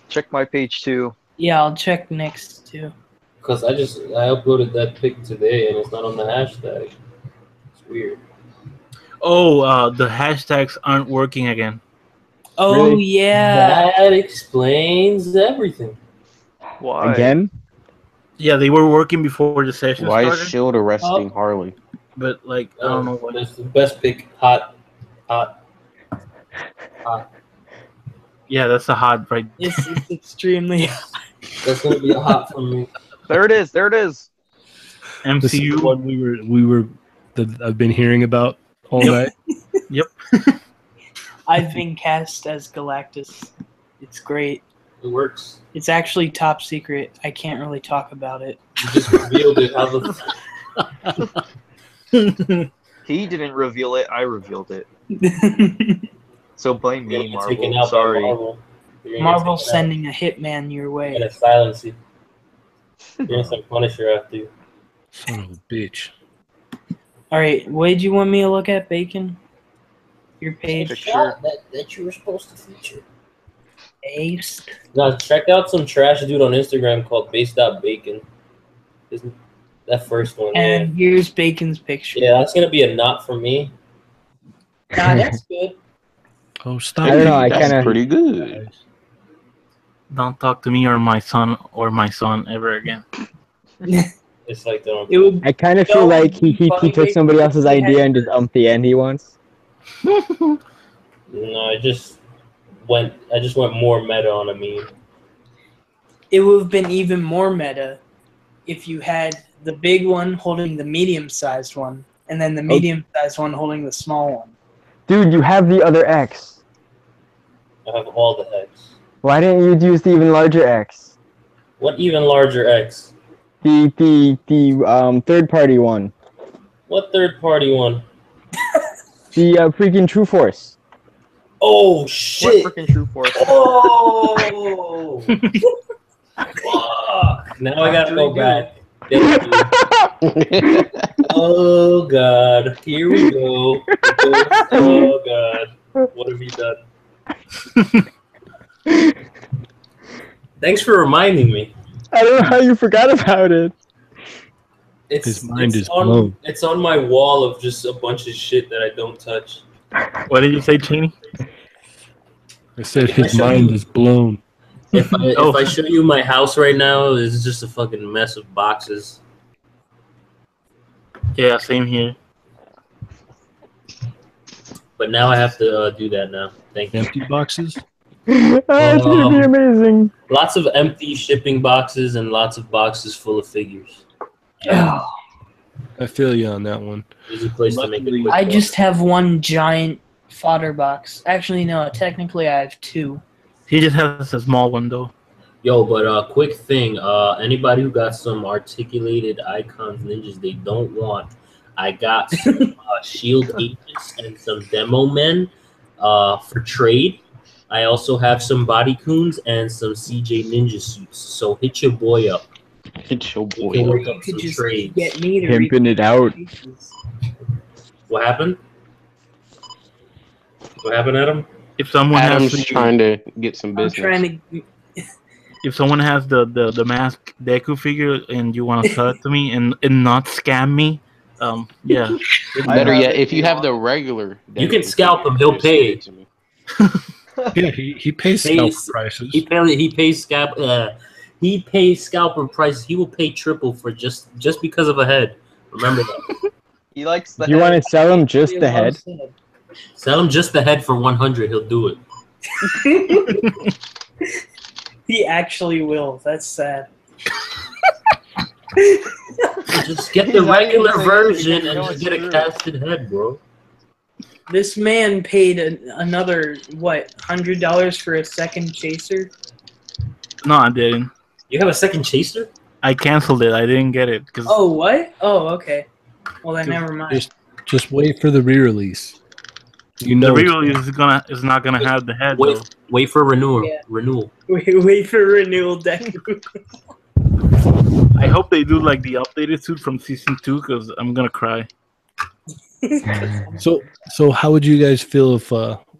Speaker 6: Check my page too.
Speaker 7: Yeah, I'll check next too.
Speaker 2: Because I uploaded that pic today and it's not on the hashtag. It's weird.
Speaker 1: Oh, the hashtags aren't working again.
Speaker 7: Oh
Speaker 3: Really?
Speaker 7: yeah.
Speaker 2: That explains everything.
Speaker 6: Why?
Speaker 3: Again?
Speaker 1: Yeah, they were working before the session
Speaker 8: Why is
Speaker 1: started,
Speaker 8: Shield arresting
Speaker 7: Oh.
Speaker 8: Harley?
Speaker 1: but like I don't know what.
Speaker 2: That's the best pic. Hot.
Speaker 1: Yeah, that's a hot right.
Speaker 7: It's extremely.
Speaker 2: That's gonna be a hot from me.
Speaker 6: There it is. There it is.
Speaker 4: This is the
Speaker 1: MCU.
Speaker 4: one we were that I've been hearing about all night.
Speaker 7: I've been cast as Galactus. It's great.
Speaker 2: It works.
Speaker 7: It's actually top secret. I can't really talk about it.
Speaker 2: You just revealed it. How the
Speaker 6: He didn't reveal it. I revealed it. So blame
Speaker 2: You're
Speaker 6: me,
Speaker 2: gonna get taken
Speaker 6: Marvel.
Speaker 2: out by
Speaker 6: Sorry.
Speaker 2: Marvel. You're gonna
Speaker 7: Marvel's
Speaker 2: get taken out.
Speaker 7: sending a hitman your way.
Speaker 2: You're gonna silence you. You're gonna send Punisher after you.
Speaker 4: Son of a bitch.
Speaker 7: All right, what did you want me to look at, Bacon? Your page.
Speaker 6: Picture.
Speaker 2: That you were supposed to feature.
Speaker 7: Ace.
Speaker 2: Now check out some trash dude on Instagram called Base.Bacon. Isn't that first one?
Speaker 7: And here's Bacon's picture.
Speaker 2: Yeah, that's gonna be a not for me.
Speaker 7: Nah, that's good.
Speaker 4: Oh, stop!
Speaker 3: I don't know, I
Speaker 8: That's
Speaker 3: kinda-
Speaker 8: pretty good.
Speaker 1: Don't talk to me or my son ever again.
Speaker 2: It's like the
Speaker 7: It would.
Speaker 3: I kind of feel like he took somebody else's idea and just umped the end he wants.
Speaker 2: no, I just went more meta on a meme.
Speaker 7: It would have been even more meta if you had the big one holding the medium-sized one, and then the medium-sized one holding the small one.
Speaker 3: Dude, you have the other X.
Speaker 2: I have all the X.
Speaker 3: Why didn't you use the even larger X?
Speaker 2: What even larger X?
Speaker 3: The third party one.
Speaker 2: What third party one?
Speaker 3: The freaking True Force.
Speaker 2: Oh
Speaker 6: What
Speaker 2: shit!
Speaker 6: freaking True Force?
Speaker 2: Oh! Fuck! Now I gotta go back. Thank you. Oh god! Here we go. Oh god! What have you done? Thanks for reminding me.
Speaker 3: I don't know how you forgot about it.
Speaker 4: His mind is blown.
Speaker 2: It's on my wall of just a bunch of shit that I don't touch.
Speaker 1: What did you say, Cheney?
Speaker 4: I said his mind is blown.
Speaker 2: If I show you my house right now, it's just a fucking mess of boxes.
Speaker 1: Yeah, same here.
Speaker 2: But now I have to do that now. Thank you.
Speaker 4: Empty boxes.
Speaker 3: It's gonna be amazing.
Speaker 2: Lots of empty shipping boxes and lots of boxes full of figures.
Speaker 7: Oh,
Speaker 4: I feel you on that one.
Speaker 2: Easy place to make it quick.
Speaker 7: I just have one giant fodder box. Actually, no. Technically, I have two.
Speaker 1: He just has a small one though.
Speaker 2: Yo, but quick thing. Anybody who got some articulated icons ninjas they don't want, I got some shield agents and some demo men for trade. I also have some body coons and some CJ ninja suits. So hit your boy up.
Speaker 8: Hit your
Speaker 2: We
Speaker 8: boy
Speaker 2: can
Speaker 8: up.
Speaker 2: work
Speaker 7: You
Speaker 2: up
Speaker 7: could
Speaker 2: some
Speaker 7: just
Speaker 2: trades.
Speaker 7: get me to
Speaker 3: Pimping
Speaker 7: read
Speaker 3: it out.
Speaker 7: pages.
Speaker 2: What happened? What happened, Adam?
Speaker 1: If someone
Speaker 8: Adam's
Speaker 1: has
Speaker 8: trying to get some
Speaker 7: I'm
Speaker 8: business.
Speaker 7: trying to.
Speaker 1: if someone has the mask Deku figure and you want to sell it to me and not scam me, yeah.
Speaker 8: Better yet, if you have the regular,
Speaker 2: You can scalp him, he'll
Speaker 8: just send
Speaker 2: pay.
Speaker 8: it to me.
Speaker 4: Yeah, he pays scalper prices.
Speaker 2: He pays scalper prices. He will pay triple for just because of a head. Remember that.
Speaker 6: He likes the
Speaker 3: Do you
Speaker 6: head.
Speaker 3: want to sell him just the head?
Speaker 2: Sell him just the head for 100. He'll do it.
Speaker 7: He actually will. That's sad.
Speaker 2: Just get the regular version and just get a casted head, bro.
Speaker 7: This man paid another $100 for a second chaser.
Speaker 1: No, I didn't.
Speaker 2: You have a second chaser?
Speaker 1: I canceled it. I didn't get it.
Speaker 7: Oh, what? Oh, okay. Well, then never mind.
Speaker 4: Just wait for the re-release.
Speaker 1: The re-release is not gonna have the head.
Speaker 2: Wait for renewal.
Speaker 7: Yeah.
Speaker 2: Renewal.
Speaker 7: Wait for renewal, Deku.
Speaker 1: I hope they do like the updated suit from season 2 because I'm gonna cry.
Speaker 4: So how would you guys feel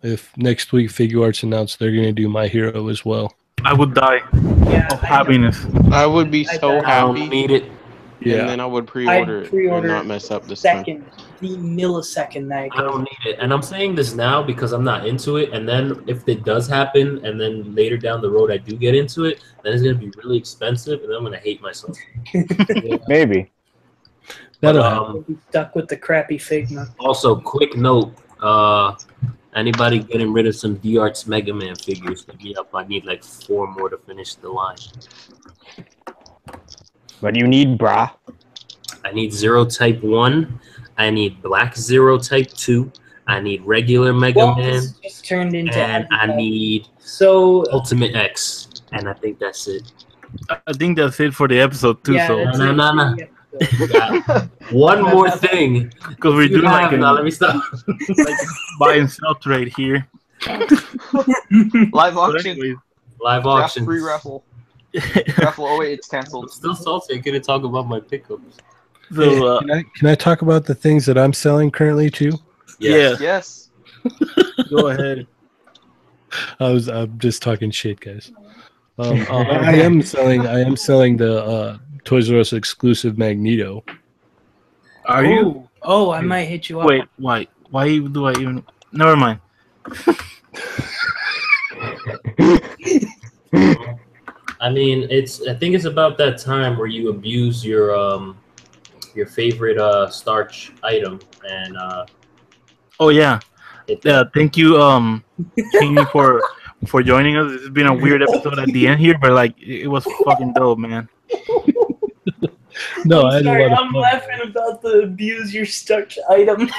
Speaker 4: if next week Figure Arts announced they're gonna do My Hero as well?
Speaker 1: I would die of happiness.
Speaker 8: I would be so
Speaker 2: I don't
Speaker 8: happy.
Speaker 2: need it.
Speaker 8: And then I would pre-order it and not mess up this time.
Speaker 7: The millisecond that
Speaker 2: I don't need it. And I'm saying this now because I'm not into it. And then if it does happen, and then later down the road I do get into it, then it's going to be really expensive, and then I'm going to hate myself.
Speaker 3: Maybe.
Speaker 7: That'll be stuck with the crappy Figma.
Speaker 2: Also, quick note. Anybody getting rid of some D-Arts Mega Man figures, hit me up. I need like 4 more to finish the line.
Speaker 3: What do you need, brah?
Speaker 2: I need Zero Type 1. I need Black Zero Type 2. I need regular Mega Man.
Speaker 7: Just turned into
Speaker 2: and I need Ultimate X. And I think that's it.
Speaker 1: I think that's it for the episode too.
Speaker 7: Yeah,
Speaker 1: so
Speaker 2: no. One more thing.
Speaker 1: Because we're doing like
Speaker 2: let me stop.
Speaker 1: like buy and sell trade here.
Speaker 6: Live auction.
Speaker 1: Anyways,
Speaker 2: Live auction.
Speaker 6: Free raffle. Raffle. Oh wait, it's canceled.
Speaker 2: I'm still salty. I couldn't talk about my pickups.
Speaker 1: So
Speaker 4: can I talk about the things that I'm selling currently too?
Speaker 6: Yes.
Speaker 1: Go ahead.
Speaker 4: I'm just talking shit, guys. I am selling the Toys R Us exclusive Magneto.
Speaker 1: Are you?
Speaker 7: Oh, I might hit you up.
Speaker 1: Wait, why? Why do I even? Never mind.
Speaker 2: I mean, I think it's about that time where you abuse your favorite starch item, and
Speaker 1: oh yeah, thank you, Cheney, for joining us. This has been a weird episode at the end here, but like it was fucking dope, man.
Speaker 4: No,
Speaker 7: I'm laughing about the abuse your starch item.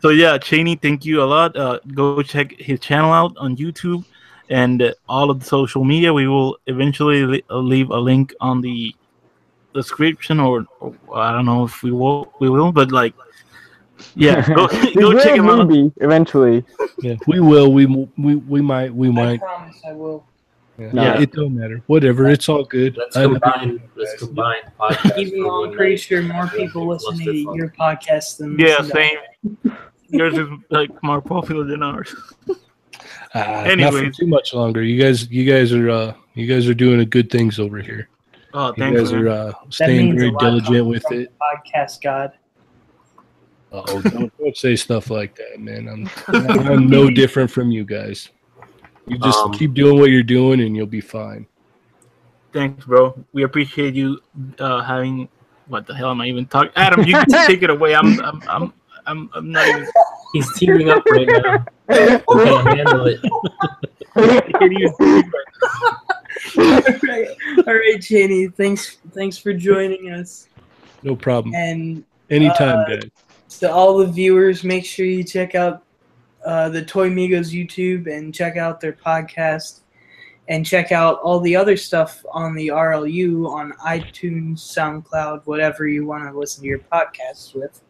Speaker 1: So yeah, Cheney, thank you a lot. Go check his channel out on YouTube and all of the social media. We will eventually leave a link on the description, or I don't know if we will, but like, yeah, go check him out.
Speaker 3: Eventually.
Speaker 4: Yeah, we will. We might.
Speaker 7: I promise I will.
Speaker 4: Yeah, it don't matter. Whatever, it's all good.
Speaker 2: Let's combine podcasts.
Speaker 7: Even though I'm pretty sure more people listen to your podcast than
Speaker 1: same. Yours is like more popular than ours.
Speaker 4: Not for too much longer. You guys are doing good things over here.
Speaker 1: Oh, thanks.
Speaker 4: You guys are staying very diligent with it.
Speaker 7: Podcast God.
Speaker 4: Oh, don't say stuff like that, man. I'm no different from you guys. You just keep doing what you're doing, and you'll be fine.
Speaker 1: Thanks, bro. We appreciate you having. What the hell am I even talking? Adam, you can take it away. I'm not even.
Speaker 2: He's tearing up right now. He can't handle it.
Speaker 7: All right, Cheney. Thanks for joining us.
Speaker 4: No problem.
Speaker 7: And
Speaker 4: anytime, guys.
Speaker 7: To all the viewers, make sure you check out the Toy Migos YouTube and check out their podcast, and check out all the other stuff on the RLU on iTunes, SoundCloud, whatever you want to listen to your podcasts with.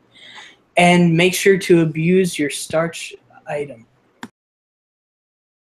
Speaker 7: And make sure to abuse your starch item.